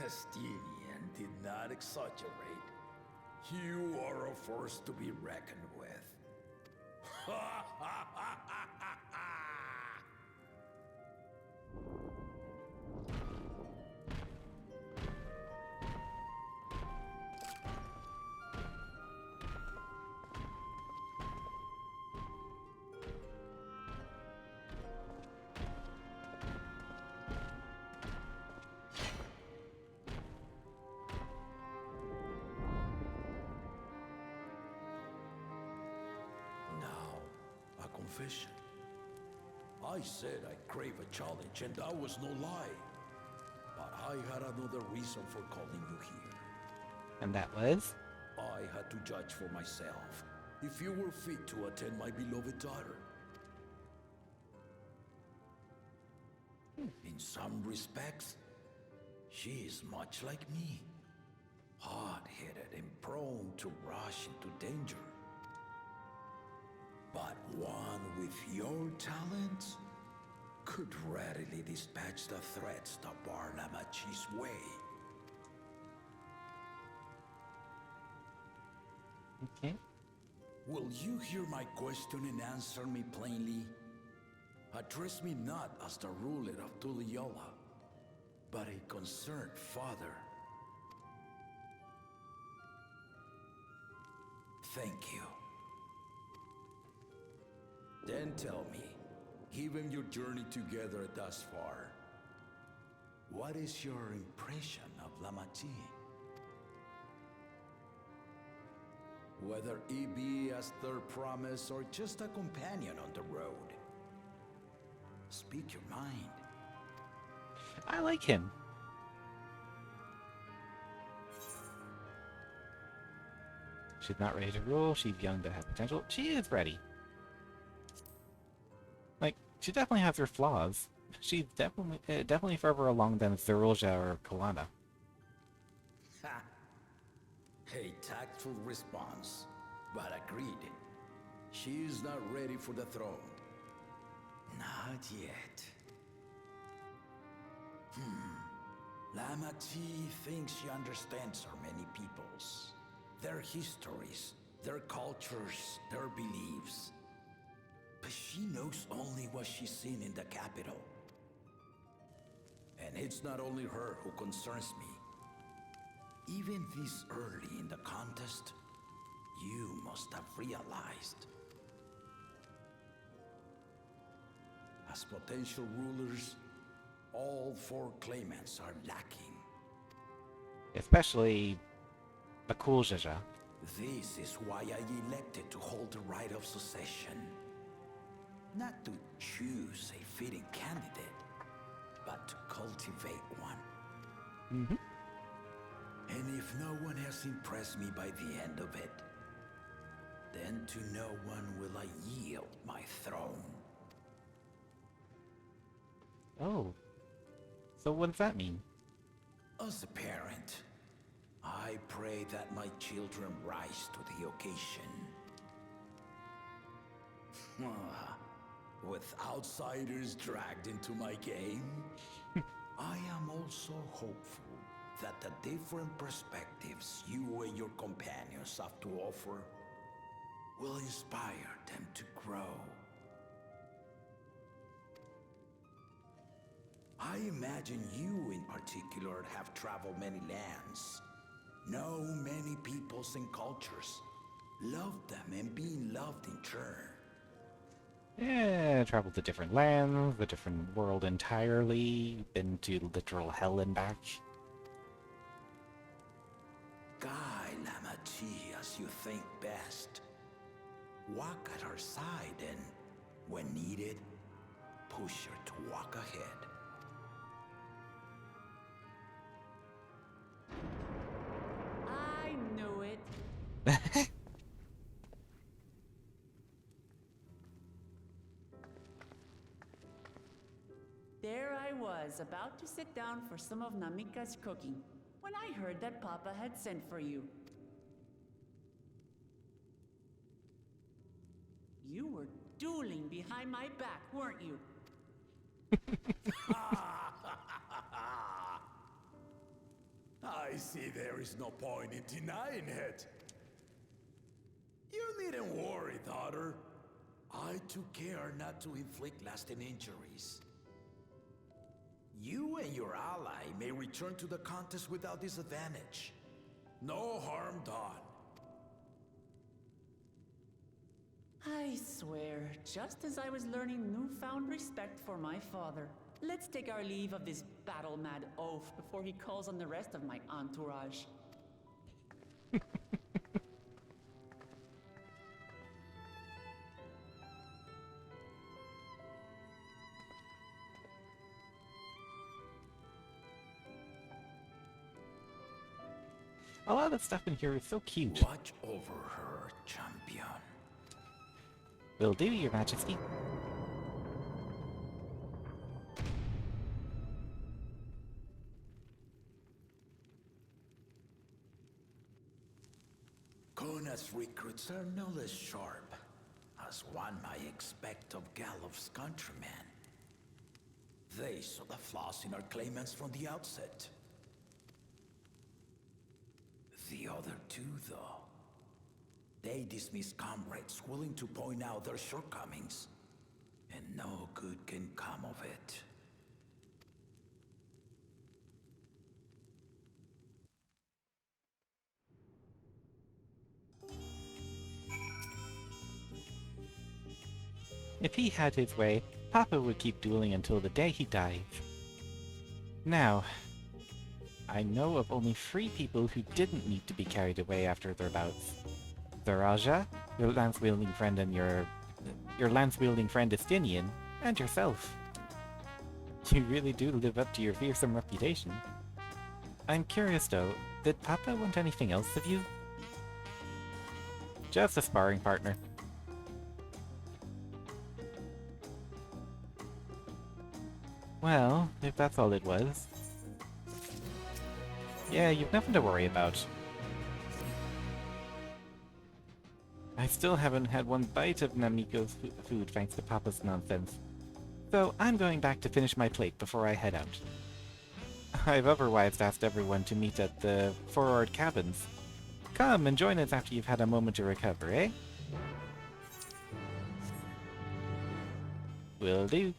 Estinian did not exaggerate. You are a force to be reckoned with. profession. I said I crave a challenge, and that was no lie. But I had another reason for calling you here. And that was? I had to judge for myself if you were fit to attend my beloved daughter. In some respects, she is much like me. Hard-headed and prone to rush into danger. But one with your talents could readily dispatch the threats that bar Lamachi's way. Okay. Will you hear my question and answer me plainly? Address me not as the ruler of Tuliola, but a concerned father. Thank you. Then tell me, given your journey together thus far, what is your impression of Lamachi? Whether he be as their promise or just a companion on the road. Speak your mind. I like him. She's not ready to rule. She's young to have potential. She is ready. Like, she definitely has her flaws. She's definitely further along than Zeruja or Kalana. Ha! A tactful response, but agreed. She is not ready for the throne. Not yet. Lamachi thinks she understands our many peoples. Their histories, their cultures, their beliefs. But she knows only what she's seen in the capital. And it's not only her who concerns me. Even this early in the contest, you must have realized. As potential rulers, all four claimants are lacking. Especially the cool Jaja. This is why I elected to hold the right of succession. Not to choose a fitting candidate, but to cultivate one. Mm-hmm. And if no one has impressed me by the end of it, then to no one will I yield my throne. Oh. So what does that mean? As a parent, I pray that my children rise to the occasion. With outsiders dragged into my game, I am also hopeful that the different perspectives you and your companions have to offer will inspire them to grow. I imagine you in particular have traveled many lands, know many peoples and cultures, loved them and being loved in turn. Yeah, traveled to different lands, the different world entirely, been to literal hell and back. Guide Lamachi as you think best. Walk at her side and, when needed, push her to walk ahead. I knew it. There I was, about to sit down for some of Namika's cooking, when I heard that Papa had sent for you. You were dueling behind my back, weren't you? I see there is no point in denying it. You needn't worry, daughter. I took care not to inflict lasting injuries. You and your ally may return to the contest without disadvantage. No harm done. I swear, just as I was learning newfound respect for my father. Let's take our leave of this battle-mad oaf before he calls on the rest of my entourage. A lot of the stuff in here is so cute. Watch over her, champion. Will do, Your Majesty. Kona's recruits are no less sharp, as one might expect of Galof's countrymen. They saw the flaws in our claimants from the outset. The other two, though, they dismiss comrades willing to point out their shortcomings, and no good can come of it. If he had his way, Papa would keep dueling until the day he dies. Now, I know of only 3 people who didn't need to be carried away after their bouts. The Raja, your lance-wielding friend and your lance-wielding friend Estinian, and yourself. You really do live up to your fearsome reputation. I'm curious though, did Papa want anything else of you? Just a sparring partner. Well, if that's all it was. Yeah, you've nothing to worry about. I still haven't had one bite of Namiko's food thanks to Papa's nonsense. So I'm going back to finish my plate before I head out. I've otherwise asked everyone to meet at the forward cabins. Come and join us after you've had a moment to recover, eh? Will do.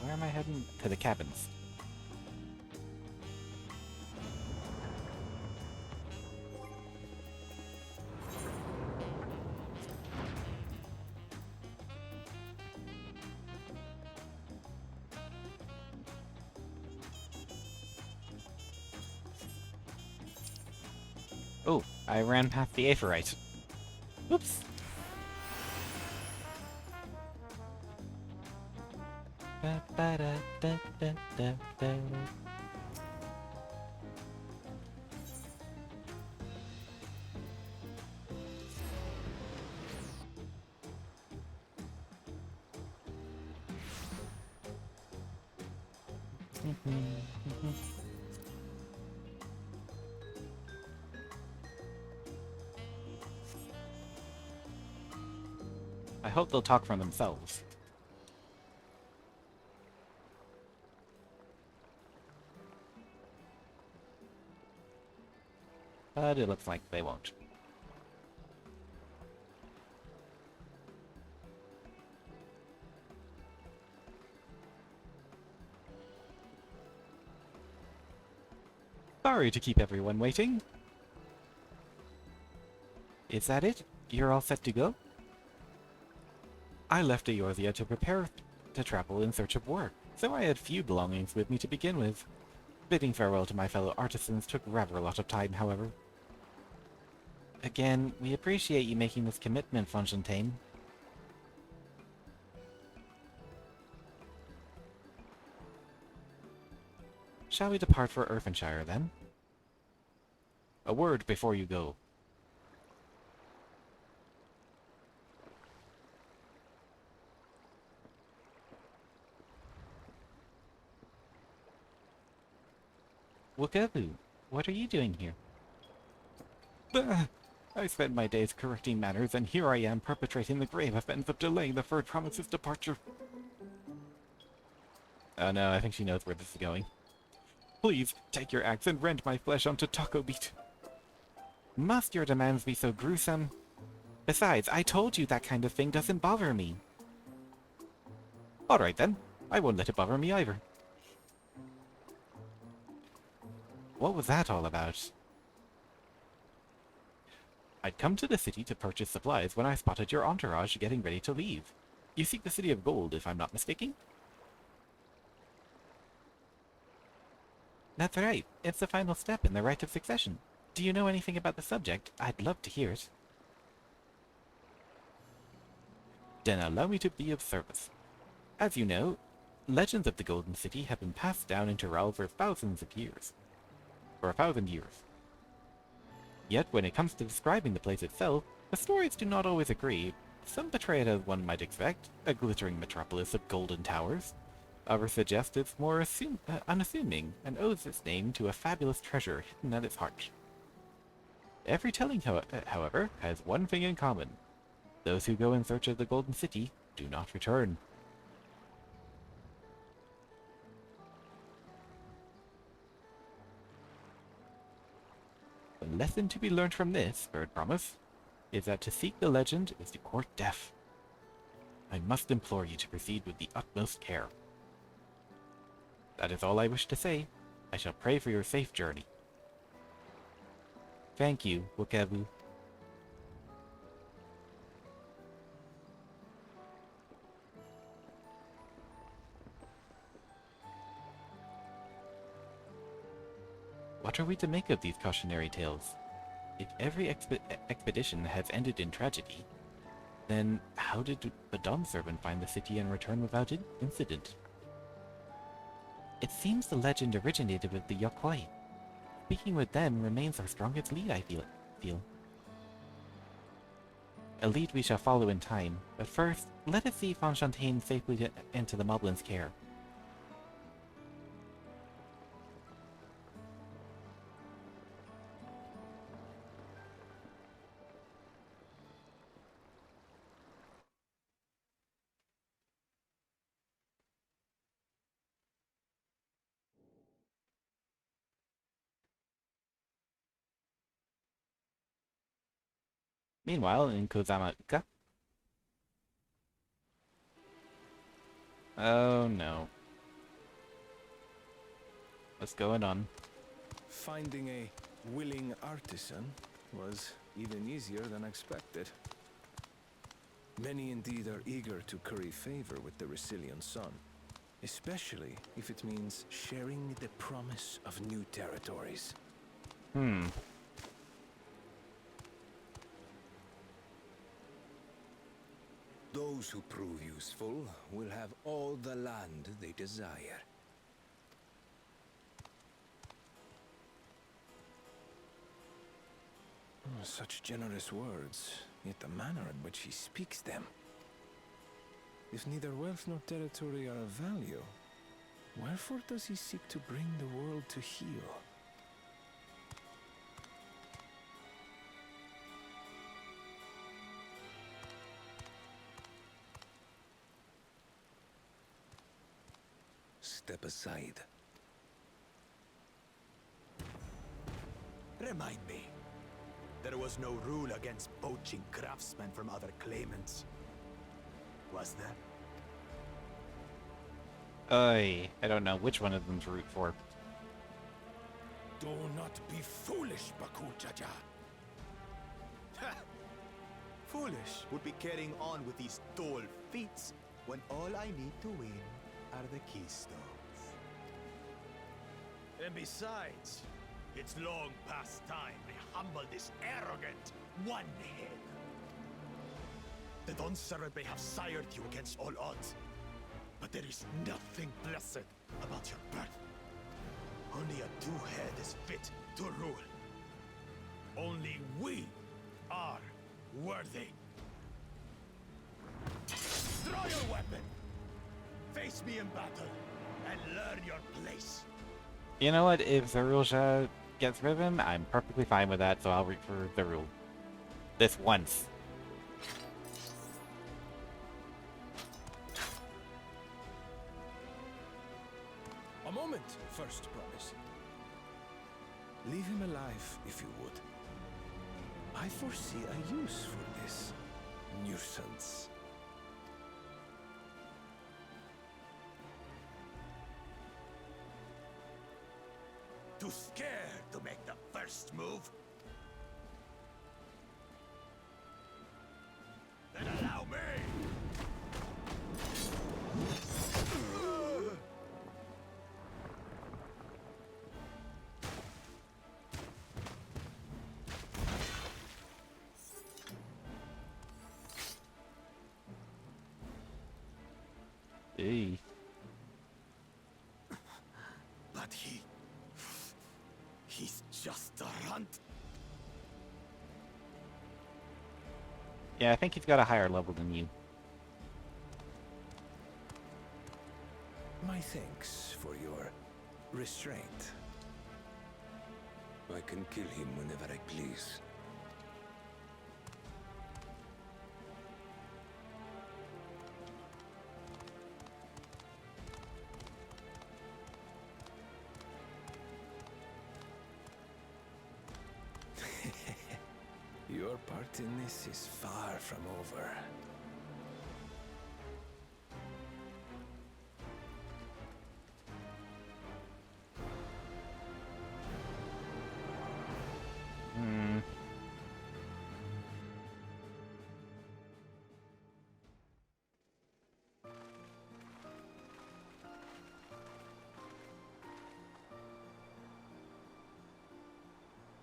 Where am I heading? To the cabins. Oh, I ran past the Aephorite. Oops. Da, ba, da, da, da, da, da. I hope they'll talk for themselves. But it looks like they won't. Sorry to keep everyone waiting. Is that it? You're all set to go? I left Eorzea to prepare to travel in search of work, so I had few belongings with me to begin with. Bidding farewell to my fellow artisans took rather a lot of time, however. Again, we appreciate you making this commitment, Fontaine. Shall we depart for Earthenshire, then? A word before you go. Wakabu, what are you doing here? Bah! I spent my days correcting manners, and here I am perpetrating the grave offense of delaying the Third Promise's departure. Oh no, I think she knows where this is going. Please, take your axe and rend my flesh onto taco meat. Must your demands be so gruesome? Besides, I told you that kind of thing doesn't bother me. Alright then, I won't let it bother me either. What was that all about? I'd come to the city to purchase supplies when I spotted your entourage getting ready to leave. You seek the City of Gold, if I'm not mistaken? That's right. It's the final step in the rite of succession. Do you know anything about the subject? I'd love to hear it. Then allow me to be of service. As you know, legends of the Golden City have been passed down into Ral for thousands of years. For 1,000 years. Yet when it comes to describing the place itself, the stories do not always agree. Some portray it as one might expect, a glittering metropolis of golden towers. Others suggest it's more unassuming, and owes its name to a fabulous treasure hidden at its heart. Every telling, however, has one thing in common. Those who go in search of the Golden City do not return. The lesson to be learned from this, Bird Promise, is that to seek the legend is to court death. I must implore you to proceed with the utmost care. That is all I wish to say. I shall pray for your safe journey. Thank you, Wokebu. What are we to make of these cautionary tales? If every expedition has ended in tragedy, then how did the Dawn Servant find the city and return without incident? It seems the legend originated with the Yokoi. Speaking with them remains our strongest lead, I feel. A lead we shall follow in time, but first, let us see Fonchampagne safely into the Moblin's care. Meanwhile, in Kozamaka... Oh no. What's going on? Finding a willing artisan was even easier than expected. Many indeed are eager to curry favor with the Resilient Sun, especially if it means sharing the promise of new territories. Those who prove useful will have all the land they desire. Such generous words, yet the manner in which he speaks them. If neither wealth nor territory are of value, wherefore does he seek to bring the world to heel? Step aside. Remind me. There was no rule against poaching craftsmen from other claimants. Was there? I don't know which one of them to root for. Do not be foolish, Bakujaja. Foolish would be carrying on with these dull feats when all I need to win are the keystones. And besides, it's long past time I humble this arrogant one-head. The Dawn Servant may have sired you against all odds, but there is nothing blessed about your birth. Only a two-head is fit to rule. Only we are worthy. Draw your weapon! Face me in battle, and learn your place. You know what? If Zarulja gets rid of him, I'm perfectly fine with that, so I'll root for Zarul. This once. A moment, First Promise. Leave him alive, if you would. I foresee a use for this nuisance. Too scared to make the first move? Then allow me! Hey. But he's just a runt. Yeah, I think he's got a higher level than you. My thanks for your restraint. I can kill him whenever I please. Your part in this is far from over.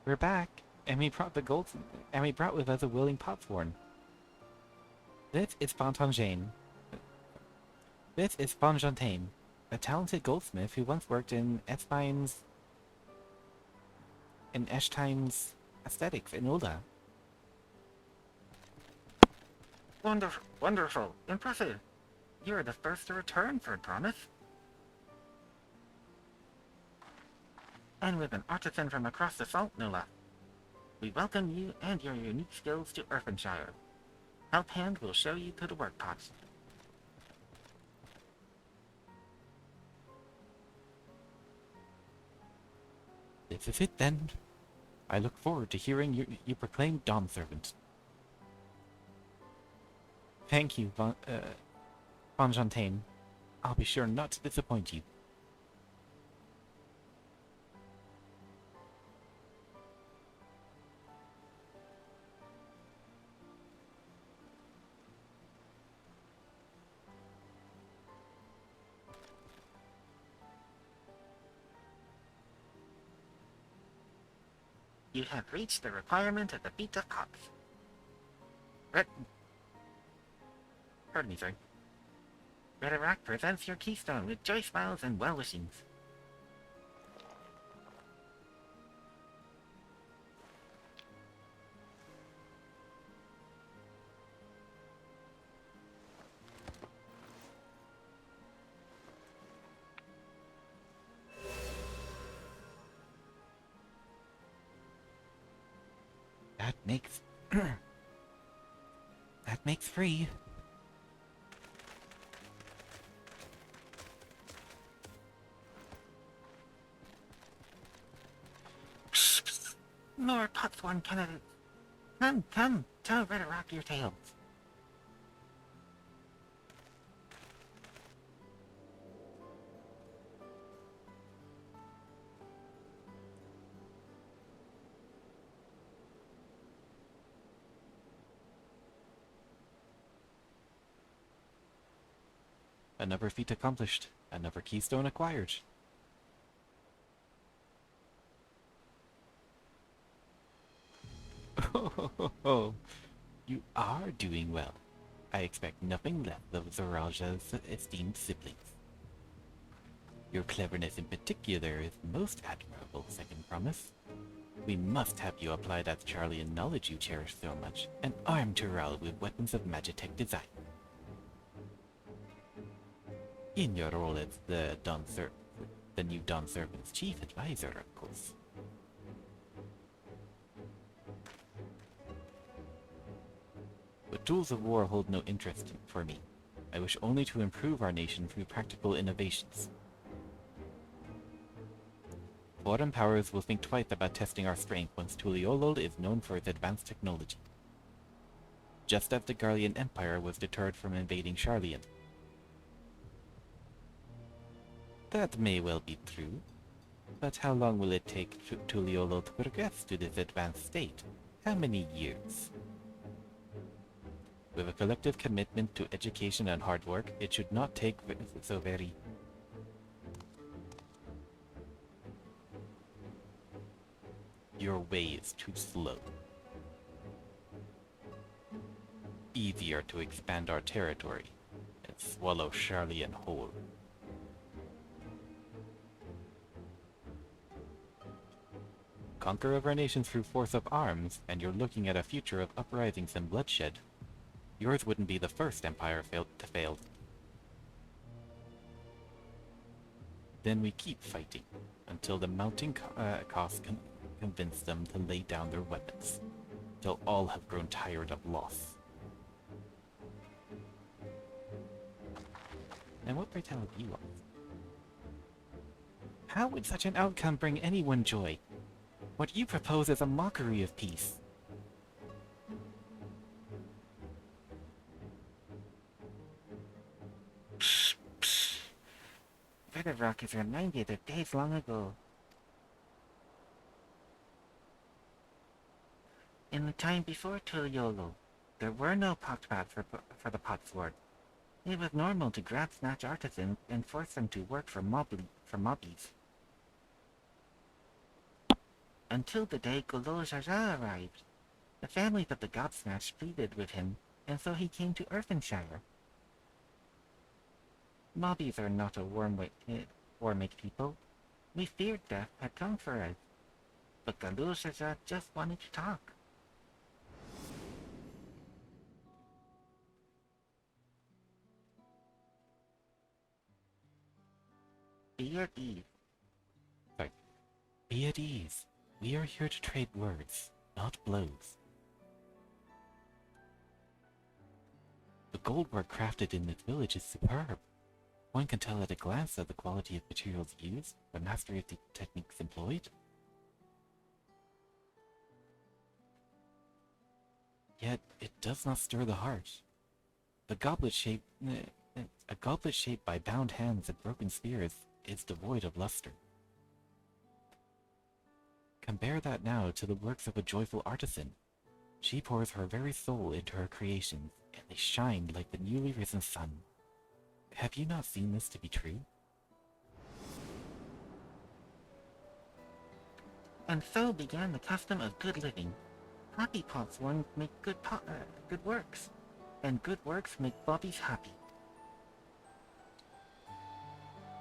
We're back, and we brought with us a willing potsworn. This is Fontaine. This is Fontaine, a talented goldsmith who once worked in Eshtine's aesthetics in Ulda. Wonderful, wonderful, impressive. You're the first to return for promise. And with an artisan from across the salt, no less. We welcome you and your unique skills to Earthenshire. Helphand will show you to the workpot. This is it then. I look forward to hearing you proclaim Dawn Servant. Thank you, Fontaine. I'll be sure not to disappoint you. You have reached the requirement of the feat of cops. Pardon me, sir. Rhetoric presents your keystone with joy smiles and well-wishings. That makes... that makes 3. More potsworn candidates. Come, tell Rhetoric your tales. Another feat accomplished. Another keystone acquired. Oh, you are doing well. I expect nothing less of Zoraja's esteemed siblings. Your cleverness in particular is most admirable, Second Promise. We must have you apply that Charlian knowledge you cherish so much, and arm Tural with weapons of Magitech design. In your role as the new Dawn Servant's chief advisor, of course. But tools of war hold no interest for me. I wish only to improve our nation through practical innovations. Foreign powers will think twice about testing our strength once Tuliolol is known for its advanced technology. Just as the Garlean Empire was deterred from invading Charlian. That may well be true, but how long will it take Tuliolol to progress to this advanced state? How many years? With a collective commitment to education and hard work, it should not take so very... Your way is too slow. Easier to expand our territory, and swallow Charlian whole. Conquer over a nation through force of arms, and you're looking at a future of uprisings and bloodshed. Yours wouldn't be the first empire to fail. Then we keep fighting, until the mounting costs convince them to lay down their weapons, till all have grown tired of loss. And what, pray tell, have you lost? How would such an outcome bring anyone joy? What you propose is a mockery of peace. Red Rock is reminded of days long ago. In the time before Tuliolo, there were no pocked paths for the potsword. It was normal to grab snatch artisans and force them to work for mobbies. Until the day Golo Jaja arrived. The families of the Gobsnatch pleaded with him, and so he came to Earthenshire. Mobbies are not a war-make people. We feared death had come for us. But Golo Jaja just wanted to talk. Be at ease. Sorry. Be at ease. We are here to trade words, not blows. The gold work crafted in this village is superb. One can tell at a glance of the quality of materials used, the mastery of the techniques employed. Yet it does not stir the heart. A goblet shaped by bound hands and broken spears is devoid of luster. Compare that now to the works of a joyful artisan. She pours her very soul into her creations, and they shine like the newly risen sun. Have you not seen this to be true? And so began the custom of good living. Happy potsworn make good works, and good works make bobbies happy.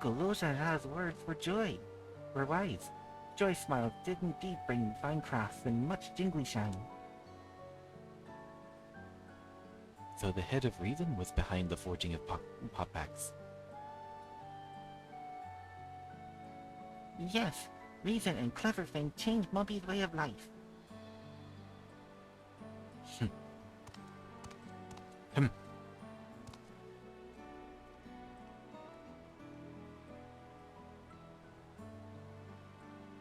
Golo Jaja's words were wise. Joy smiles did indeed bring fine crafts and much jingly shine. So the head of reason was behind the forging of potbacks. Yes, reason and clever thing changed Mobby's way of life.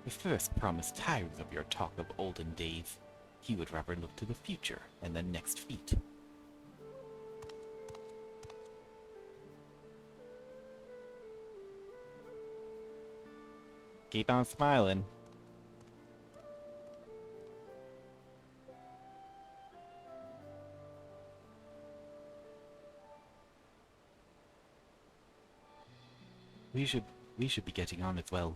The first promised tires of your talk of olden days. He would rather look to the future and the next feat. Keep on smiling. We should be getting on as well.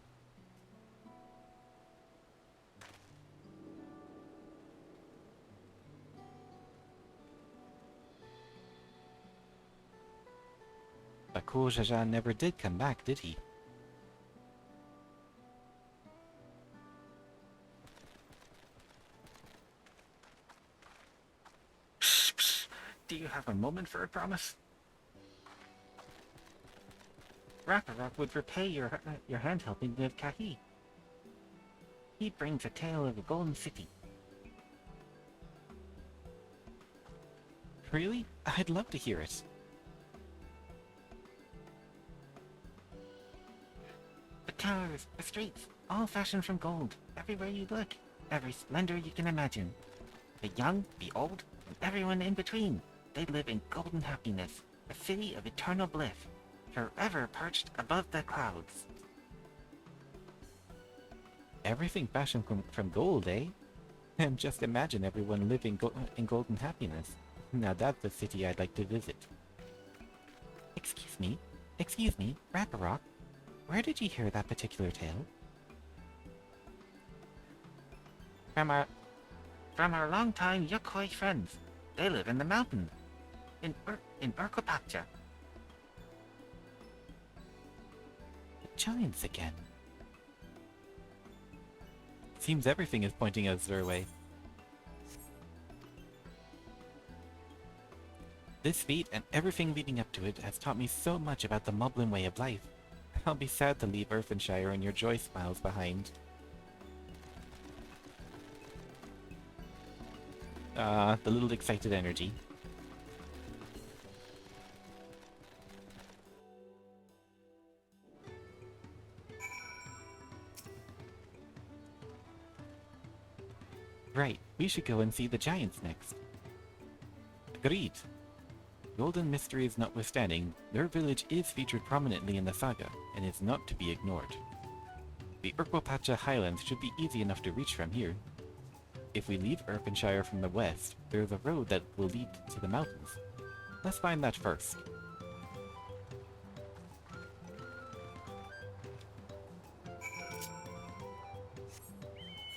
Bakur Jaja never did come back, did he? Do you have a moment for a promise? Rakarok would repay your hand helping with Kahi. He brings a tale of the Golden City. Really? I'd love to hear it. The towers, the streets, all fashioned from gold. Everywhere you look, every splendor you can imagine. The young, the old, and everyone in between. They live in golden happiness, a city of eternal bliss, forever perched above the clouds. Everything fashioned from gold, eh? And just imagine everyone living in golden happiness. Now that's the city I'd like to visit. Excuse me, Rakarok. Where did you hear that particular tale? From our longtime Yokoi friends. They live in the mountain. In Urkopacha. giants again. Seems everything is pointing us their way. This feat and everything leading up to it has taught me so much about the Moblin way of life. I'll be sad to leave Earthenshire and your joy smiles behind. The little excited energy. Right, we should go and see the giants next. Agreed. Golden mysteries notwithstanding, their village is featured prominently in the saga, and is not to be ignored. The Urquapacha Highlands should be easy enough to reach from here. If we leave Earthenshire from the west, there is a road that will lead to the mountains. Let's find that first.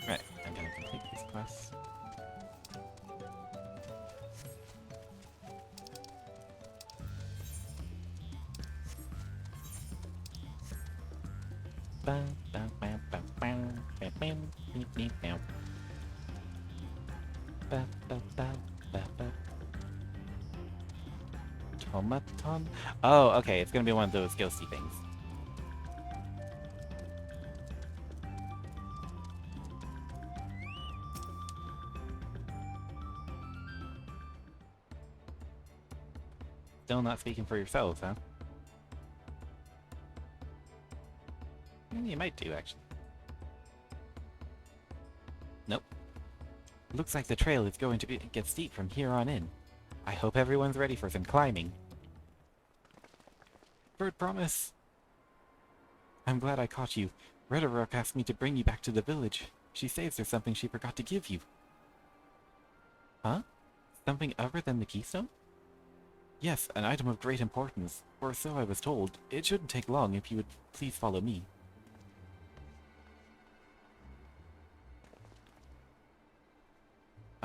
Right, I'm gonna complete this quest. Tomaton? Oh, okay, it's gonna be one of those ghosty things. Still not speaking for yourselves, huh? You might do, actually. Nope. Looks like the trail is going to get steep from here on in. I hope everyone's ready for some climbing. Bird promise! I'm glad I caught you. Redorok asked me to bring you back to the village. She says there's something she forgot to give you. Huh? Something other than the keystone? Yes, an item of great importance, or so I was told. It shouldn't take long if you would please follow me.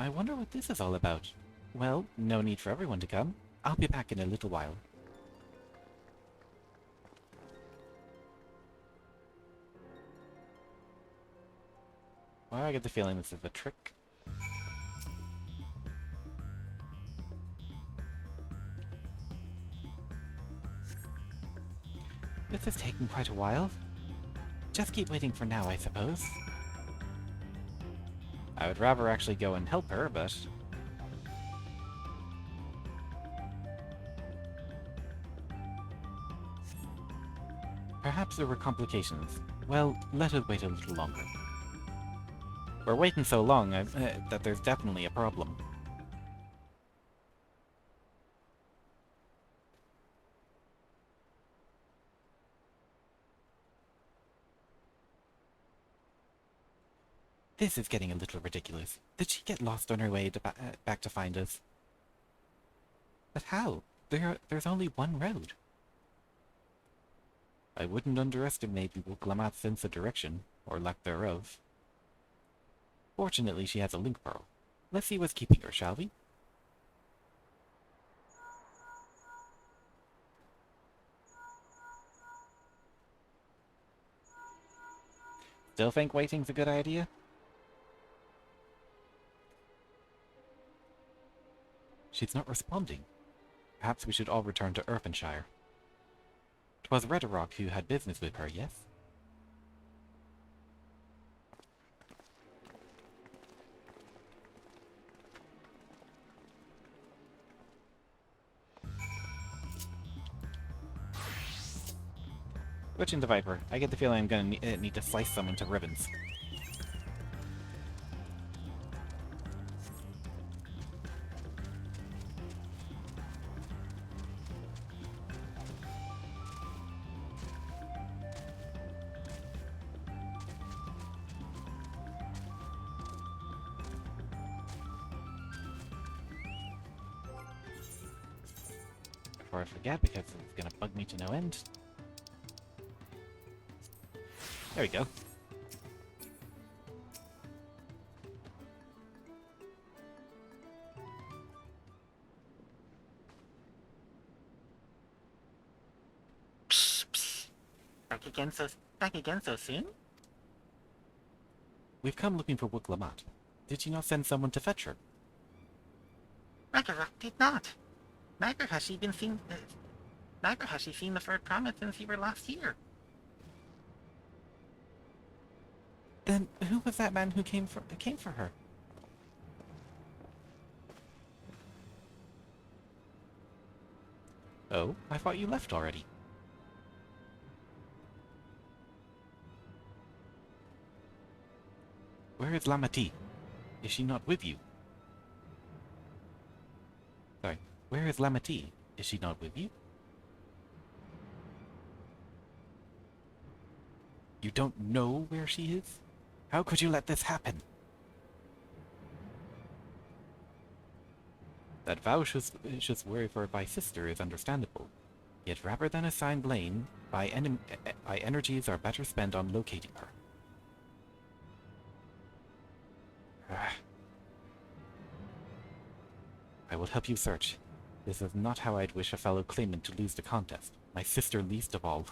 I wonder what this is all about. Well, no need for everyone to come. I'll be back in a little while. Well, I get the feeling this is a trick. This is taking quite a while. Just keep waiting for now, I suppose. I would rather actually go and help her, but... perhaps there were complications. Well, let us wait a little longer. We're waiting so long that there's definitely a problem. This is getting a little ridiculous. Did she get lost on her way to back to find us? But how? There's only one road. I wouldn't underestimate Glamath's sense of direction, or lack thereof. Fortunately, she has a link pearl. Let's see what's keeping her, shall we? Still think waiting's a good idea? She's not responding. Perhaps we should all return to Earthenshire. 'Twas Redorok who had business with her, yes? Switching to Viper. I get the feeling I'm gonna need to slice them into ribbons. Before I forget, because it's gonna bug me to no end. There we go. Back again so soon? We've come looking for Wiklamat. Did you not send someone to fetch her? Ragnarok did not. Neither has she been seen. Neither has she seen the Third Promise since you were last here. Then who was that man who came for her? Oh, I thought you left already. Where is Lamati? Is she not with you? Sorry, where is Lamati? Is she not with you? You don't know where she is? How could you let this happen? That Vow should worry for my sister is understandable. Yet rather than assign blame, my energies are better spent on locating her. I will help you search. This is not how I'd wish a fellow claimant to lose the contest, my sister least of all.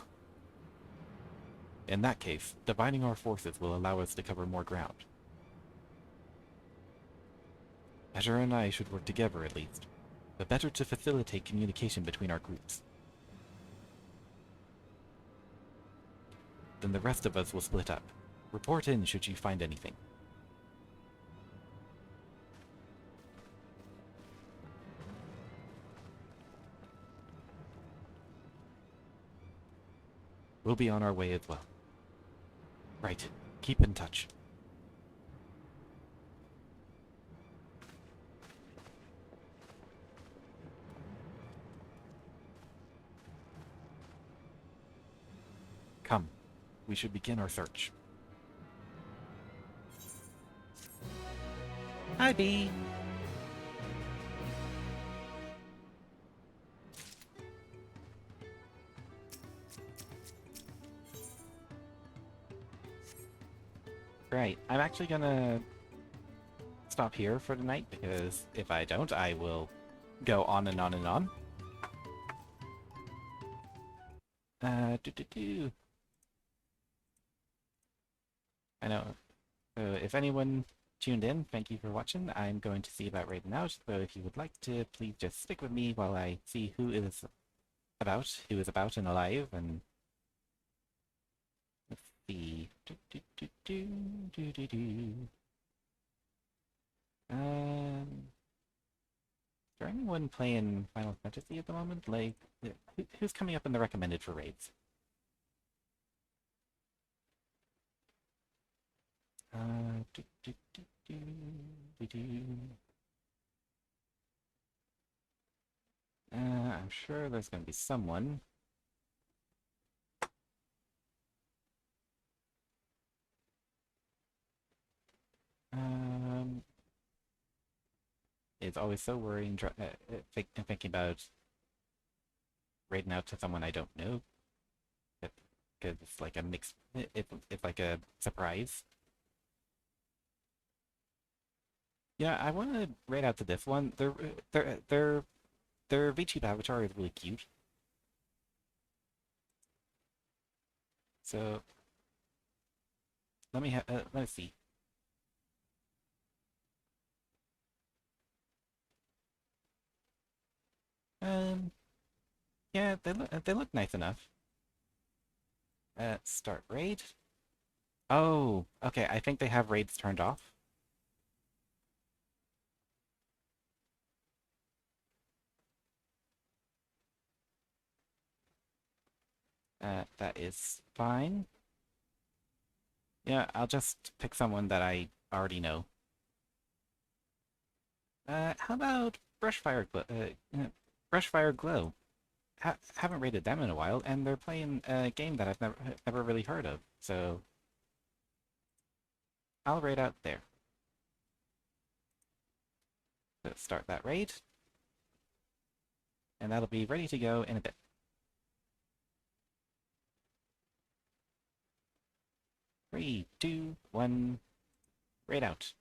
In that case, dividing our forces will allow us to cover more ground. Azure and I should work together at least, but better to facilitate communication between our groups. Then the rest of us will split up. Report in should you find anything. We'll be on our way as well. Right. Keep in touch. Come. We should begin our search. Hi, Bee. Right, I'm actually gonna stop here for tonight, because if I don't, I will go on and on and on. I know. So if anyone tuned in, thank you for watching. I'm going to see about raiding out, so if you would like to, please just stick with me while I see who is about and alive, and let's see. Is there anyone playing Final Fantasy at the moment? Like, who's coming up in the recommended for raids? I'm sure there's going to be someone. It's always so worrying thinking about raiding out to someone I don't know. Because it's like a mix. It's like a surprise. Yeah, I want to raid out to this one. Their VTube avatar is really cute. So let me see. Yeah, they look nice enough. Start raid. Oh, okay. I think they have raids turned off. That is fine. Yeah, I'll just pick someone that I already know. How about Brushfire Glow? Haven't rated them in a while, and they're playing a game that I've never really heard of, so I'll raid out there. Let's start that raid, and that'll be ready to go in a bit. 3, 2, 1, raid out.